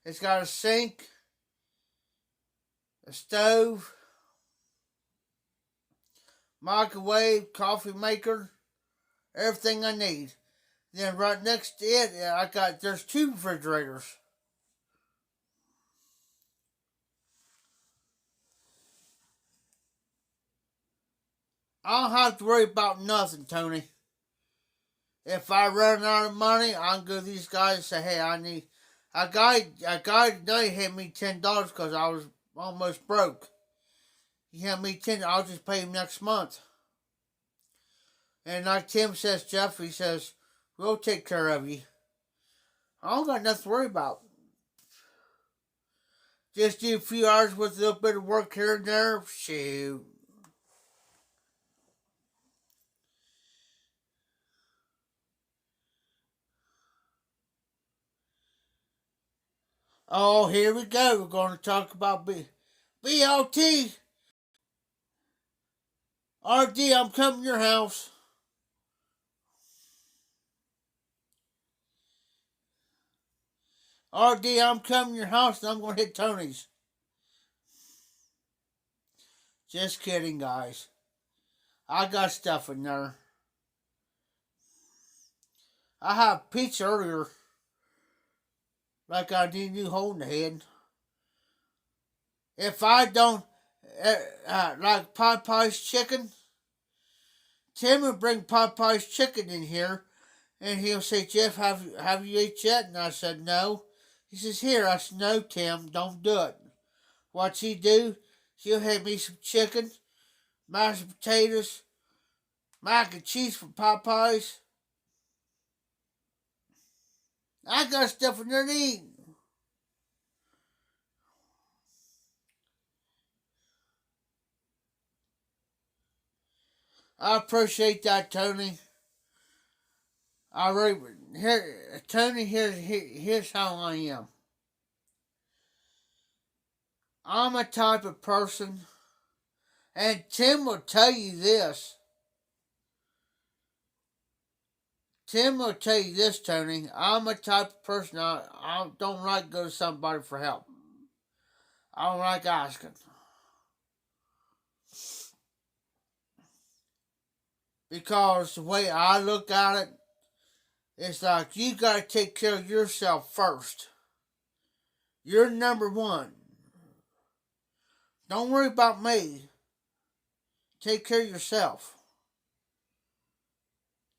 It's got a sink, a stove, microwave, coffee maker, everything I need. Then right next to it, there's 2 refrigerators. I don't have to worry about nothing, Tony. If I run out of money, I can go to these guys and say, hey, I need... A guy today had me $10 because I was almost broke. He had me $10. I'll just pay him next month. And like Tim says, Jeff, he says, we'll take care of you. I don't got nothing to worry about. Just do a few hours with a little bit of work here and there. Shoot. Oh, here we go. We're going to talk about BLT. RD, I'm coming to your house. RD, I'm coming to your house and I'm going to hit Tony's. Just kidding, guys. I got stuff in there. I had pizza earlier. Like I need a new hole in the head. If I don't like Popeye's chicken, Tim would bring Popeye's chicken in here, and he'll say, "Jeff, have you ate yet?" And I said, "No." He says, "Here." I said, "No, Tim, don't do it." What's he do? He'll have me some chicken, mashed potatoes, mac and cheese for Popeyes. I got stuff in there to eat. I appreciate that, Tony. I really, Tony, here's how I am. I'm a type of person, and Tim will tell you this. Tim will tell you this, Tony. I'm a type of person, I don't like to go to somebody for help. I don't like asking. Because the way I look at it, it's like you got to take care of yourself first. You're number one. Don't worry about me. Take care of yourself.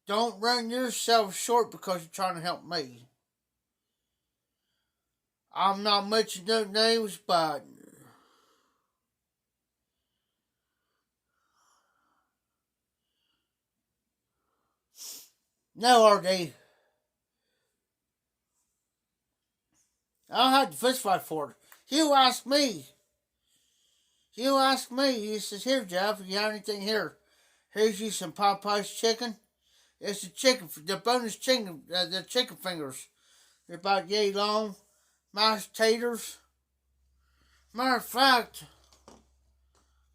Don't run yourself short because you're trying to help me. I'm not mentioning no names, but No, RD. I don't have to fist fight for it. You ask me. You ask me. He says, here, Jeff, you have anything here? Here's you some Popeye's chicken. It's the bonus chicken, the chicken fingers. They're about yay long. Mashed taters. Matter of fact,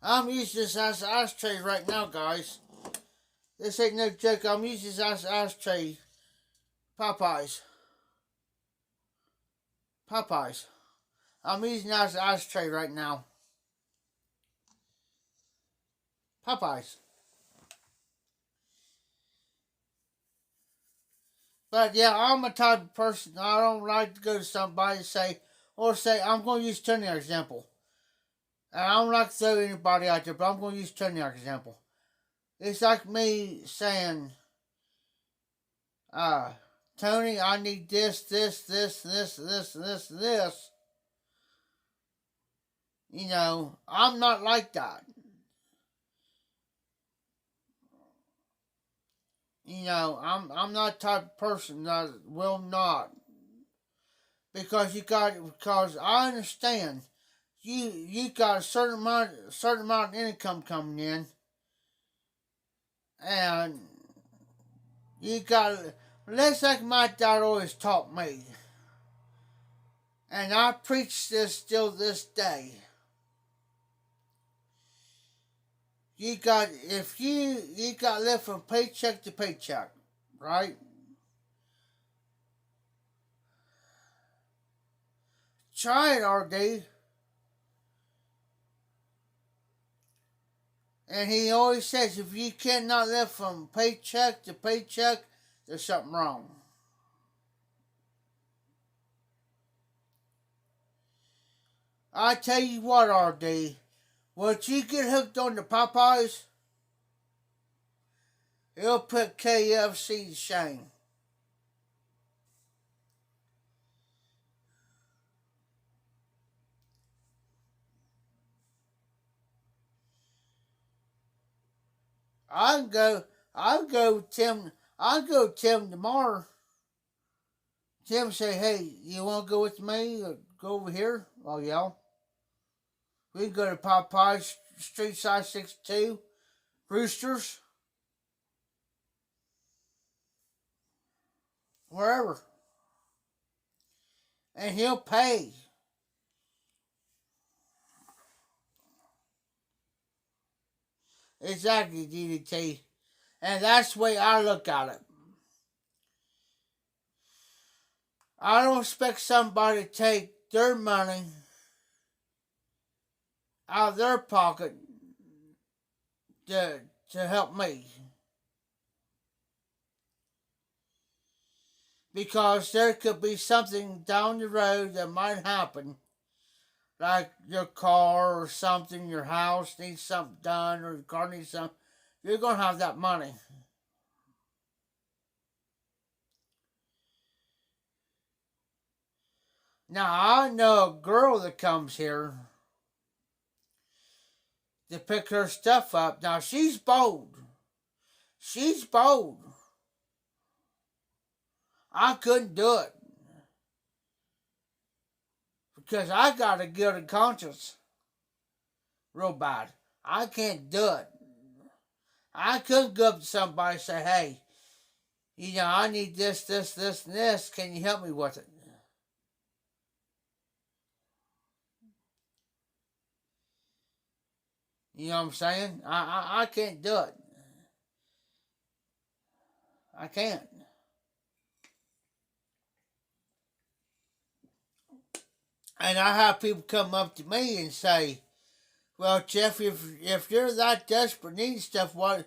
I'm using this as an ashtray right now, guys. This ain't no joke. I'm using this as an ashtray. Popeyes. Popeyes. I'm using it as an ashtray right now. Popeyes. But yeah, I'm a type of person, I don't like to go to somebody and say, I'm going to use Tony example. And I don't like to throw anybody out there, but I'm going to use Tony example. It's like me saying, Tony, I need this, this. You know, I'm not like that. You know, I'm not the type of person that will not. Because I understand you got a certain amount of income coming in, and you got, that's like my dad always taught me, and I preach this still this day. You got to live from paycheck to paycheck, right? Try it, RD. And he always says, if you cannot live from paycheck to paycheck, there's something wrong. I tell you what, RD, once you get hooked on the Popeyes, it'll put KFC to shame. I'll go Tim tomorrow. Tim say, hey, you want to go with me or go over here? Oh, yeah. We can go to Popeyes, Street Side 62, Roosters, wherever. And he'll pay. Exactly, DDT. And that's the way I look at it. I don't expect somebody to take their money out of their pocket to help me. Because there could be something down the road that might happen. Like your car or something, your house needs something done, or your car needs something. You're going to have that money. Now, I know a girl that comes here to pick her stuff up. Now, she's bold. She's bold. I couldn't do it. Because I got a guilty conscience. Real bad. I can't do it. I couldn't go up to somebody and say, hey, you know, I need this, and this. Can you help me with it? You know what I'm saying? I can't do it. I can't. And I have people come up to me and say, well, Jeff, if you're that desperate, need stuff, why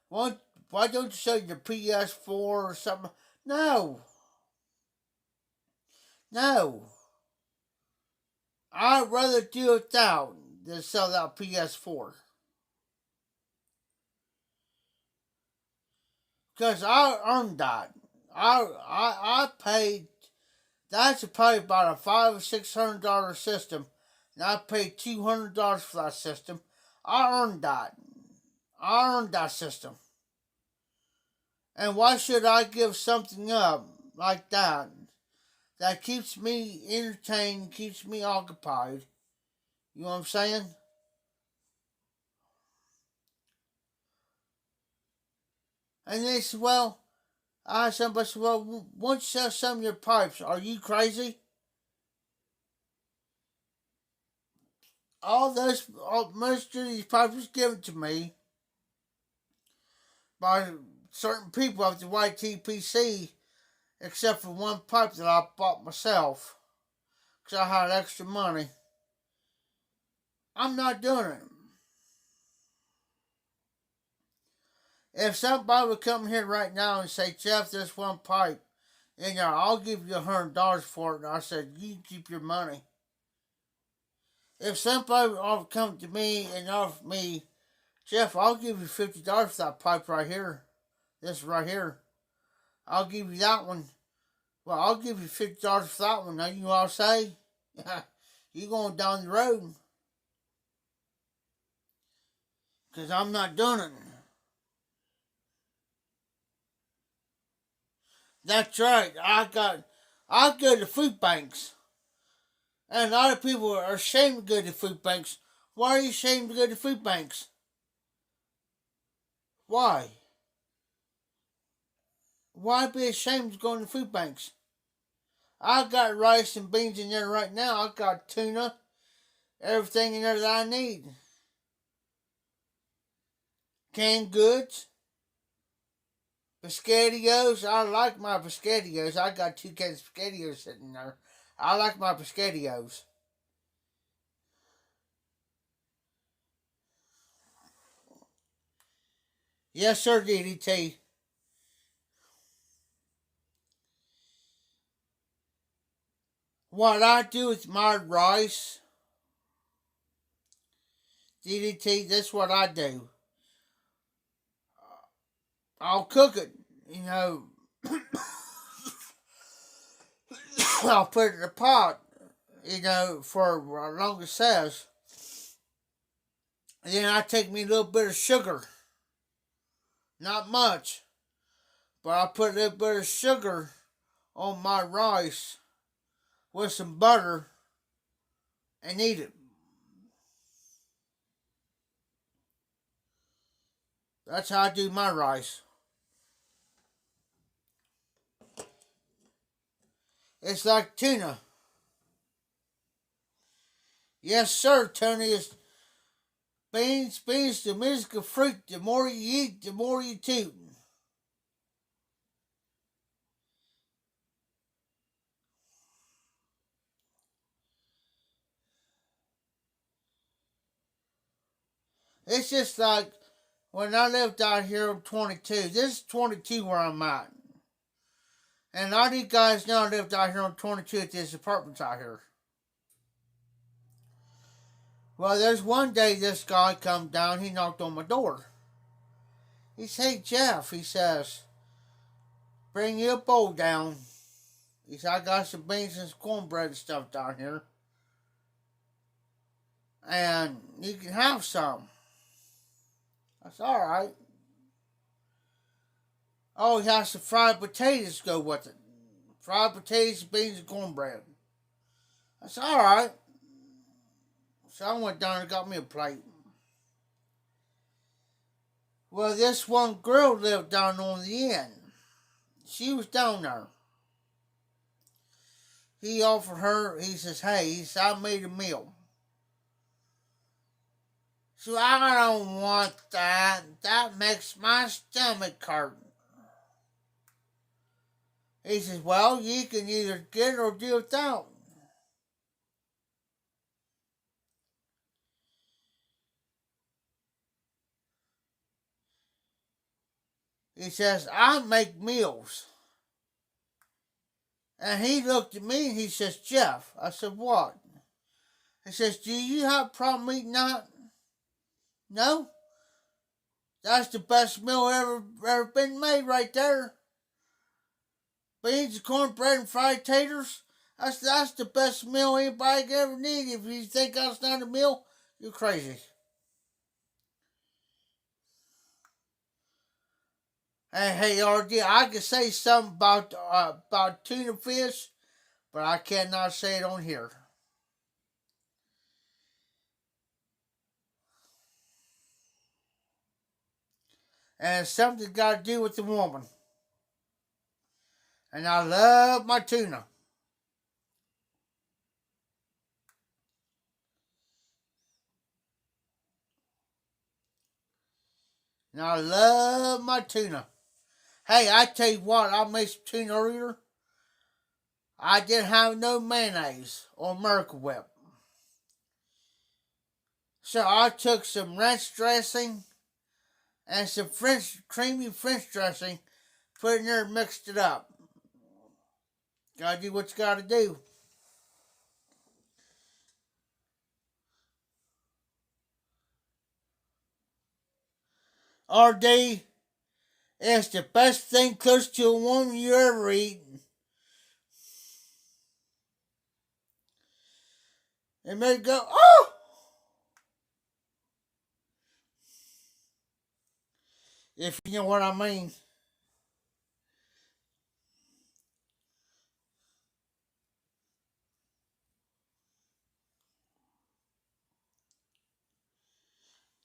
don't you sell your PS4 or something? No. I'd rather do it without than sell that PS4. Because I earned that. I paid. That's probably about a $500 or $600 system, and I paid $200 for that system. I earned that. I earned that system, And why should I give something up like that that keeps me entertained, keeps me occupied? You know what I'm saying? And they said, well, somebody said, well, once you sell some of your pipes, are you crazy? Most of these pipes was given to me by certain people of the YTPC, except for one pipe that I bought myself, because I had extra money. I'm not doing it. If somebody would come here right now and say, Jeff, this one pipe, and I'll give you $100 for it, and I said, you keep your money. If somebody would come to me and offer me, Jeff, I'll give you $50 for that pipe right here, this right here, I'll give you that one. Well, I'll give you $50 for that one. Now you know what I'll say? You going down the road. Because I'm not doing it. That's right. I go to food banks. And a lot of people are ashamed to go to food banks. Why are you ashamed to go to food banks? Why? Why be ashamed of going to food banks? I got rice and beans in there right now. I got tuna, everything in there that I need. Canned goods, Pescadios. I like my Pescadios. I got 2 cans of Pescadios sitting there. I like my Pescadios. Yes, sir, DDT. What I do with my rice, DDT, that's what I do. I'll cook it, I'll put it in a pot, for as long as it says. And then I take me a little bit of sugar. Not much. But I put a little bit of sugar on my rice with some butter and eat it. That's how I do my rice. It's like tuna. Yes, sir, Tony. It's beans, the music of fruit. The more you eat, the more you toot. It's just like when I lived out here on 22. This is 22 where I'm at. And all you guys know I lived out here on 22 at this apartment out here. Well, there's one day this guy come down. He knocked on my door. He said, hey, Jeff, he says, bring you a bowl down. He said, I got some beans and some cornbread and stuff down here. And you can have some. I said, all right. Oh, he has some fried potatoes to go with it. Fried potatoes, beans, and cornbread. I said, all right. So I went down and got me a plate. Well, this one girl lived down on the end. She was down there. He offered her, he says, hey, he said, I made a meal. So I don't want that. That makes my stomach hurt. He says, well, you can either get it or do without. He says, I make meals. And he looked at me and he says, Jeff. I said, what? He says, do you have a problem eating that? No? That's the best meal ever been made right there. Beans, cornbread, and fried taters. That's the best meal anybody could ever need. If you think that's not a meal, you're crazy. Hey, RD, I can say something about tuna fish, but I cannot say it on here. And it's something got to do with the woman. And I love my tuna. And I love my tuna. Hey, I tell you what, I made some tuna earlier. I didn't have no mayonnaise or Miracle Whip. So I took some ranch dressing and some creamy French dressing, put it in there and mixed it up. Gotta do what you gotta do. RD, it's the best thing close to a woman you ever eat. It made it go, oh! If you know what I mean.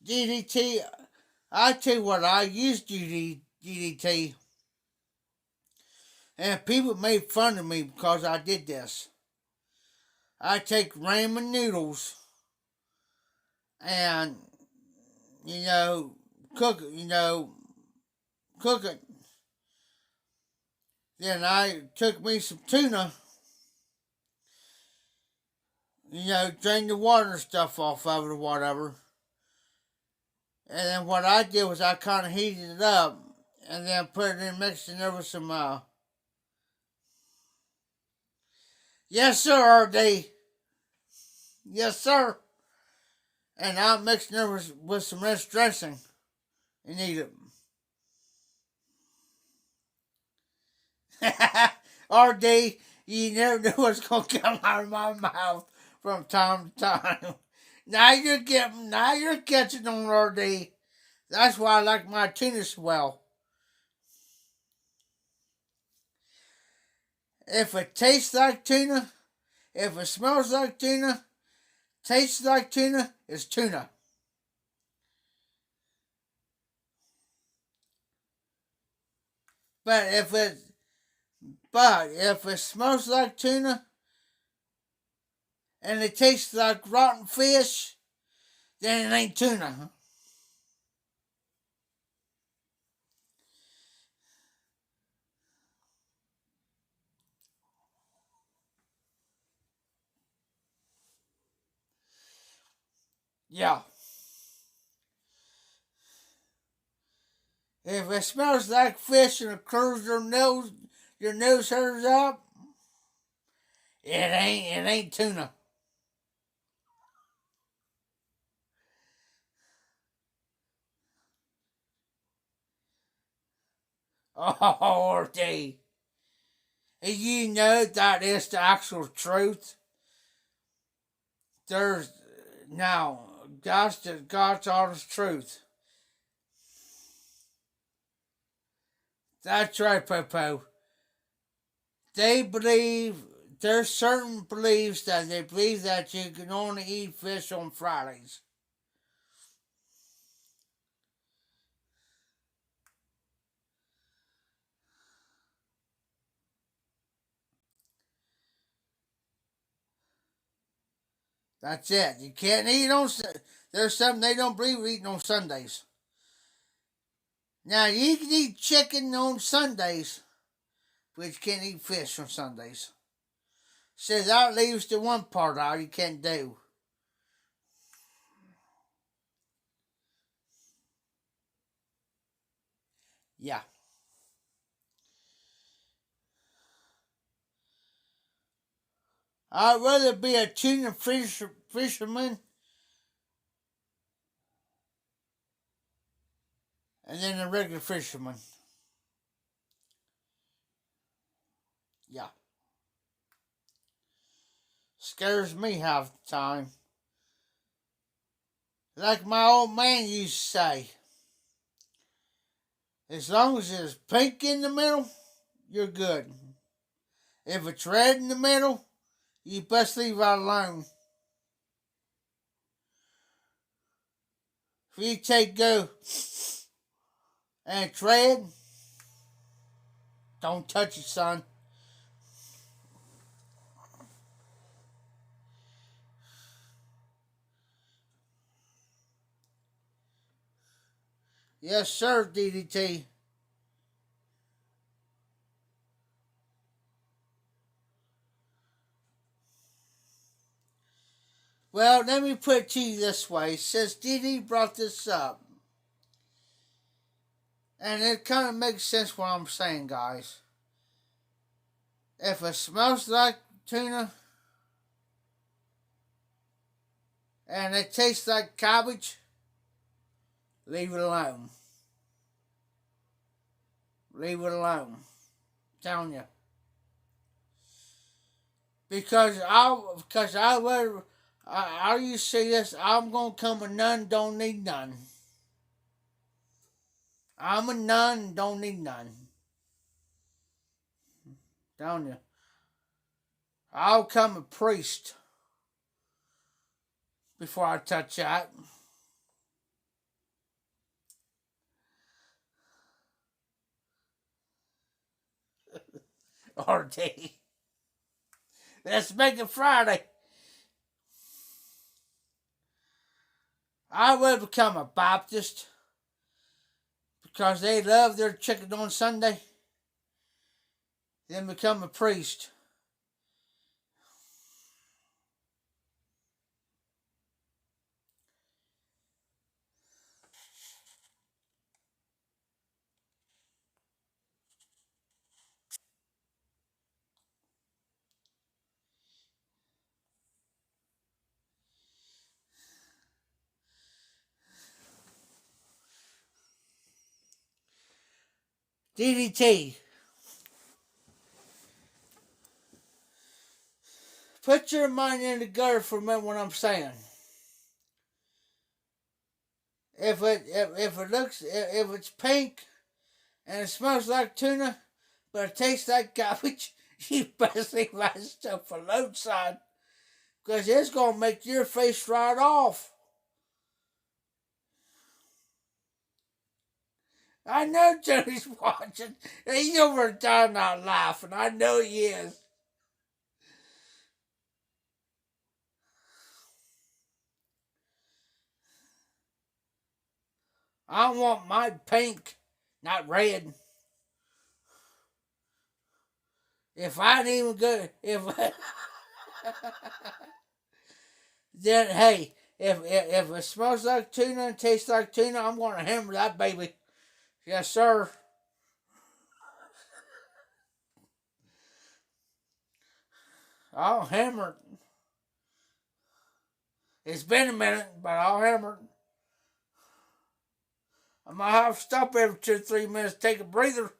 DDT, I tell you what, I used DDT, and people made fun of me because I did this. I take ramen noodles and, you know, cook it. Then I took me some tuna, drain the water and stuff off of it or whatever. And then what I did was I kind of heated it up and then put it in mixing there with some, yes sir, RD. Yes sir. And I mixed it with some ranch dressing and eat it. RD, you never know what's gonna come out of my mouth from time to time. Now you're catching on, RD. That's why I like my tuna so well. If it tastes like tuna, if it smells like tuna, tastes like tuna, it's tuna. But if it smells like tuna and it tastes like rotten fish, then it ain't tuna. Yeah. If it smells like fish and it curls your nose hairs up, it ain't tuna. Oh, RD. You know that is the actual truth. There's now God's honest truth. That's right, Popo. They believe there's certain beliefs that they believe that you can only eat fish on Fridays. That's it. You can't eat on. There's something they don't believe eating on Sundays. Now you can eat chicken on Sundays, but you can't eat fish on Sundays. So that leaves the one part out you can't do. Yeah. I'd rather be a tuna fisherman and then a regular fisherman. Yeah. Scares me half the time. Like my old man used to say, As long as there's pink in the middle, you're good. If it's red in the middle, you best leave it alone. If you take go and it's red, don't touch it, son. Yes, sir, DDT. Well, let me put it to you this way. Since DD brought this up, and it kind of makes sense what I'm saying, guys. If it smells like tuna and it tastes like cabbage, leave it alone. Leave it alone. I'm telling you. Because I used to say this, I'm gonna come a nun, don't need none. I'm a nun, don't need none. I'm telling you. I'll come a priest before I touch that. RD. Let's make it Friday. I would become a Baptist because they love their chicken on Sunday. Then become a priest. DDT. Put your mind in the gutter for a minute what I'm saying. If it's pink and it smells like tuna, but it tastes like garbage, you best leave that stuff alone, son. Because it's going to make your face right off. I know Joey's watching. He's over there not laughing. I know he is. I want my pink, not red. If I ain't even good, if then hey, if it smells like tuna and tastes like tuna, I'm gonna hammer that baby. Yes, sir. I'll hammer it. It's been a minute, but I'll hammer it. I might have to stop every 2 or 3 minutes, take a breather,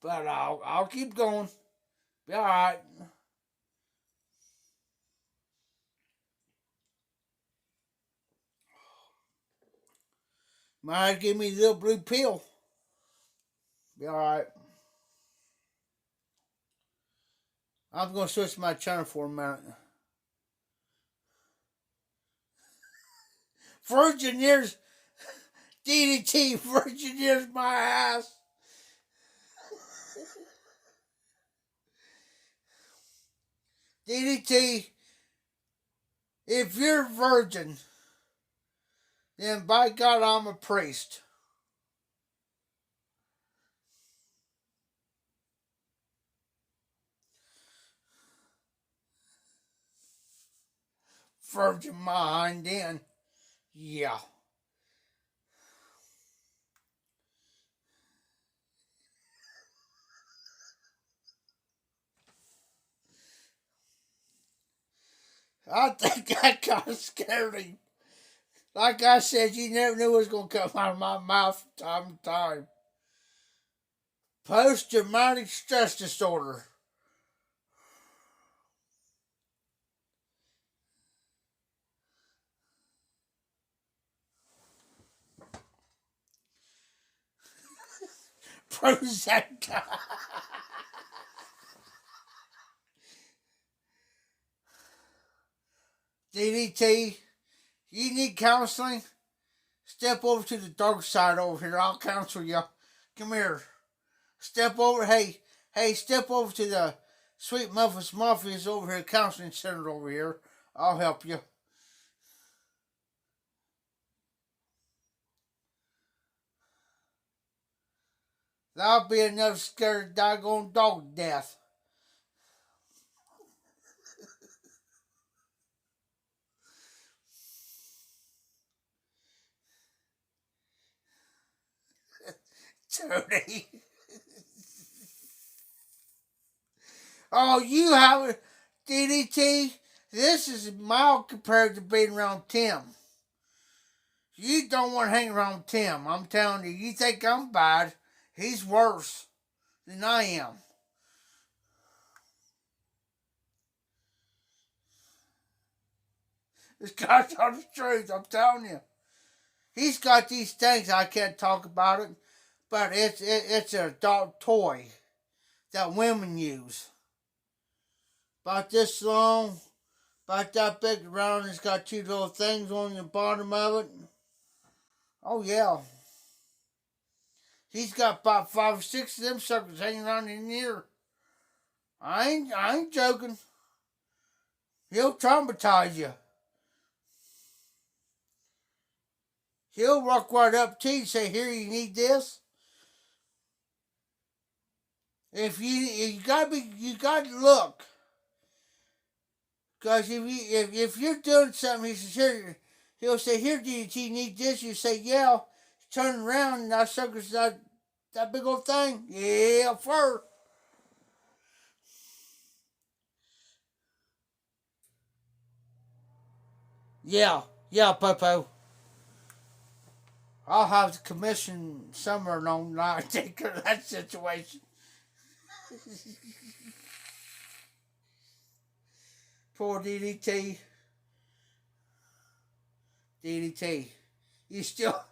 but I'll keep going. Be all right. Might give me a little blue pill. Be all right. I'm gonna switch my channel for a minute. Virgin years, DDT. Virgin years, my ass. DDT. If you're virgin, then by God, I'm a priest. Virgin mind in. Yeah. I think that kind of scared him. Like I said, you never knew what was going to come out of my mouth from time to time. Post traumatic stress disorder. Prozac. DDT, you need counseling? Step over to the dark side over here. I'll counsel you. Come here. Step over. Hey, step over to the Sweet Memphis Mafia's over here, counseling center over here. I'll help you. That'll be enough to scare a doggone dog to death. Tony. Oh, you have DDT. This is mild compared to being around Tim. You don't want to hang around Tim. I'm telling you. You think I'm bad. He's worse than I am. This guy's on the truth. I'm telling you. He's got these things. I can't talk about it, but it's an adult toy that women use. About this long, about that big around. It's got two little things on the bottom of it. Oh yeah. He's got about 5 or 6 of them suckers hanging around in here. I ain't joking. He'll traumatize you. He'll walk right up to you and say, "Here, you need this." If you gotta look, because if you're doing something, he says, "Here," he'll say, "Here, DDT, you need this." You say, "Yeah." Turn around and that sucker's that big old thing. Yeah, fur. Yeah, Popo. I'll have the commission somewhere along the line take care of that situation. Poor DDT. DDT. You still.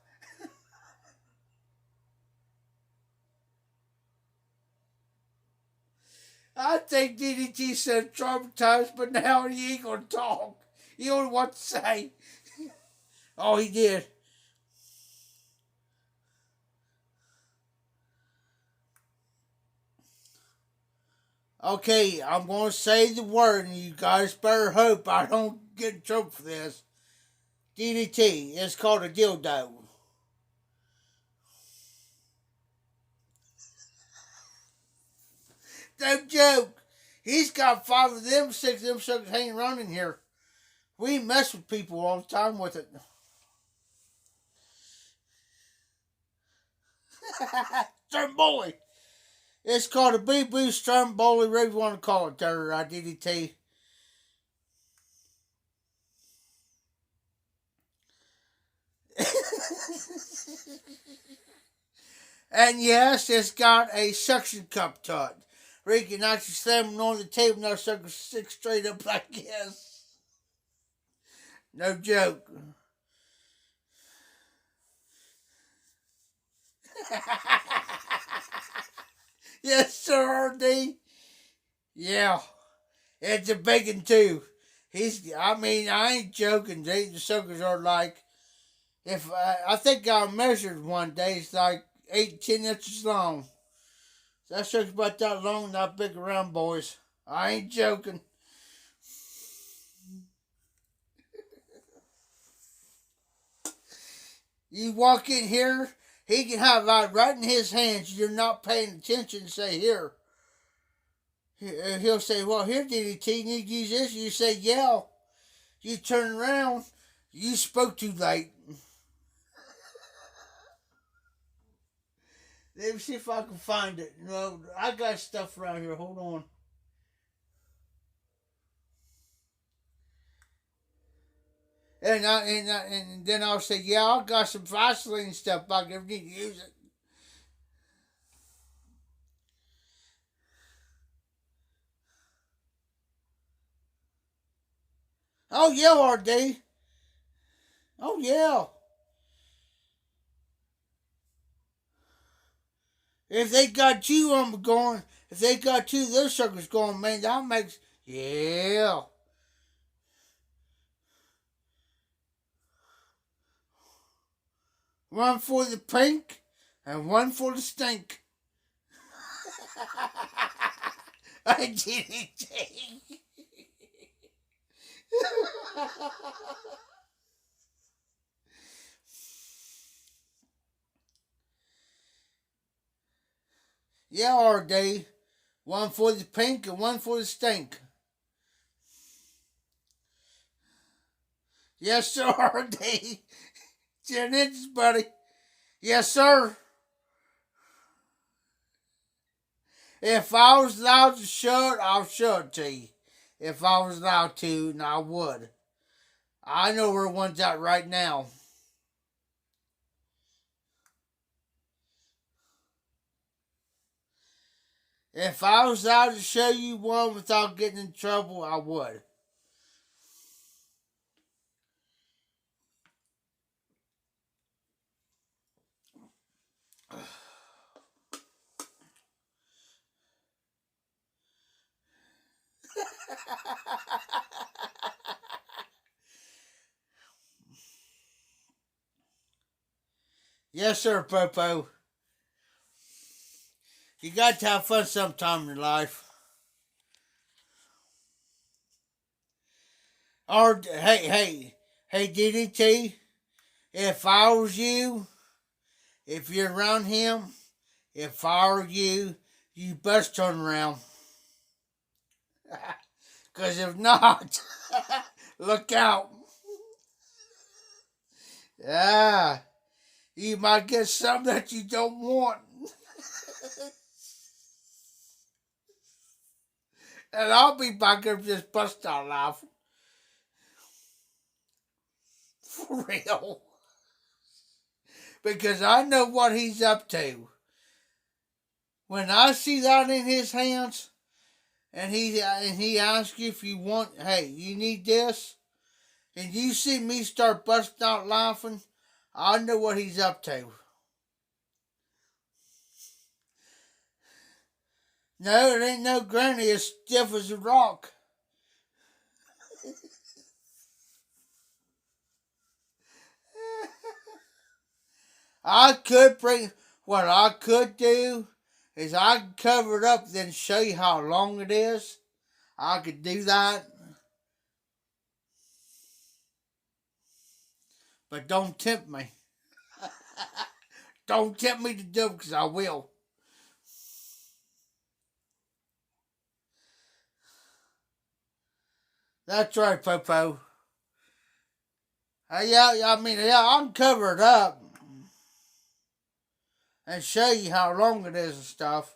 I think DDT said traumatized, but now he ain't gonna talk. He don't know what to say. Oh, he did. Okay, I'm gonna say the word, and you guys better hope I don't get in trouble for this. DDT. It's called a dildo. No joke. He's got 5 of them, 6 of them suckers hanging around in here. We mess with people all the time with it. Stromboli. It's called a Boo Stromboli, whatever you want to call it there, DDT. And yes, it's got a suction cup to it. Where you can actually slam it on the table and that sucker sticks straight up like this. No joke. Yes, sir, D. Yeah, it's a big too. I ain't joking. The suckers are like, if I think I measured one day, it's like 8 10 inches long. That sucker's about that long, not big around, boys. I ain't joking. You walk in here, he can have that right in his hands. You're not paying attention. Say here. He'll say, "Well, here, DDT, you need to use this." You say, "Yeah." You turn around. You spoke too late. Let me see if I can find it. No, I got stuff around here. Hold on. And then I'll say, "Yeah, I got some Vaseline stuff back there. Need to use it." Oh yeah, RD. Oh yeah. If they got you going, if they got two of those suckers going, man, that makes, yeah. One for the pink and one for the stink. I didn't take. Yeah, RD. One for the pink and one for the stink. Yes, sir, RD. 10 inches, buddy. Yes, sir. If I was allowed to show it, I'll show it to you. If I was allowed to, and I would. I know where one's at right now. If I was allowed to show you one without getting in trouble, I would. Yes, sir, Popo. You got to have fun sometime in your life. Or, hey, DDT, if I was you, if you're around him, if I were you, you best turn around. Because if not, look out. Yeah, you might get something that you don't want. And I'll be back there just bust out laughing. For real. Because I know what he's up to. When I see that in his hands, and he asks you if you want, hey, you need this, and you see me start busting out laughing, I know what he's up to. No, it ain't no granny as stiff as a rock. What I could do is I could cover it up, then show you how long it is. I could do that. But don't tempt me. Don't tempt me to do it because I will. That's right, Popo. I can cover it up and show you how long it is and stuff.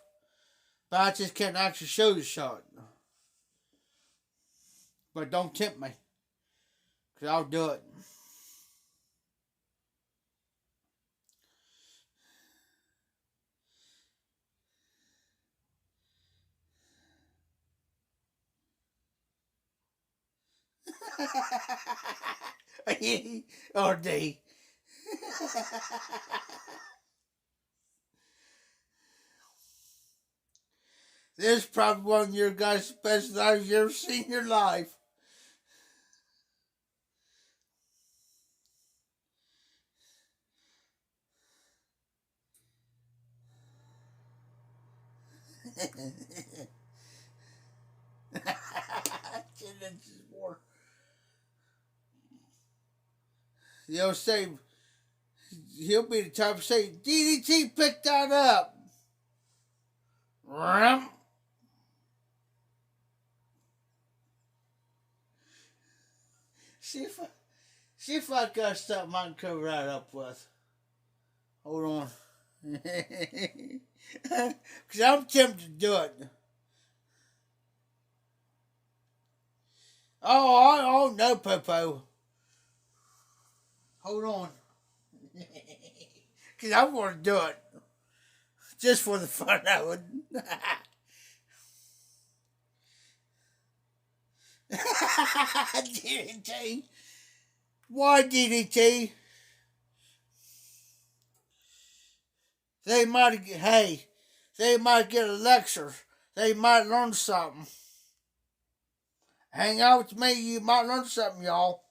But I just can't actually show you shot. But don't tempt me. Because I'll do it. Or D. This is probably one of your guys' best lives you ever seen in your life. More. He'll say, he'll be the type to say, DDT picked that up. See if I got something I can cover that up with. Hold on. Because I'm tempted to do it. Oh, no, Popo. Hold on. Because I want to do it. Just for the fun of it. DDT. Why DDT? They might have, hey, They might get a lecture. They might learn something. Hang out with me, you might learn something, y'all.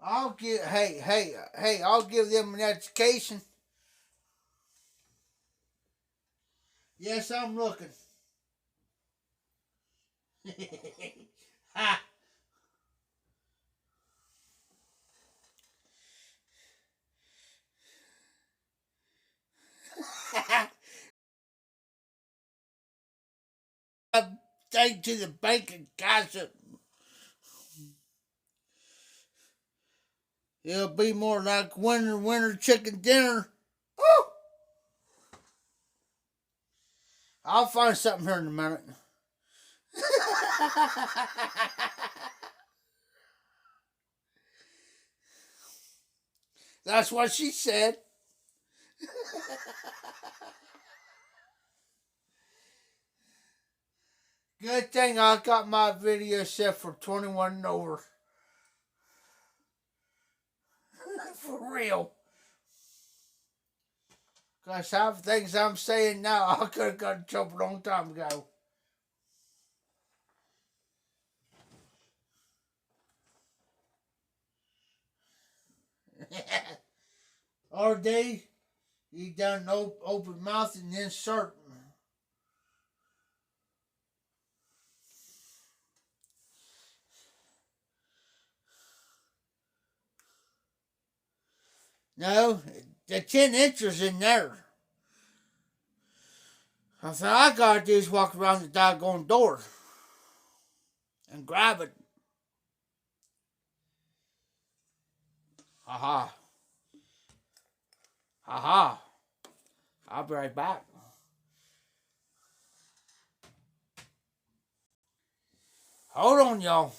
I'll give them an education. Yes, I'm looking. Ha! Take to the bank and cash it. It'll be more like winter chicken dinner. Ooh! I'll find something here in a minute. That's what she said. Good thing I got my video set for 21 and over. For real. Because half the things I'm saying now, I could have got in trouble a long time ago. RD, you done open mouth and insert. No, the 10 inches in there. I said, I gotta do is walk around the doggone door and grab it. Haha. Haha. I'll be right back. Hold on, y'all.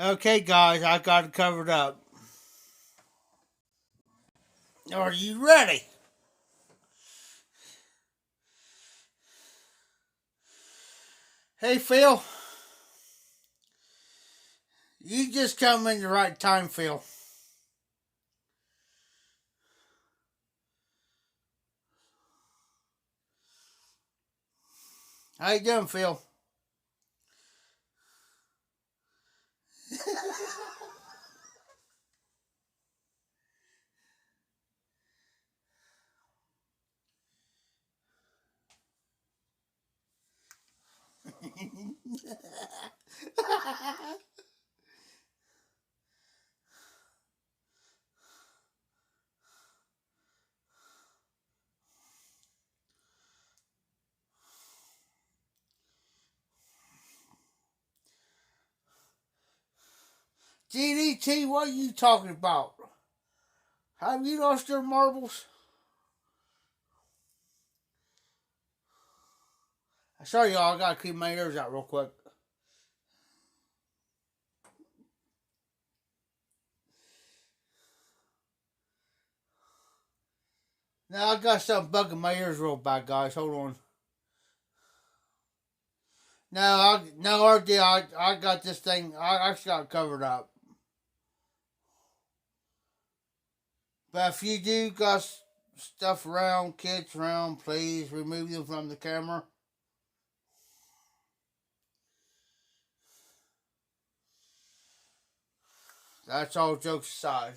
Okay, guys, I got it covered up. Are you ready? Hey, Phil. You just come in the right time, Phil. How you doing, Phil? GDT, what are you talking about? Have you lost your marbles? Sorry, y'all, I gotta keep my ears out real quick. Now I got something bugging my ears real bad, guys. Hold on. No, RD, I got this thing. I actually got it covered up. But if you do got stuff around, kids around, please remove them from the camera. That's all jokes aside.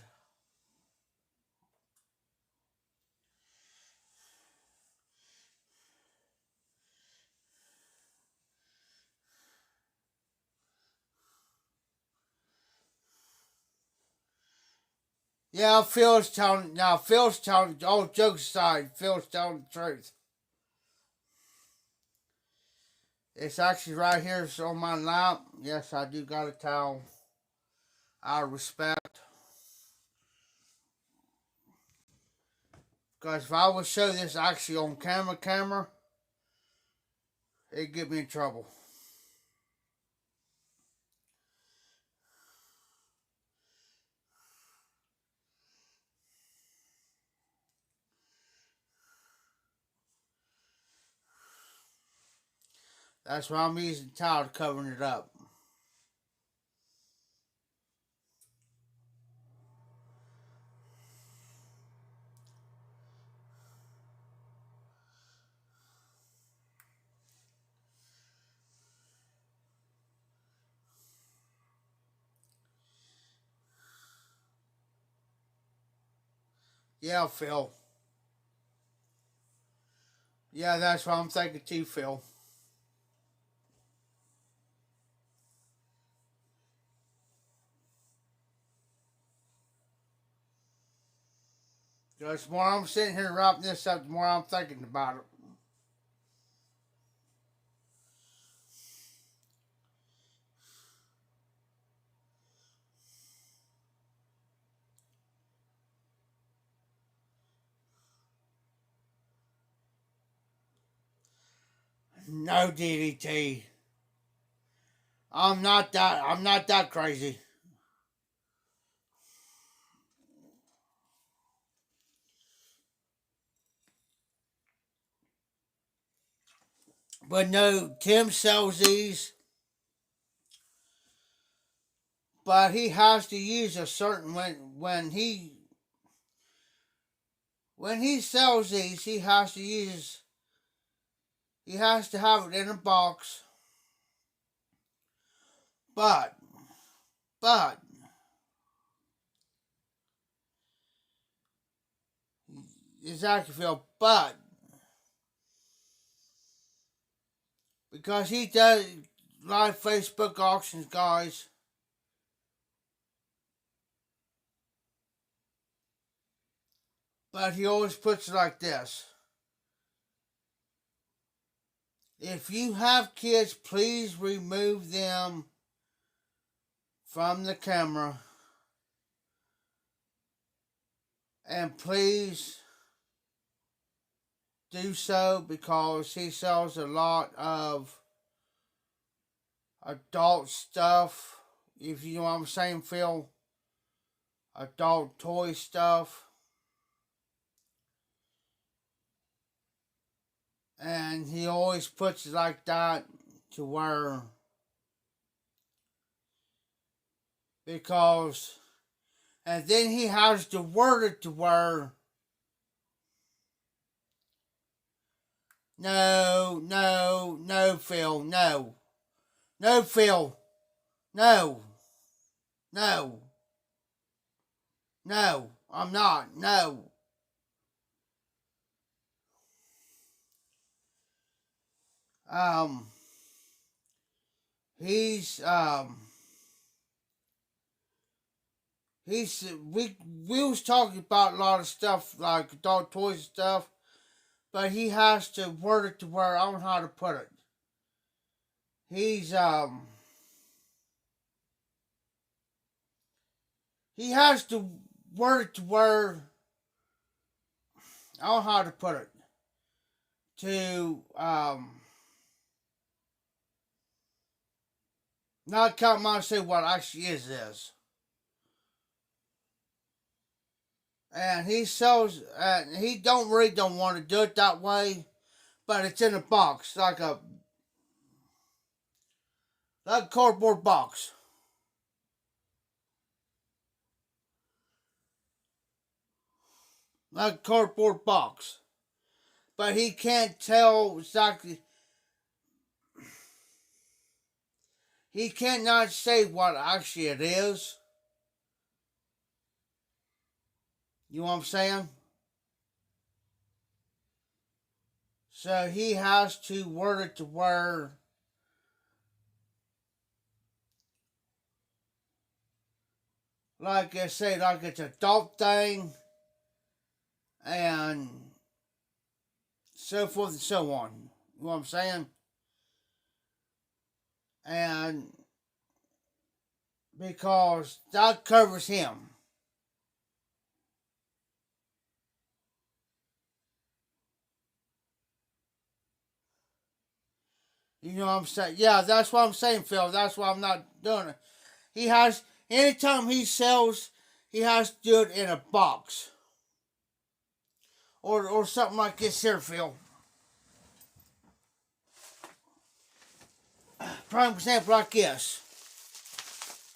Yeah, Phil's telling, all jokes aside, Phil's telling the truth. It's actually right here, it's on my lap. Yes, I do got a towel. Out of respect. Because if I would show this actually on camera, it'd get me in trouble. That's why I'm using towel covering it up. Yeah, Phil. Yeah, that's what I'm thinking too, Phil. Because the more I'm sitting here wrapping this up, the more I'm thinking about it. No DDT. I'm not that crazy. But no, Tim sells these, but he has to use a certain when he sells these, he has to have it in a box. But but exactly, Phil. But because he does live Facebook auctions, guys. But he always puts it like this: if you have kids, please remove them from the camera, and please do so because he sells a lot of adult stuff. If you know what I'm saying, Phil, adult toy stuff. And he always puts it like that to where, because, and then he has to word it to where, no, Phil, no, Phil, no, no, no, I'm not, no. Um, he's, we was talking about a lot of stuff like adult toys and stuff, but he has to word it to where I don't know how to put it. He's he has to word it to where I don't know how to put it. To not come out and say what actually is this. And he sells he don't want to do it that way, but it's in a box, like a cardboard box. Like a cardboard box. But he can't tell exactly, he cannot say what actually it is. You know what I'm saying? So he has to word it to where like I say, like it's an adult thing, and so forth and so on. You know what I'm saying? And because that covers him. You know what I'm saying? Yeah, that's what I'm saying, Phil. That's why I'm not doing it. He has, anytime he sells, he has to do it in a box. Or something like this here, Phil. Prime example like this.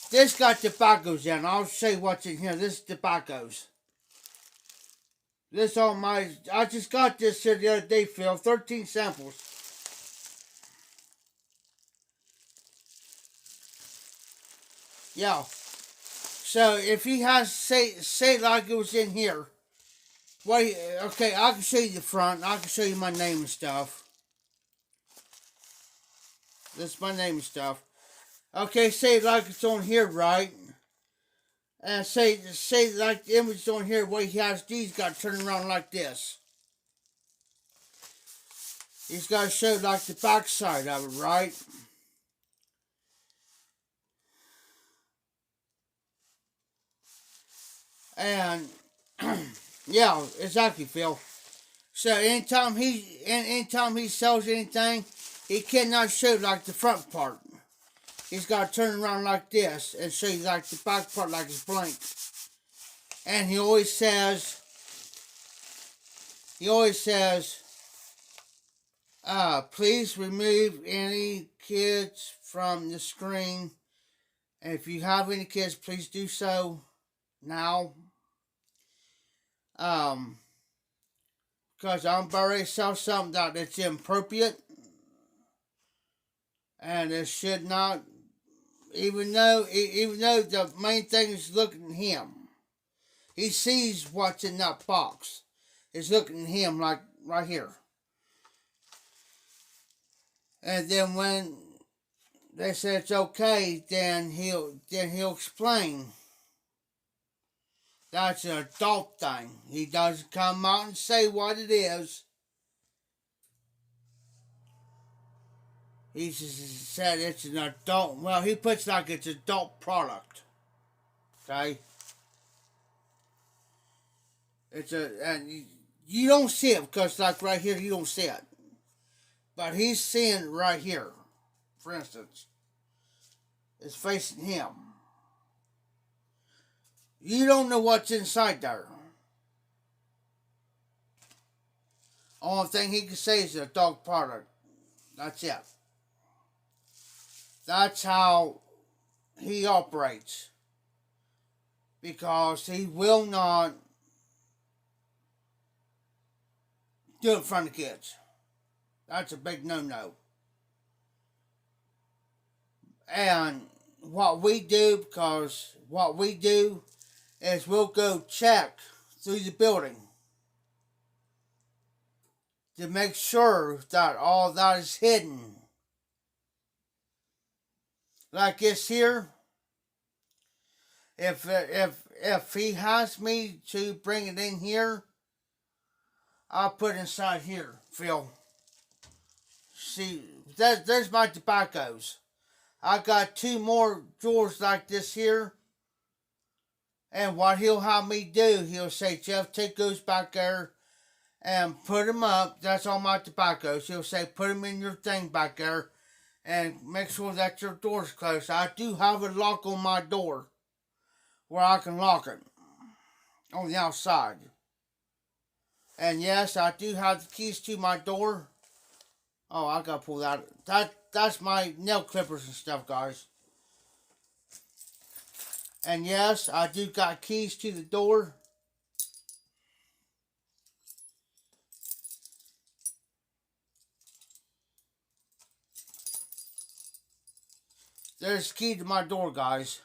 This got tobaccos in. I'll show you what's in here. This is tobaccos. This on my, I just got this here the other day, Phil. 13 samples. Yeah. So if he has, say like it was in here. Wait, okay, I can show you the front. I can show you my name and stuff. This is my name and stuff. Okay, say like it's on here, right? And say like the image on here, what he has to do, he's got to turn around like this. He's got to show like the back side of it, right? And yeah, exactly, Phil. So anytime he sells anything, he cannot show like the front part. He's got to turn around like this and show you like the back part like it's blank. And he always says, please remove any kids from the screen. And if you have any kids, please do so now. Because I'm about ready to sell something that's inappropriate. And it should not, even though the main thing is looking at him. He sees what's in that box. It's looking at him like right here. And then when they say it's okay, then he'll explain. That's an adult thing. He doesn't come out and say what it is. He just said it's an adult. Well, he puts like it's adult product. Okay? And you don't see it because like right here you don't see it. But he's seeing it right here. For instance. It's facing him. You don't know what's inside there. Only thing he can say is a dog product. That's it. That's how he operates. Because he will not do it in front of kids. That's a big no-no. And what we do is we'll go check through the building to make sure that all that is hidden. Like this here, if he has me to bring it in here, I'll put it inside here, Phil. See, there's my tobaccos. I got 2 more drawers like this here. And what he'll have me do, he'll say, Jeff, take those back there and put them up. That's all my tobaccos. He'll say, put them in your thing back there and make sure that your door's closed. I do have a lock on my door where I can lock it on the outside. And yes, I do have the keys to my door. Oh, I gotta pull that. That's my nail clippers and stuff, guys. And yes, I do got keys to the door. There's the key to my door, guys.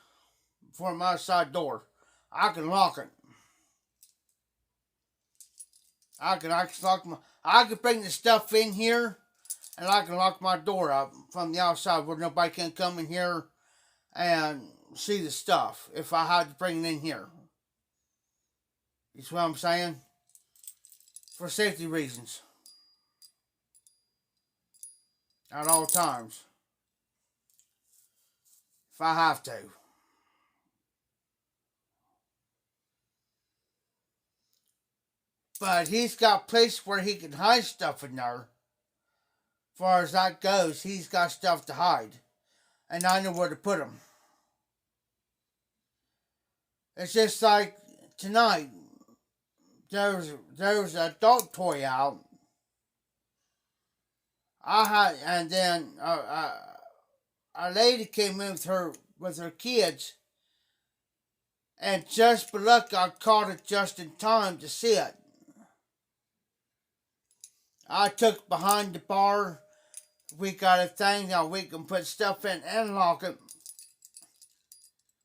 For my outside door. I can lock it. I can lock I can bring the stuff in here and I can lock my door up from the outside where nobody can come in here and see the stuff if I had to bring it in here. You see what I'm saying? For safety reasons. At all times. If I have to. But he's got places where he can hide stuff in there. As far as that goes, he's got stuff to hide. And I know where to put them. It's just like tonight. There was an adult toy out. And then a lady came in with her kids, and just by luck I caught it just in time to see it. I took behind the bar. We got a thing that we can put stuff in and lock it,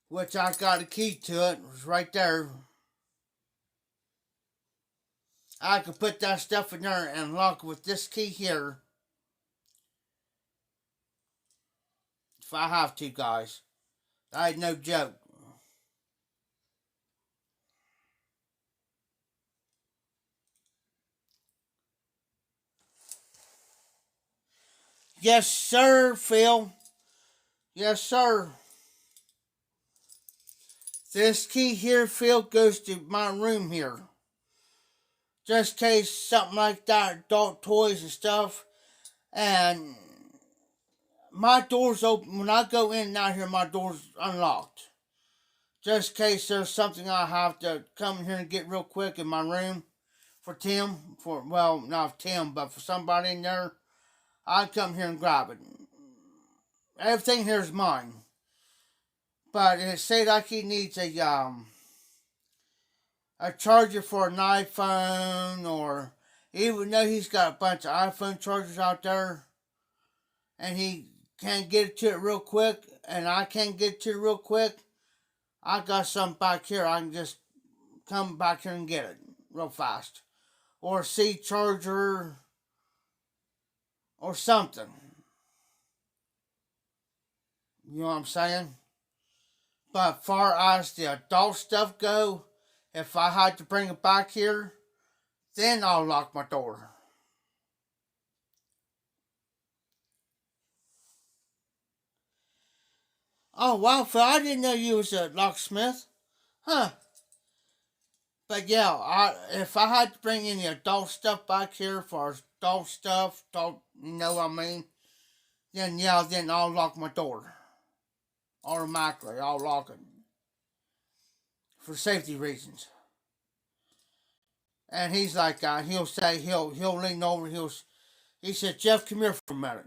which I got a key to it. It was right there. I could put that stuff in there and lock it with this key here. If I have to, guys. That ain't no joke. Yes, sir, Phil. Yes, sir. This key here, Phil, goes to my room here. Just in case something like that, adult toys and stuff. And my door's open. When I go in and out here, my door's unlocked. Just in case there's something I have to come in here and get real quick in my room for Tim. Well, not Tim, but for somebody in there. I'd come here and grab it. Everything here is mine. But it say like he needs a charger for an iPhone, or even though he's got a bunch of iPhone chargers out there, and he can't get it to it real quick, and I can't get to it real quick, I got something back here. I can just come back here and get it real fast. Or a C charger, or something. You know what I'm saying? But far as the adult stuff go, if I had to bring it back here, then I'll lock my door. Oh wow, Phil, I didn't know you was a locksmith. Huh. But yeah, if I had to bring any adult stuff back here for adult stuff, you know what I mean? Then I'll lock my door. Automatically, I'll lock it. For safety reasons. And he's like, he'll say, he'll lean over, he said, Jeff, come here for a minute.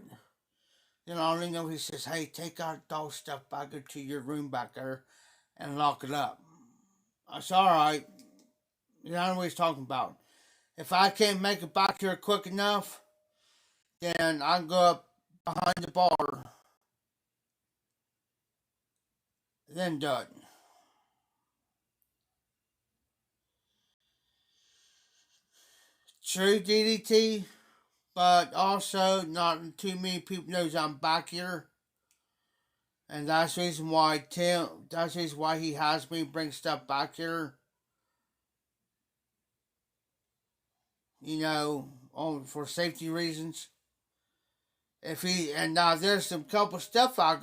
Then I'll lean over, he says, hey, take our adult stuff back into your room back there and lock it up. I said, all right. You know what he's talking about. If I can't make it back here quick enough, then I can go up behind the bar. Then do it. True DDT, but also not too many people knows I'm back here. And that's the reason why that's the reason why he has me bring stuff back here. You know, for safety reasons. Now there's a couple stuff I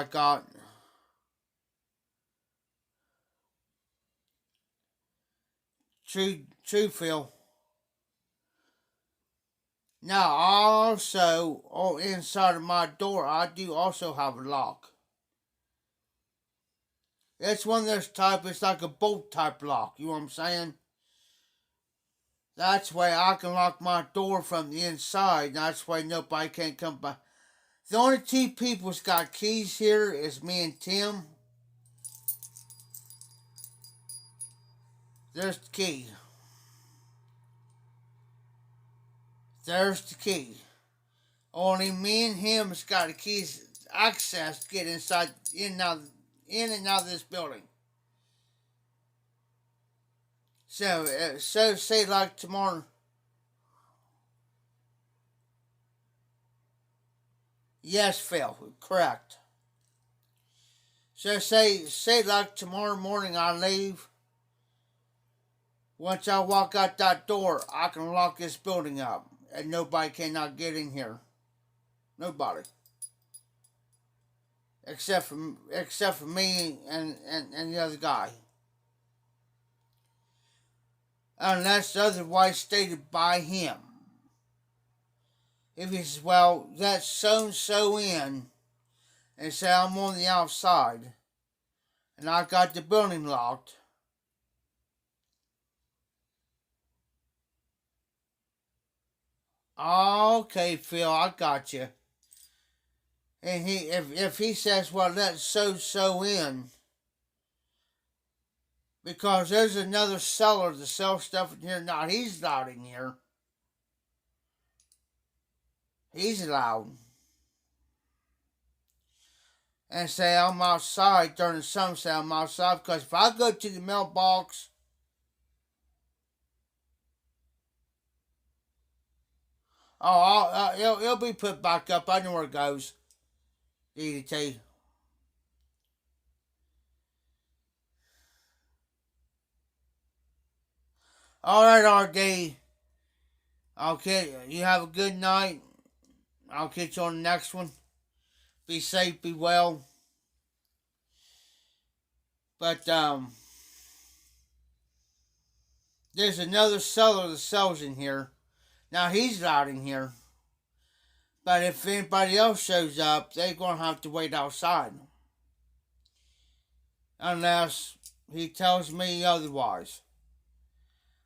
got. True, Phil. Now also, inside of my door, I do also have a lock. It's one of those type. It's like a bolt type lock. You know what I'm saying? That's why I can lock my door from the inside. That's why nobody can come by. The only two people that's got keys here is me and Tim. There's the key. There's the key. Only me and him has got the keys access to get inside, in and out of this building. So say like tomorrow. Yes, Phil, correct. So say like tomorrow morning I leave. Once I walk out that door, I can lock this building up, and nobody cannot get in here. Nobody, except for me and the other guy, unless otherwise stated by him. If he says, "Well, that's so and so in," and say I'm on the outside, and I got the building locked. Okay, Phil, I got you. And if he says, "Well, that's so in," because there's another seller to sell stuff in here. Now he's not in here. He's allowed. And say I'm outside during the summer. Say I'm outside because if I go to the mailbox, it'll be put back up. I know where it goes. DDT. All right, RD. Okay, you have a good night. I'll catch you on the next one. Be safe, be well. But there's another seller that sells in here. Now he's not in here. But if anybody else shows up, they're gonna have to wait outside. Unless he tells me otherwise.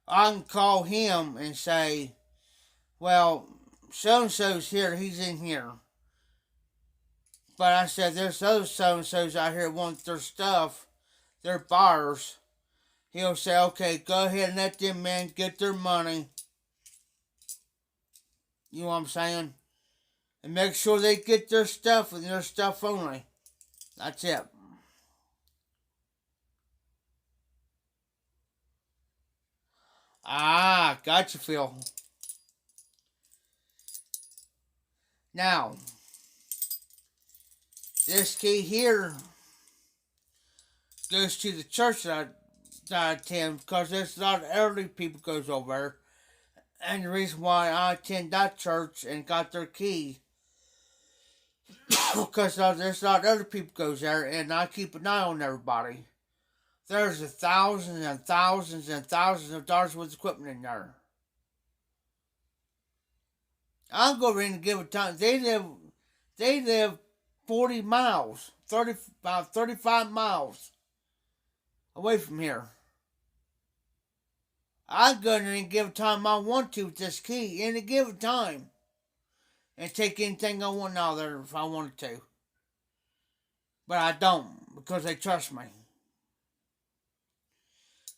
I can call him and say, "Well, so and so's here, he's in here." But I said, "There's other so and so's out here want their stuff. They're buyers." He'll say, "Okay, go ahead and let them men get their money." You know what I'm saying? And make sure they get their stuff and their stuff only. That's it. Ah, gotcha, Phil. Now, this key here goes to the church that I attend because there's a lot of elderly people goes over there. And the reason why I attend that church and got their key because there's a lot of other people goes there and I keep an eye on everybody. There's thousands and thousands and thousands of dollars worth of equipment in there. I'll go over and give a time. They live 40 miles, about 35 miles away from here. I go in there and give a time I want to with this key, any given time, and take anything I want out of there if I wanted to. But I don't because they trust me.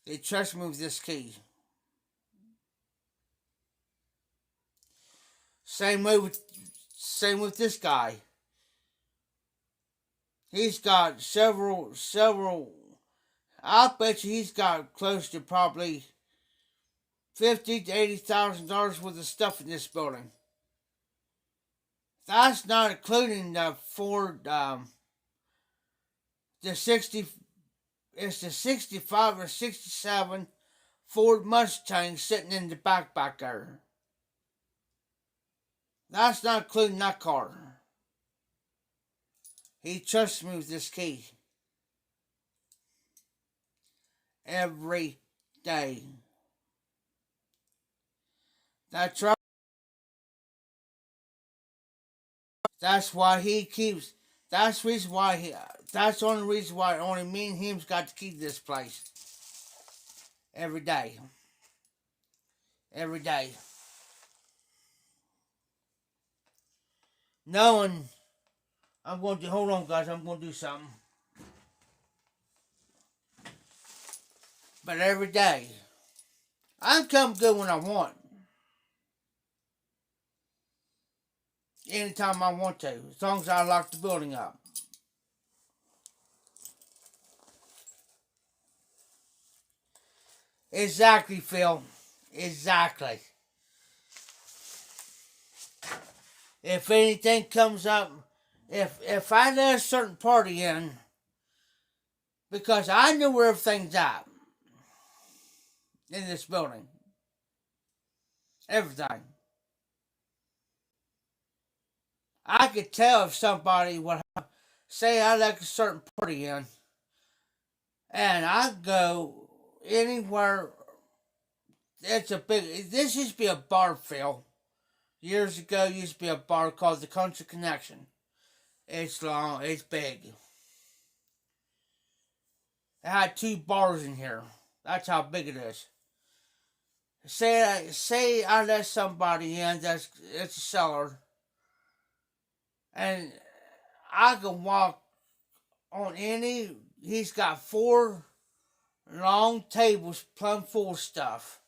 They trust me with this key. Same with this guy. He's got several. I bet you he's got close to probably $50,000 to $80,000 worth of stuff in this building. That's not including the Ford, the 60. It's the 65 or 67 Ford Mustang sitting in the back there. That's not including that car. He trusts me with this key. Every day. That's right. That's why he keeps. That's the reason why he. That's the only reason why only me and him's got to keep this place. Every day. Every day. Knowing I'm going to hold on, guys. I'm going to do something. But every day, I come good when I want. Anytime I want to, as long as I lock the building up. Exactly, Phil. Exactly. If anything comes up, if I let a certain party in, because I knew where everything's at in this building. Everything. I could tell if somebody would say I like a certain party in, and I go anywhere. It's a big. This used to be a bar, Phil. Years ago, used to be a bar called the Country Connection. It's long. It's big. It had 2 bars in here. That's how big it is. Say I let somebody in. It's a cellar, and I can walk on any. He's got 4 long tables plumb full of stuff.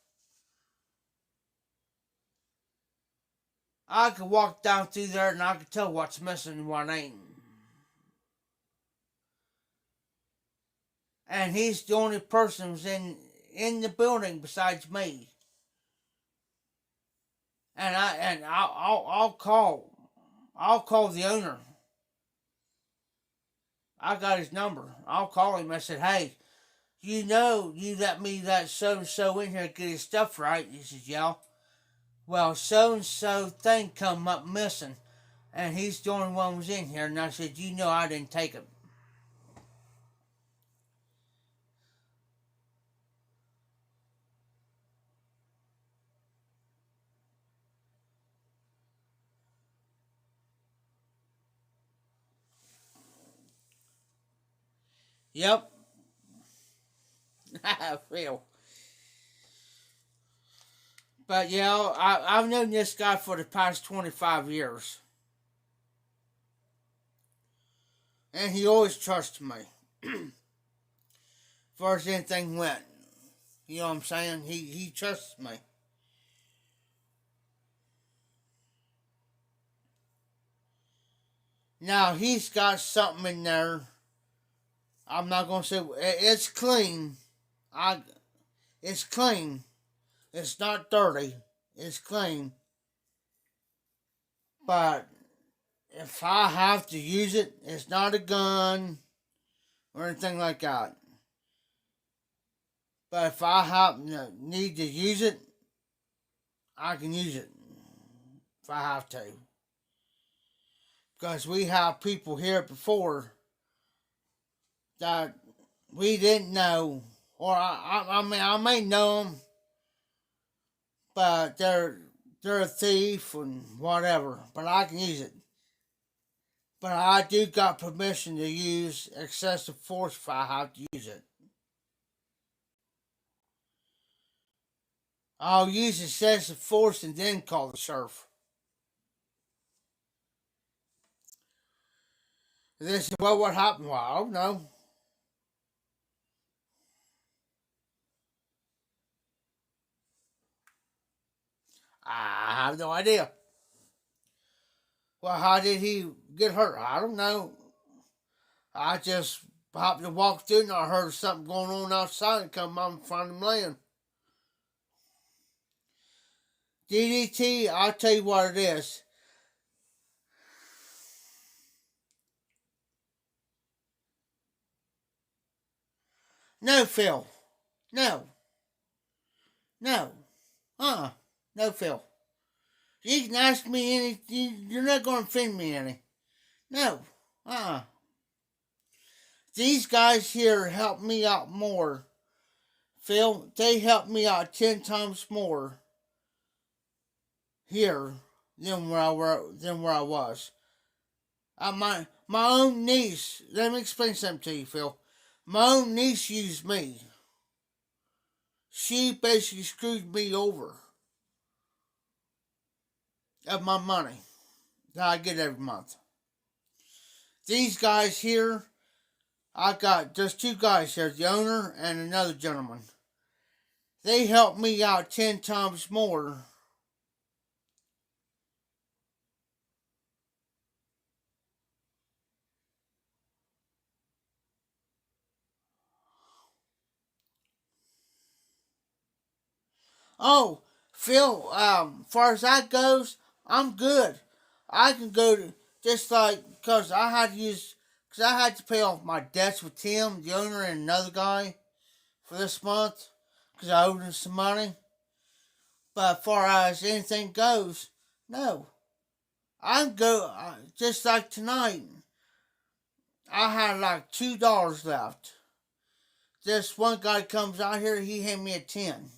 I could walk down through there and I could tell what's missing and what ain't. And he's the only person who's in the building besides me. And I'll call the owner. I got his number. I'll call him. I said, hey, you let me let so and so in here get his stuff right. He says, yeah. Well, so and so thing come up missing, and he's the only one who was in here. And I said, I didn't take it. Yep. I feel. But I've known this guy for the past 25 years. And he always trusts me. As far as anything went. You know what I'm saying? He trusts me. Now he's got something in there. I'm not gonna say it's clean. It's clean. It's not dirty. It's clean. But if I have to use it, it's not a gun or anything like that. But if I need to use it, I can use it if I have to. Because we have people here before that we didn't know, or I may know them, but they're a thief and whatever. But I can use it. But I do got permission to use excessive force if I have to use it. I'll use excessive force and then call the sheriff. They said, well, what happened? Well, I don't know. I have no idea. Well, how did he get hurt? I don't know. I just happened to walk through and I heard something going on outside and come out and find him laying. DDT, I'll tell you what it is. No, Phil. No. No. No, Phil. You can ask me anything. You're not going to offend me any. No. These guys here help me out more. Phil, they help me out 10 times more here than where I was. My own niece. Let me explain something to you, Phil. My own niece used me. She basically screwed me over of my money that I get every month. These guys here, I got just 2 guys here, the owner and another gentleman. They help me out 10 times more. Oh, Phil, far as that goes, I'm good. I can go to, just like, because I had to use Because I had to pay off my debts with Tim, the owner, and another guy for this month. Because I owed him some money. But as far as anything goes, no. Just like tonight, I had like $2 left. This one guy comes out here, he handed me a 10.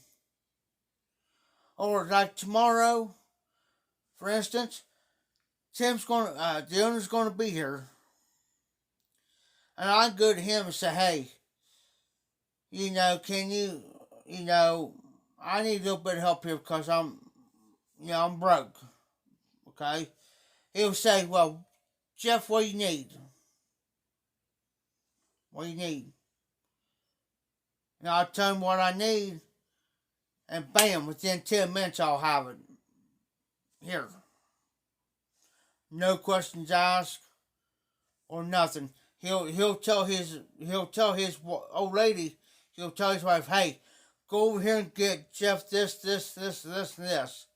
Or like tomorrow, for instance, the owner's gonna be here. And I go to him and say, hey, can you, I need a little bit of help here because I'm broke. Okay? He'll say, well, Jeff, what do you need? What do you need? And I'll tell him what I need, and bam, within 10 minutes I'll have it here. No questions asked or nothing. He'll tell his old lady, he'll tell his wife, hey, go over here and get Jeff this, and this.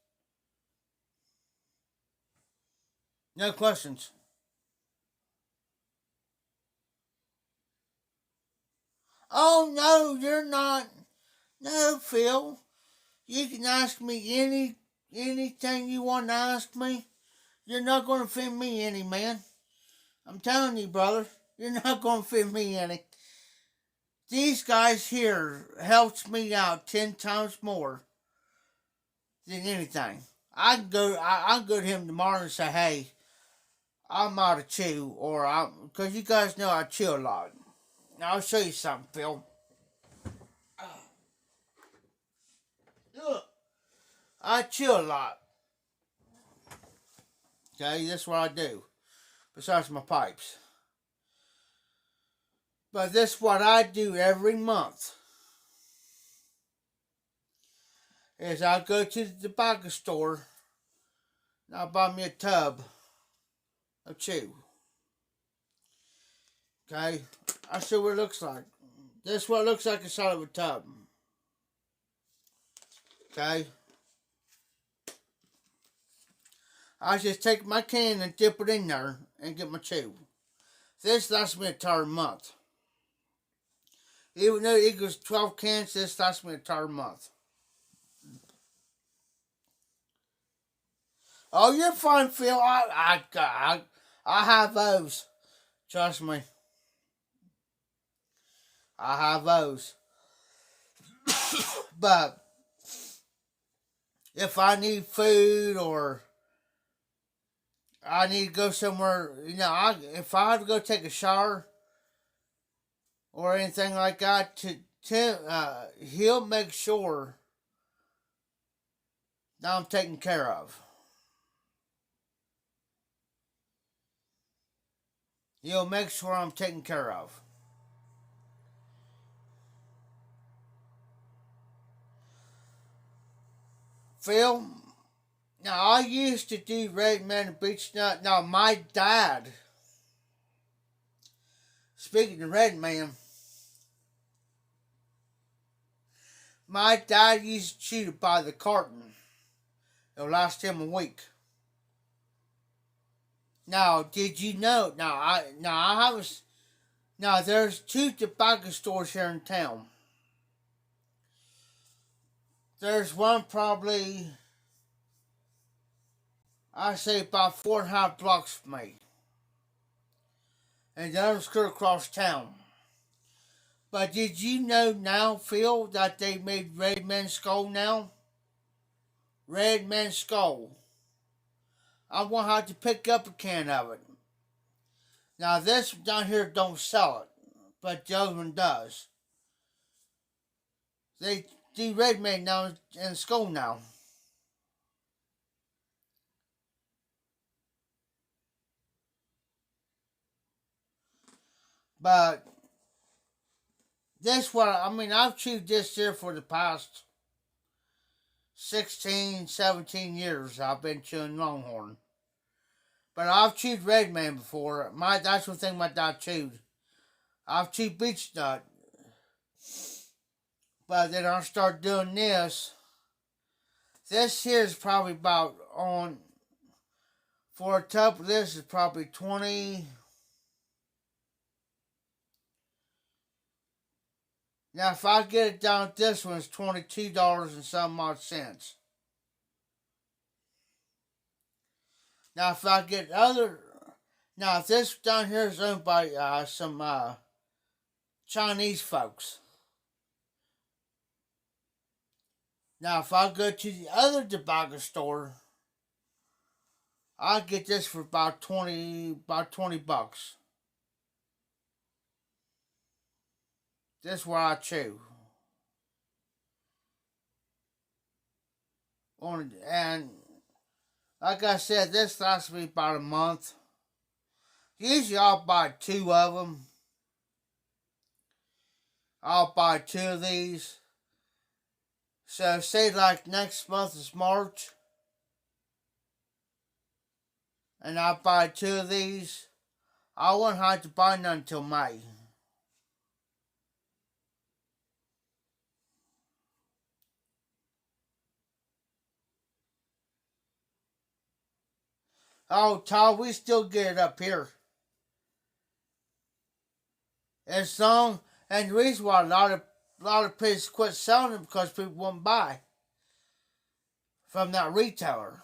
No questions. Oh, no, you're not. No, Phil. You can ask me anything you want to ask me. You're not going to offend me any, man. I'm telling you, brother. You're not going to offend me any. These guys here helps me out 10 times more than anything. I'll go to him tomorrow and say, hey, I'm out of chew, because you guys know I chew a lot. Now, I'll show you something, Phil. Look, I chew a lot. Okay, that's what I do. Besides my pipes. But this is what I do every month. Is I go to the tobacco store and I buy me a tub of chew. Okay, I see what it looks like. This is what it looks like inside of a tub. Okay. I just take my can and dip it in there and get my chew. This lasts me an entire month. Even though it equals 12 cans, this lasts me an entire month. Oh, you're fine, Phil. I have those. Trust me. I have those. But if I need food or I need to go somewhere, if I have to go take a shower or anything like that, he'll make sure that I'm taken care of. He'll make sure I'm taken care of. Phil, now I used to do Red Man and Beach Nut. Now my dad, speaking of Red Man, my dad used to chew it by the carton. It'll last him a week. Now, did you know? Now there's 2 tobacco stores here in town. There's one probably, I say about 4.5 blocks from me. And the other's clear across town. But did you know now, Phil, that they made Red Man Skull now? Red Man Skull. I'm going to have to pick up a can of it. Now this down here don't sell it, but the other one does. They do Red Man now in Skull now. But I've chewed this here for the past 16, 17 years. I've been chewing Longhorn. But I've chewed Red Man before. That's one thing my dad chewed. I've chewed Beach Nut. But then I start doing this. This here is probably about for a tub of this is probably 20, Now, if I get it down at this one, it's $22 and some odd cents. Now, if I get other, now if this down here is owned by some Chinese folks. Now, if I go to the other tobacco store, I get this for about 20 bucks. This is where I chew. And like I said, this lasts me about a month. Usually I'll buy 2 of them. I'll buy 2 of these. So say like next month is March. And I buy 2 of these. I won't have to buy none until May. Oh, Todd, we still get it up here. It's long, and the reason why a lot of places quit selling them because people won't buy from that retailer.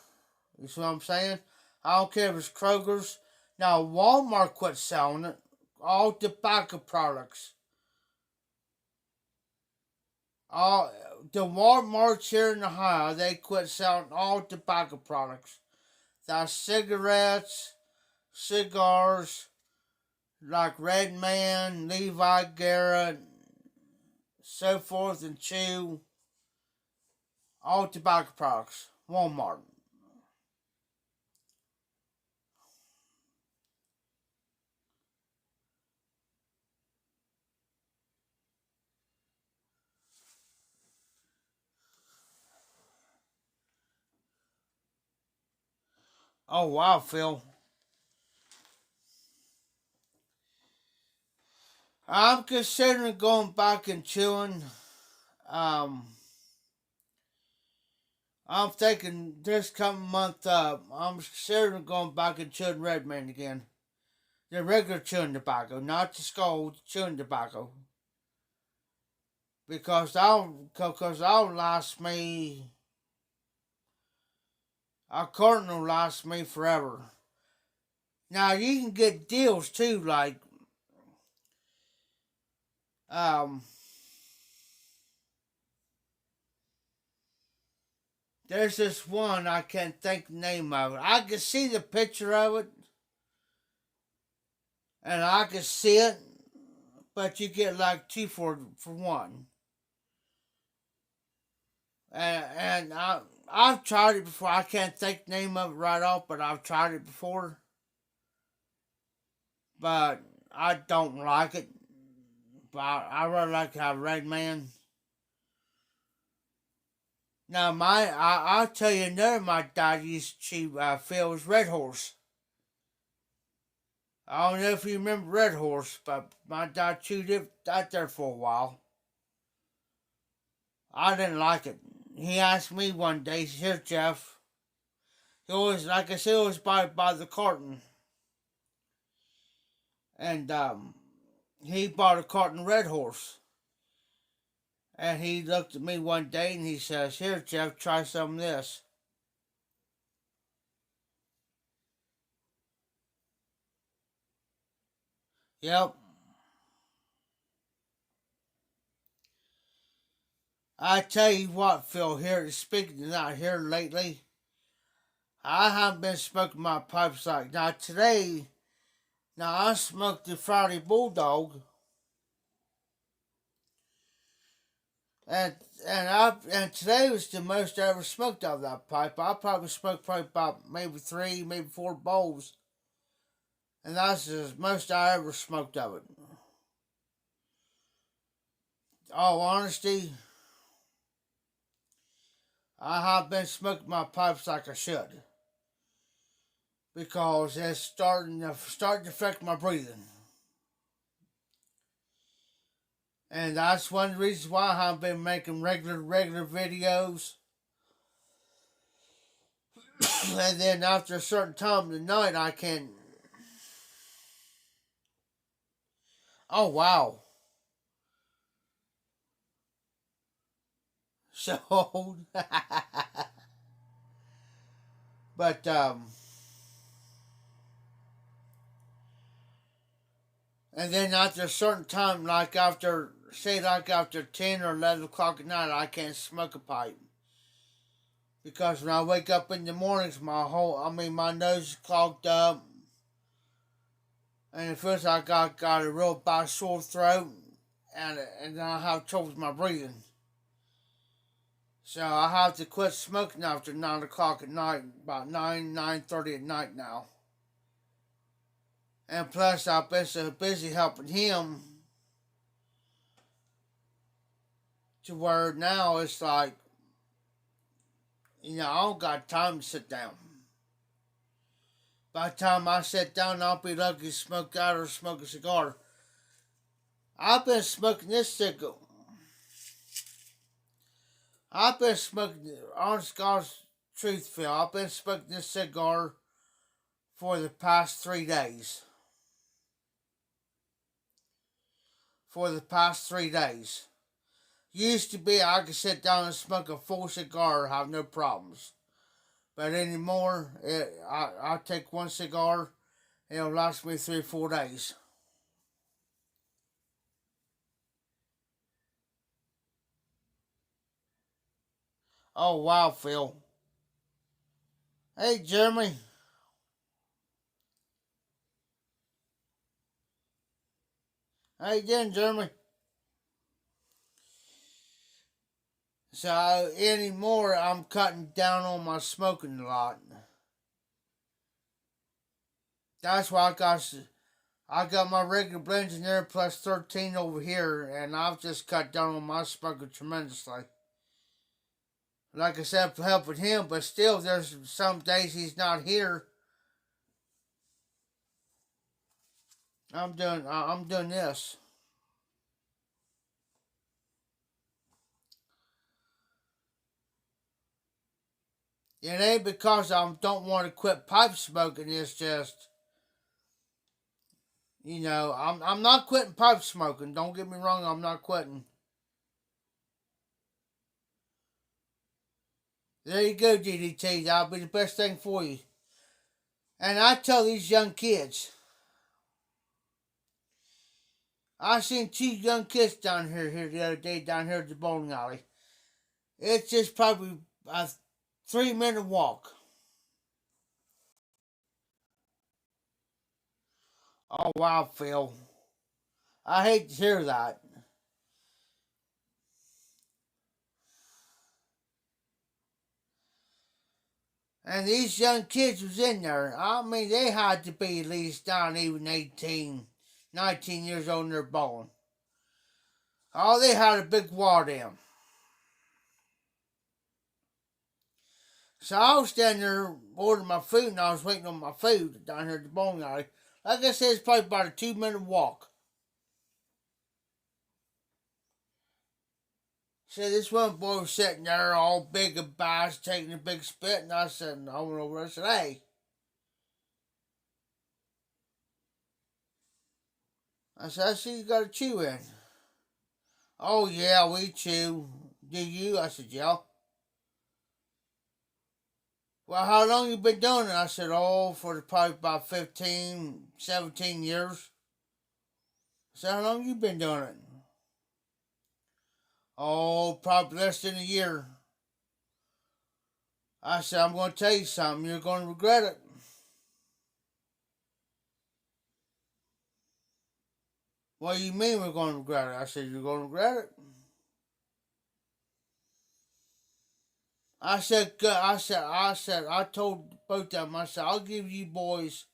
You see what I'm saying? I don't care if it's Kroger's. Now Walmart quit selling it. All tobacco products. All the Walmarts here in Ohio, they quit selling all tobacco products. That's cigarettes, cigars, like Red Man, Levi Garrett, so forth and chew. All tobacco products. Walmart. Oh wow, Phil. I'm considering going back and chewing. Um, I'm thinking this coming month I'm considering going back and chewing Red Man again. The regular chewing tobacco, not the skull chewing tobacco. That'll last me. A carton will last me forever. Now you can get deals too, like um, there's this one I can't think the name of it. I can see the picture of it, and I can see it, but you get like 2 for 1. And I've tried it before. I can't think the name of it right off, but I've tried it before. But I don't like it. But I really like to have Red Man. Now I'll tell you another my dad used to chew Phil was Red Horse. I don't know if you remember Red Horse, but my dad chewed it out there for a while. I didn't like it. He asked me one day, he said, "Here, Jeff." He always, like I said, always by the carton. And he bought a carton Red Horse. And he looked at me one day and he says, "Here, Jeff, try some of this." Yep. I tell you what, Phil, here, speaking of that here lately, I haven't been smoking my pipes like now today. Now I smoked the Friday Bulldog, and and today was the most I ever smoked out of that pipe. I probably smoked about maybe 3, maybe 4 bowls, and that's the most I ever smoked of it. All honesty, I have been smoking my pipes like I should because it's starting to affect my breathing. And that's one of the reasons why I've been making regular videos. And then after a certain time of the night, I can. Oh wow! So, but and then after a certain time, like after say like after 10 or 11 o'clock at night, I can't smoke a pipe because when I wake up in the mornings, my nose is clogged up, and it feels like I got a real bad sore throat, and I have trouble with my breathing. So I have to quit smoking after 9 o'clock at night, about 9:30 at night now. And plus, I've been so busy helping him to where now it's like, I don't got time to sit down. By the time I sit down, I'll be lucky to smoke out or smoke a cigar. I've been smoking this cigar. I've been smoking, honest God's truth, Phil. I've been smoking this cigar for the past 3 days. For the past 3 days. Used to be I could sit down and smoke a full cigar and have no problems. But anymore, I take one cigar, and it'll last me 3 or 4 days. Oh, wow, Phil. Hey, Jeremy. How you doing, Jeremy? So, anymore, I'm cutting down on my smoking a lot. That's why I got my regular blends in there plus 13 over here, and I've just cut down on my smoking tremendously. Like I said, for helping him, but still, there's some days he's not here. I'm doing this. It ain't because I don't want to quit pipe smoking. It's just, I'm not quitting pipe smoking. Don't get me wrong, I'm not quitting. There you go, DDT. That'll be the best thing for you. And I tell these young kids, I seen 2 young kids down here the other day down here at the bowling alley. It's just probably a 3 minute walk. Oh wow, Phil. I hate to hear that. And these young kids was in there. I mean, they had to be at least down even 18, 19 years old and they're bowling. Oh, they had a big wad in. So I was standing there ordering my food and I was waiting on my food down here at the bowling alley. Like I said, it's probably about a 2 minute walk. So this one boy was sitting there all big and bass, taking a big spit, and I said, I went over and I said, hey. I said, I see you got a chew in. Oh yeah, we chew. Do you? I said, yeah. Well, how long you been doing it? I said, oh, for probably about 15, 17 years. I said, how long you been doing it? Oh, probably less than a year. I said, I'm going to tell you something. You're going to regret it. What do you mean we're going to regret it? I said, you're going to regret it. I told both of them, I said, I'll give you boys,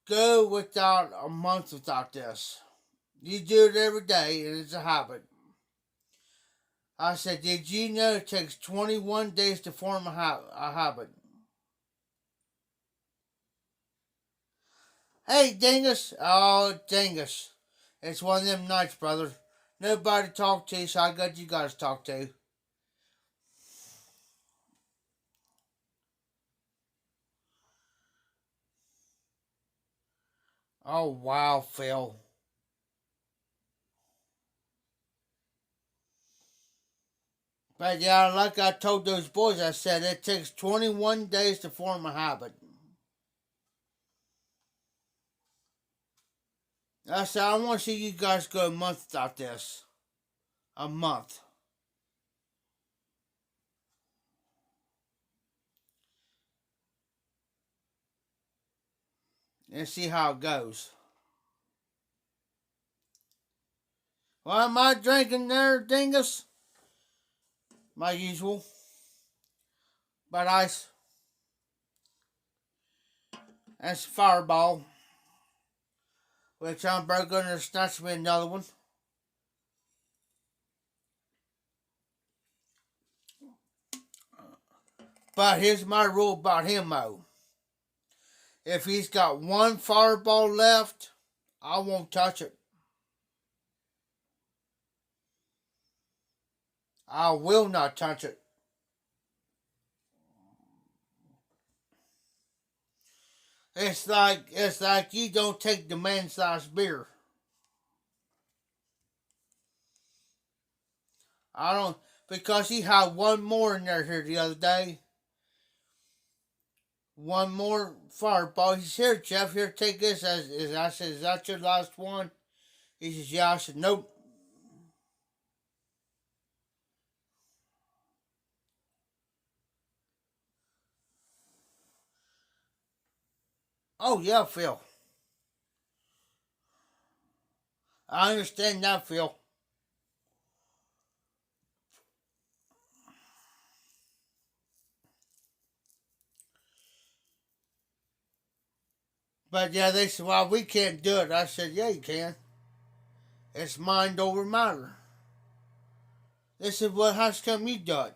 go without a month without this. You do it every day and it's a habit. I said, did you know it takes 21 days to form a habit? Hey, Dingus. Oh, Dingus. It's one of them nights, brother. Nobody to talk to, so I got you guys to talk to. Oh, wow, Phil. But yeah, like I told those boys, I said it takes 21 days to form a habit. I said, I want to see you guys go a month without this. A month. And see how it goes. What am I drinking there, dingus? My usual. But ice. And some Fireball. Which I'm going to snatch me another one. But here's my rule about him, though. If he's got one Fireball left, I won't touch it. I will not touch it. It's like you don't take the man-sized beer. I don't, because he had one more in there here the other day. One more Fireball. He said, "Here, Jeff, here, take this." I said, "Is that your last one?" He says, "Yeah." I said, "Nope." Oh yeah, Phil. I understand that, Phil. But yeah, they said, "Well, we can't do it." I said, "Yeah, you can. It's mind over matter." They said, "Well, how come you do it?"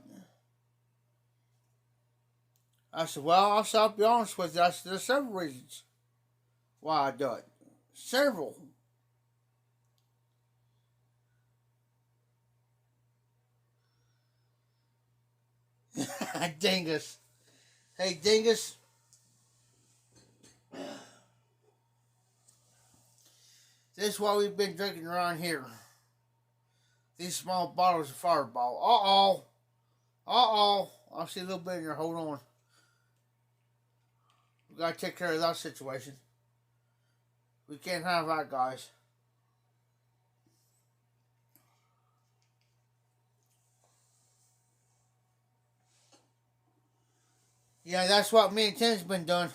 I said, "Well, I'll be honest with you. I said, there's several reasons why I do it. Several." Dingus. Hey, Dingus. This is what we've been drinking around here. These small bottles of Fireball. Uh-oh. Uh-oh. I see a little bit in here. Hold on. We gotta take care of that situation. We can't have that, guys. Yeah, that's what me and Tim's been doing.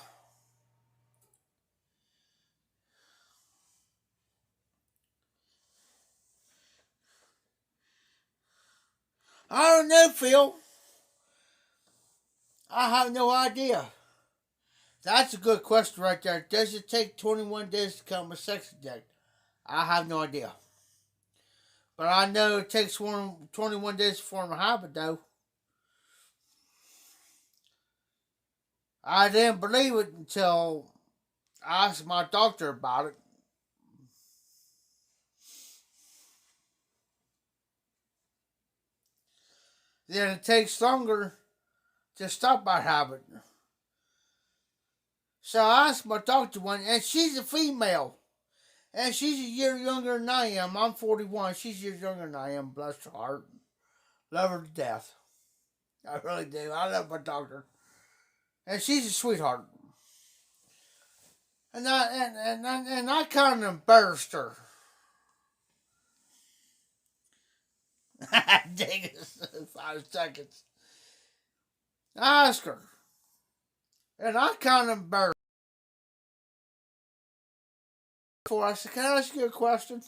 I don't know, Phil. I have no idea. That's a good question right there. Does it take 21 days to become a sex addict? I have no idea. But I know it takes 21 days to form a habit, though. I didn't believe it until I asked my doctor about it. Then it takes longer to stop that habit. So I asked my doctor one, and she's a female. And she's a year younger than I am. I'm 41. She's a year younger than I am. Bless her heart. Love her to death. I really do. I love my doctor. And she's a sweetheart. And I kind of embarrassed her. Dang it. 5 seconds. I asked her. And I kind of embarrassed her. Before I said, "Can I ask you a question?"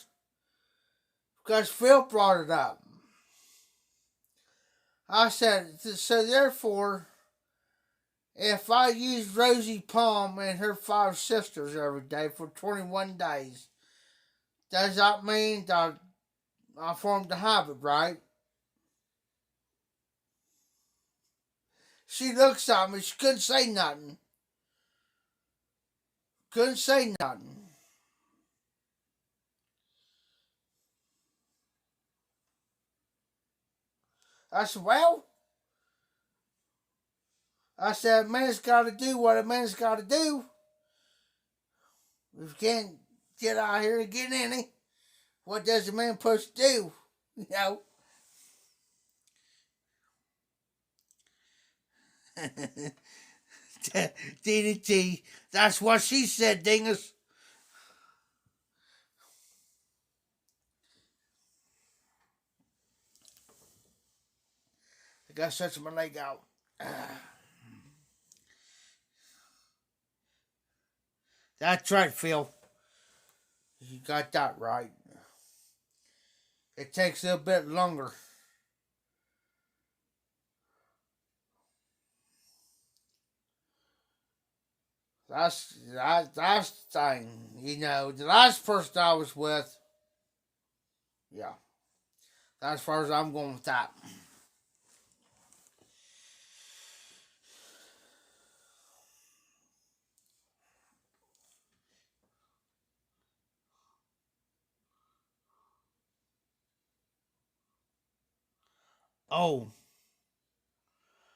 Because Phil brought it up. I said, "So therefore, if I use Rosie Palm and her 5 sisters every day for 21 days, does that mean that I formed a habit, right?" She looks at me. She couldn't say nothing. Couldn't say nothing. I said, "Well," I said, "a man's got to do what a man's got to do. If you can't get out here and get any, what does a man supposed to do?" You know? DDT. That's what she said, dingus. I gotta stretch my leg out. That's right, Phil. You got that right. It takes a bit longer. That's the thing. You know, the last person I was with, yeah. That's as far as I'm going with that. Oh,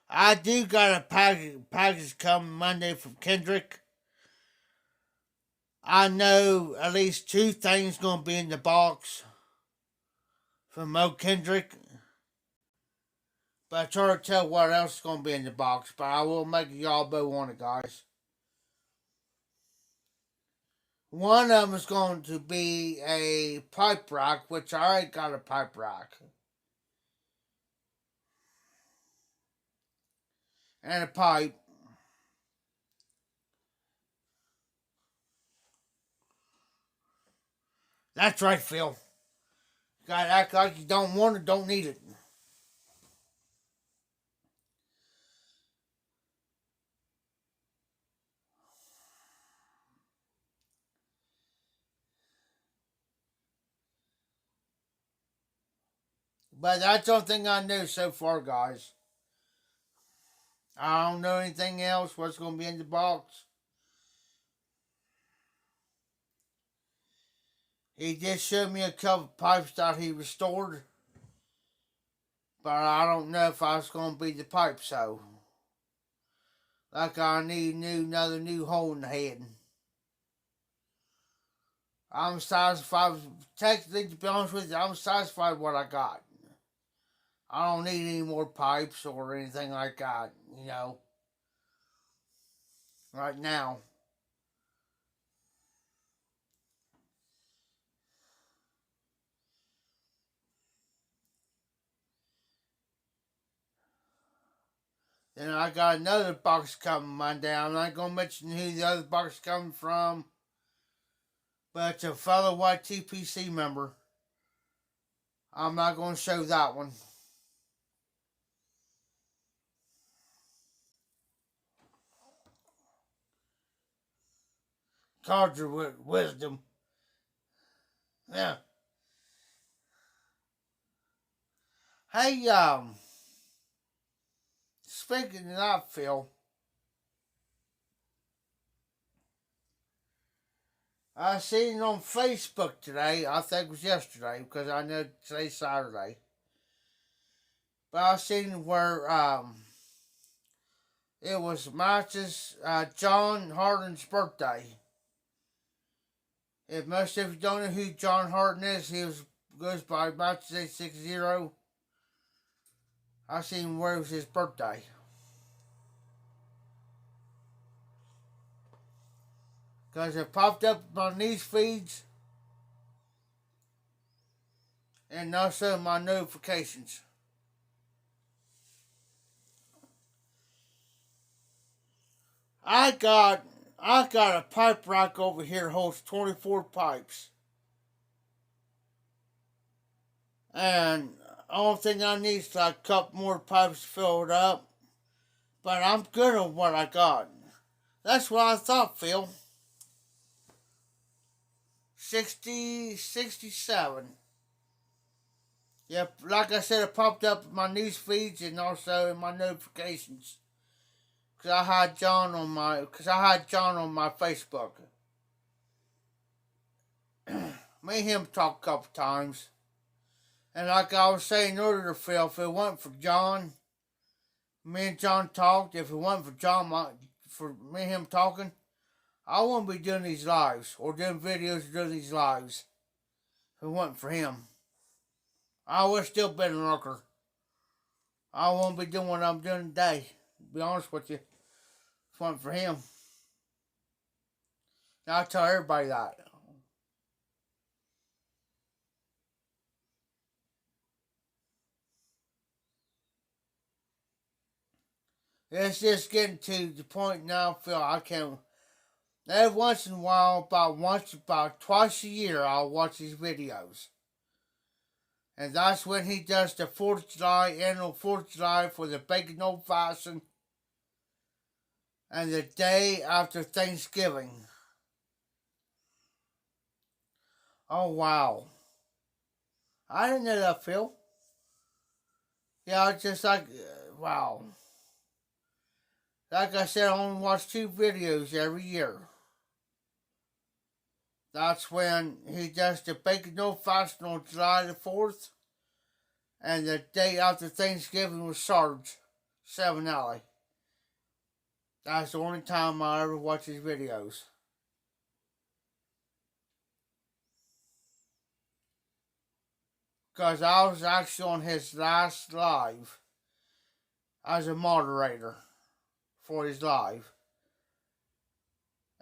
I do got a package coming Monday from Kendrick. I know at least two things gonna be in the box from Mo Kendrick. But I try to tell what else is gonna be in the box. But I will make y'all both want it, guys. One of them is going to be a pipe rack, which I already got a pipe rack. And a pipe. That's right, Phil. Gotta act like you don't want it, don't need it. But that's the only thing I know so far, guys. I don't know anything else. What's going to be in the box? He did show me a couple pipes that he restored. But I don't know if I was going to be the pipe, so. Like I need another new hole in the head. I'm satisfied. Technically, to be honest with you, I'm satisfied with what I got. I don't need any more pipes or anything like that, you know, right now. Then I got another box coming Monday. I'm not going to mention who the other box is coming from, but it's a fellow YTPC member. I'm not going to show that one. Charger with wisdom. Yeah. Hey, speaking of that, Phil, I seen it on Facebook today. I think it was yesterday because I know today's Saturday. But I seen where it was Match's John Harden's birthday. If most of you don't know who John Harden is, goes by Matches 860. I seen where it was his birthday. Because it popped up on these feeds and also my notifications. I got a pipe rack over here holds 24 pipes. And the only thing I need is like a couple more pipes filled up. But I'm good on what I got. That's what I thought, Phil. 67. Yep, like I said, it popped up in my news feeds and also in my notifications. Cause I had John on my Facebook. Me and him talked a couple times. And like I was saying earlier, Phil, if it wasn't for John, me and John talked. If it wasn't for John, for me and him talking, I wouldn't be doing these lives or doing videos or doing these lives. If it wasn't for him, I would still been a lurker. I won't be doing what I'm doing today. be honest with you. It's fun for him. And I tell everybody that. It's just getting to the point now, Phil, I can't. Every once in a while, about twice a year, I'll watch his videos. And that's when he does the 4th of July, annual 4th of July for the bacon old fashioned. And the day after Thanksgiving. Oh, wow. I didn't know that, Phil. Yeah, just like, wow. Like I said, I only watch 2 videos every year. That's when he does the bacon old fashioned on July the 4th. And the day after Thanksgiving was Sarge 7 Alley. That's the only time I ever watch his videos. Because I was actually on his last live as a moderator for his live.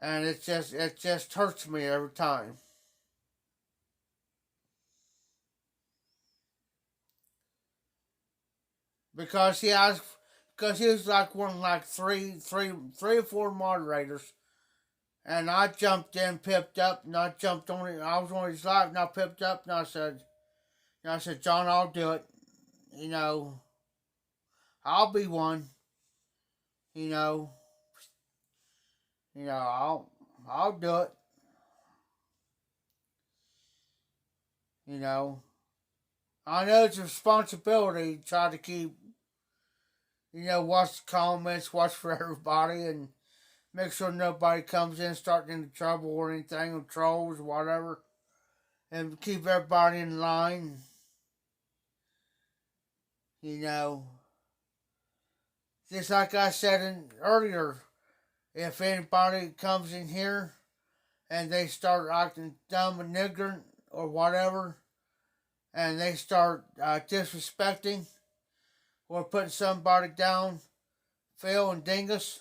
And it just hurts me every time. Because he was like one of like three or four moderators. And I jumped in, pipped up, and I jumped on it. I was on his live, and I pipped up, and I said, John, I'll do it. You know, I'll be one. You know, I'll do it. You know, I know it's a responsibility to try to keep, watch the comments, watch for everybody, and make sure nobody comes in starting into trouble or anything, or trolls or whatever, and keep everybody in line. Just like I said earlier, if anybody comes in here and they start acting dumb and ignorant or whatever, and they start disrespecting or putting somebody down, Phil and Dingus,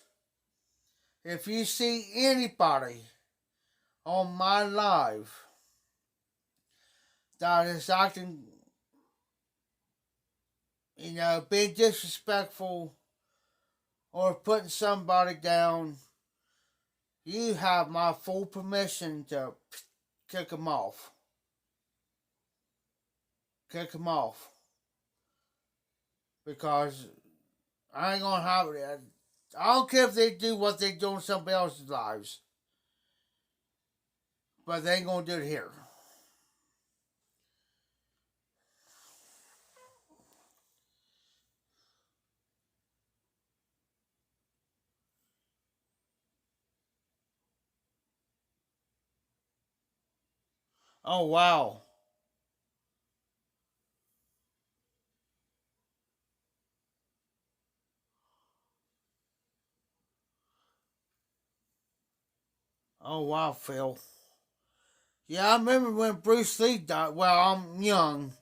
if you see anybody on my live that is acting, being disrespectful or putting somebody down, you have my full permission to kick them off. Kick them off. Because I ain't gonna have it. I don't care if they do what they do in somebody else's lives. But they ain't gonna do it here. Oh, wow. Oh, wow, Phil. Yeah, I remember when Bruce Lee died. Well, I'm young,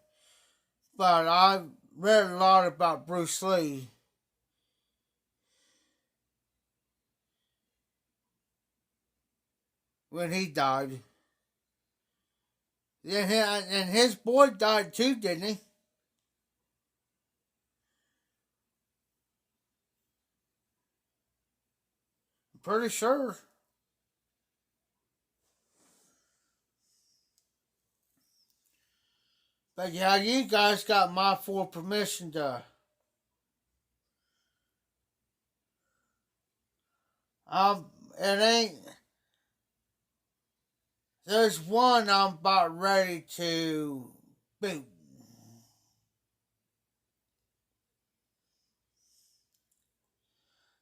but I read a lot about Bruce Lee. When he died. And his boy died too, didn't he? I'm pretty sure. But yeah, you guys got my full permission to. It ain't. There's one I'm about ready to boot.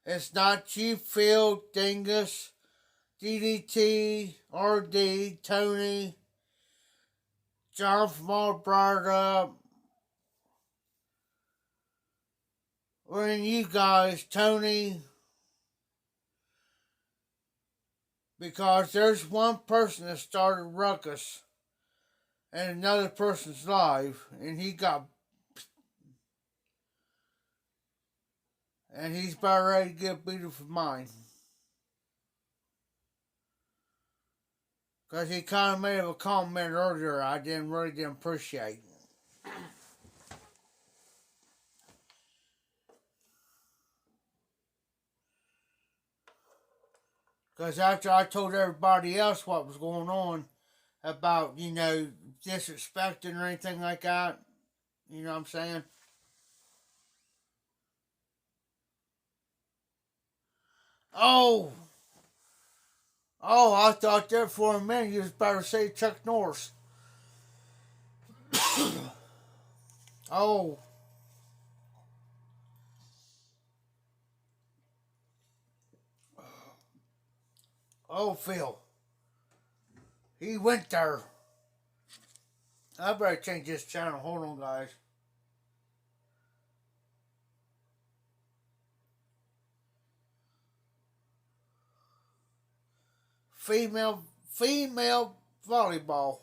It's not you, Phil, Dingus, DDT, RD, Tony, John from Alberta, or in you guys, Tony. Because there's one person that started ruckus in another person's life, and he got. And he's about ready to get beaten for mine. Because he kind of made a comment earlier I didn't appreciate. Because after I told everybody else what was going on about, disrespecting or anything like that, you know what I'm saying? Oh, I thought there for a minute you was about to say Chuck Norris. Oh, Phil. He went there. I better change this channel. Hold on, guys. Female volleyball.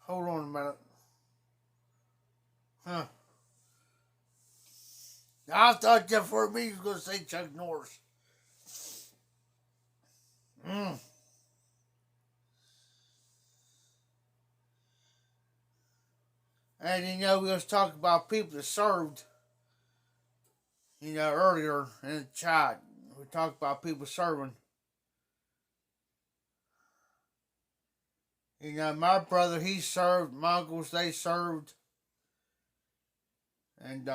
Hold on a minute. Huh. I thought that for me you was going to say Chuck Norris. Mm. And we was talking about people that served, earlier in the chat. We talked about people serving. My brother, he served. My uncles, they served. And,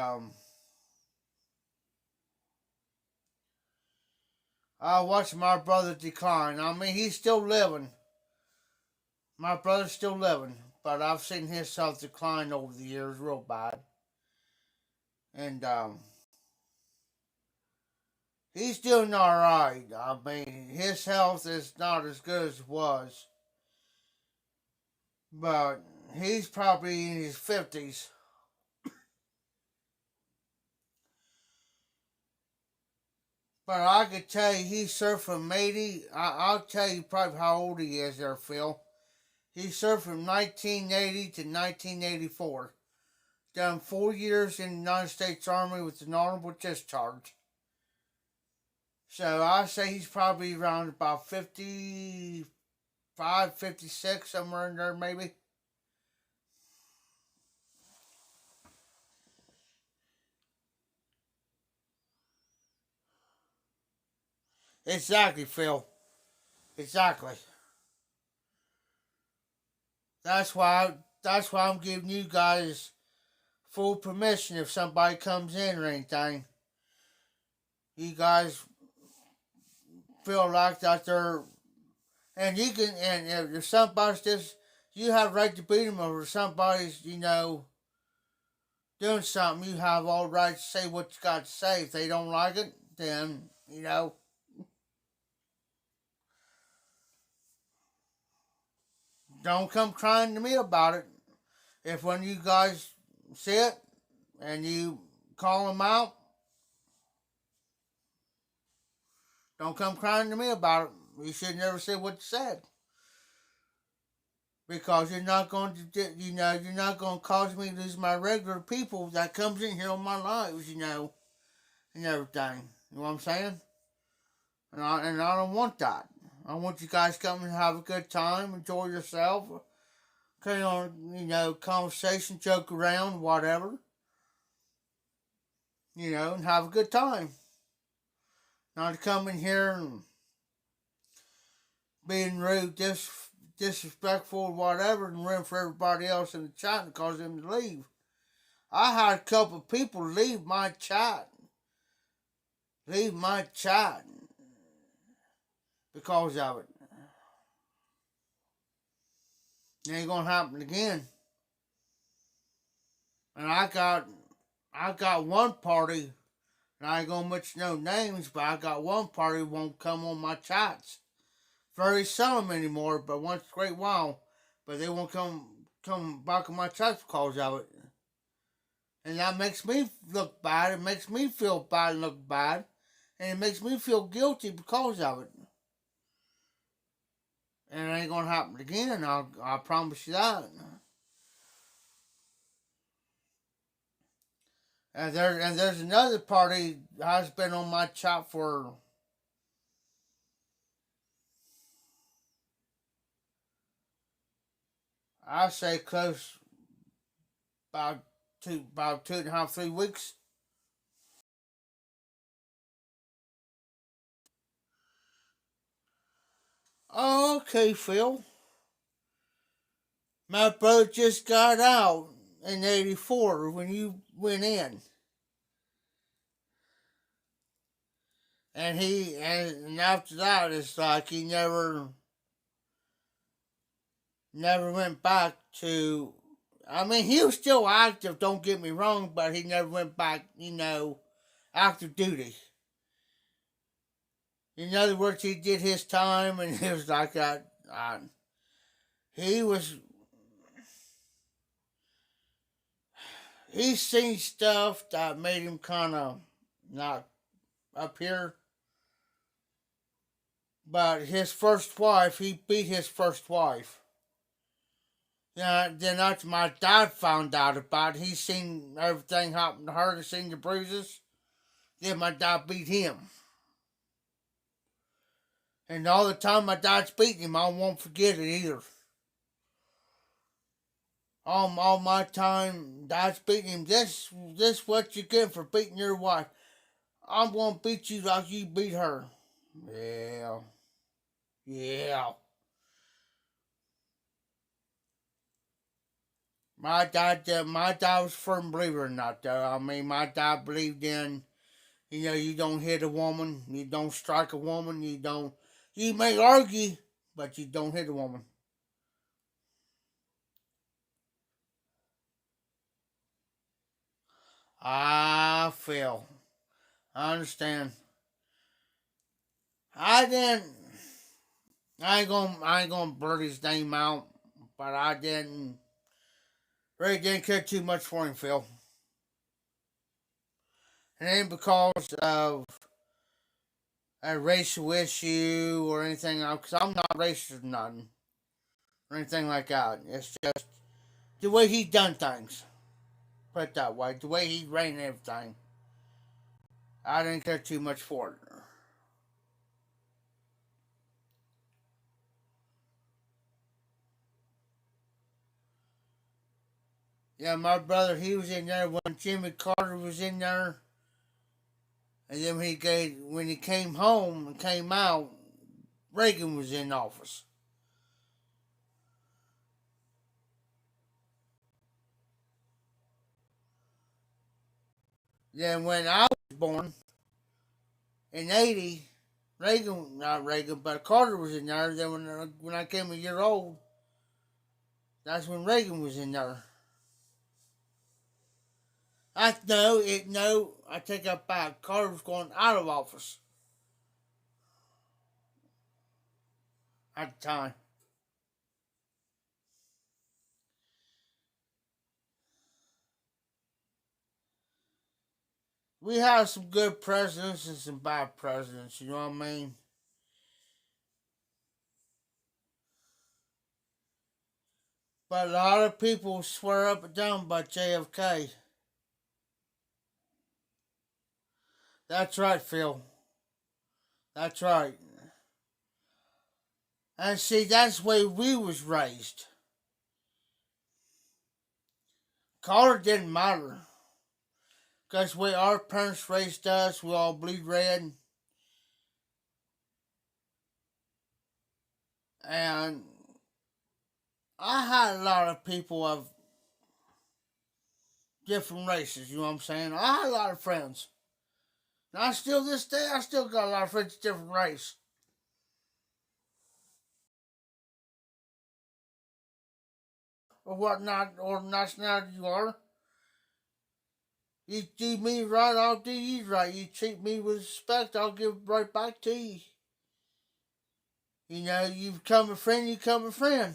I watched my brother decline. I mean, he's still living. My brother's still living. But I've seen his health decline over the years real bad. And, he's doing alright. I mean, his health is not as good as it was. But he's probably in his 50s. But I could tell you, he served from 80. I'll tell you probably how old he is there, Phil. He served from 1980 to 1984. Done 4 years in the United States Army with an honorable discharge. So I say he's probably around about 55, 56, somewhere in there maybe. Exactly, Phil. Exactly. That's why I'm giving you guys full permission if somebody comes in or anything. You guys feel like that they're, and you can, and if somebody's just, you have right to beat them, or if somebody's, doing something, you have all right to say what you got to say. If they don't like it, then, don't come crying to me about it. If when you guys sit and you call them out, don't come crying to me about it. You should never say what you said. Because you're not going to, you're not going to cause me to lose my regular people that comes in here on my lives, and everything. You know what I'm saying? And I don't want that. I want you guys to come and have a good time, enjoy yourself, carry on, conversation, joke around, whatever, and have a good time. Not to come in here and being rude, disrespectful, whatever, and ruin for everybody else in the chat and cause them to leave. I had a couple of people leave my chat. Because of it. It ain't gonna happen again. And I got one party, and I ain't gonna mention no names, but I got one party who won't come on my chats. Very seldom anymore, but once in a great while. But they won't come back on my chats because of it. And that makes me look bad. It makes me feel bad and look bad. And it makes me feel guilty because of it. And it ain't gonna happen again. I promise you that. there's another party has been on my chop for I say close about 2.5 3 weeks. Oh, okay, Phil. My brother just got out in '84 when you went in, and after that it's like he never went back to. I mean, he was still active. Don't get me wrong, but he never went back. Active duty. In other words, he did his time, and it was like that. He was. He's seen stuff that made him kind of not up here. But his first wife, he beat his first wife. Yeah, then after my dad found out about it, he seen everything happen to her, he seen the bruises. Then my dad beat him. And all the time my dad's beating him, I won't forget it either. All my time, dad's beating him. This what you get for beating your wife. I'm gonna beat you like you beat her. Yeah. Yeah. My dad was a firm believer in that though. I mean, my dad believed in, you don't hit a woman, you don't strike a woman, you may argue, but you don't hit a woman. I feel. I understand. I didn't. I ain't gonna blurt his name out, but I didn't really didn't care too much for him, Phil. It ain't because of a racial issue or anything else, because I'm not racist or nothing or anything like that. It's just the way he done things. Put it that way. The way he ran everything. I didn't care too much for it. Yeah, my brother, he was in there when Jimmy Carter was in there. And then when he came home and came out, Reagan was in office. Then when I was born in '80, not Reagan, but Carter was in there. Then when I came a year old, that's when Reagan was in there. I take that back. Carter was going out of office at the time. We have some good presidents and some bad presidents, you know what I mean? But a lot of people swear up and down by JFK. That's right, Phil. That's right. And see, that's the way we was raised. Color didn't matter. Because the way our parents raised us, we all bleed red. And I had a lot of people of different races, you know what I'm saying? I had a lot of friends. And this day, I still got a lot of friends of different race. Or whatnot, or nationality you are. You do me right, I'll do you right. You treat me with respect, I'll give it right back to you. You become a friend, you become a friend.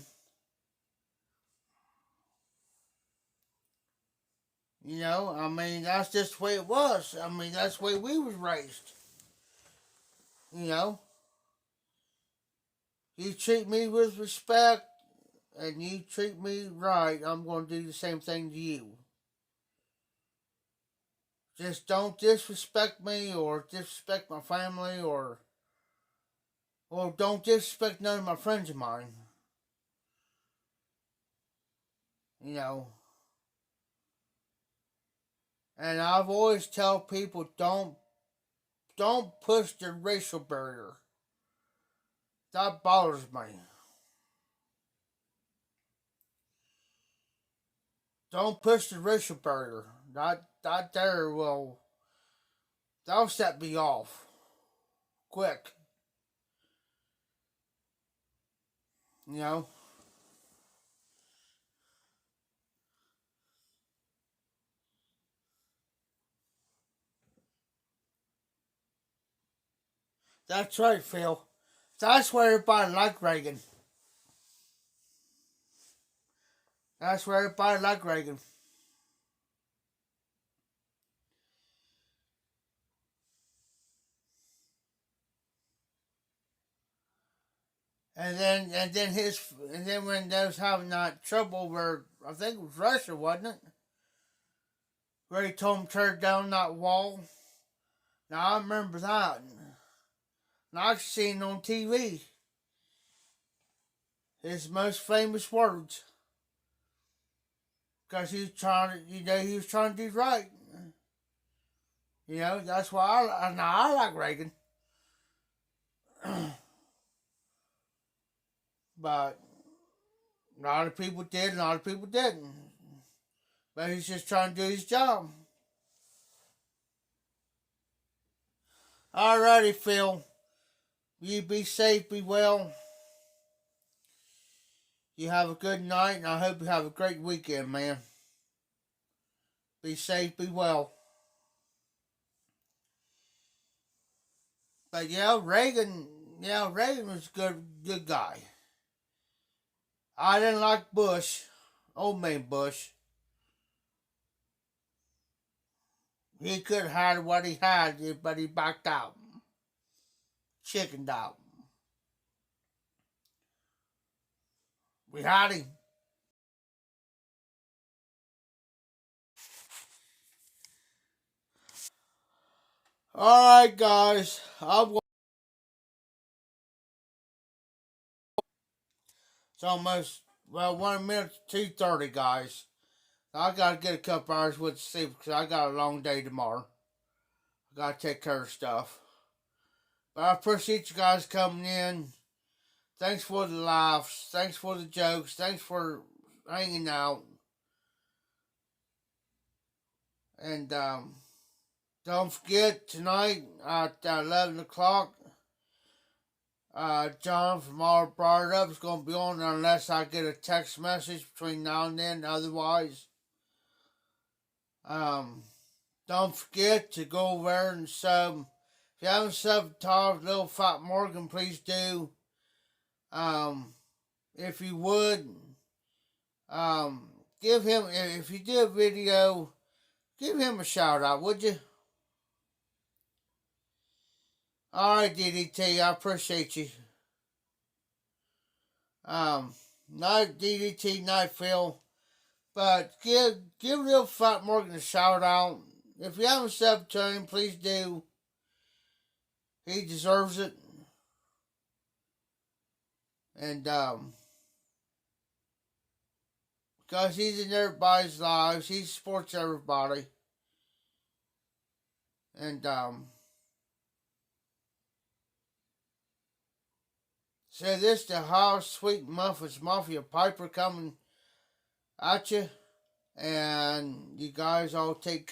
I mean, that's just the way it was. I mean, that's the way we was raised. You know, you treat me with respect and you treat me right, I'm going to do the same thing to you. just don't disrespect me or disrespect my family or don't disrespect none of my friends of mine. You know. And I've always tell people don't push the racial barrier. That bothers me. Don't push the racial barrier. That there will that'll set me off quick. You know. That's right, Phil. That's why everybody liked Reagan. That's why everybody liked Reagan. And then when they was having that trouble where I think it was Russia, wasn't it? Where he told him to tear down that wall. Now I remember that. And I've seen on TV his most famous words. Because he was trying to, he was trying to do right. You know, that's why I like Reagan. But a lot of people did, and a lot of people didn't. But he's just trying to do his job. Alrighty, Phil. You be safe, be well. You have a good night, and I hope you have a great weekend, man. Be safe, be well. But Reagan was a good guy. I didn't like Bush, old man Bush. He could have had what he had, but he backed out. Chickened out. We had him. Alright, guys. It's almost, 1 minute to 2:30, guys. I gotta get a couple hours with sleep because I got a long day tomorrow. I gotta take care of stuff. But I appreciate you guys coming in. Thanks for the laughs. Thanks for the jokes. Thanks for hanging out. And don't forget, tonight at 11 o'clock, John from All Brought It Up is going to be on unless I get a text message between now and then. Otherwise, don't forget to go over and sub. If you haven't subbed to Little Fat Morgan, please do. If you would, give him, if you do a video, give him a shout out, would you? Alright, DDT, I appreciate you. Not DDT, not Phil. But give Little Fat Morgan a shout out. If you haven't subbed to him, please do. He deserves it. And because he's in everybody's lives, he supports everybody. And so this the House Sweet Muffins Mafia Piper coming at you. And you guys all take care.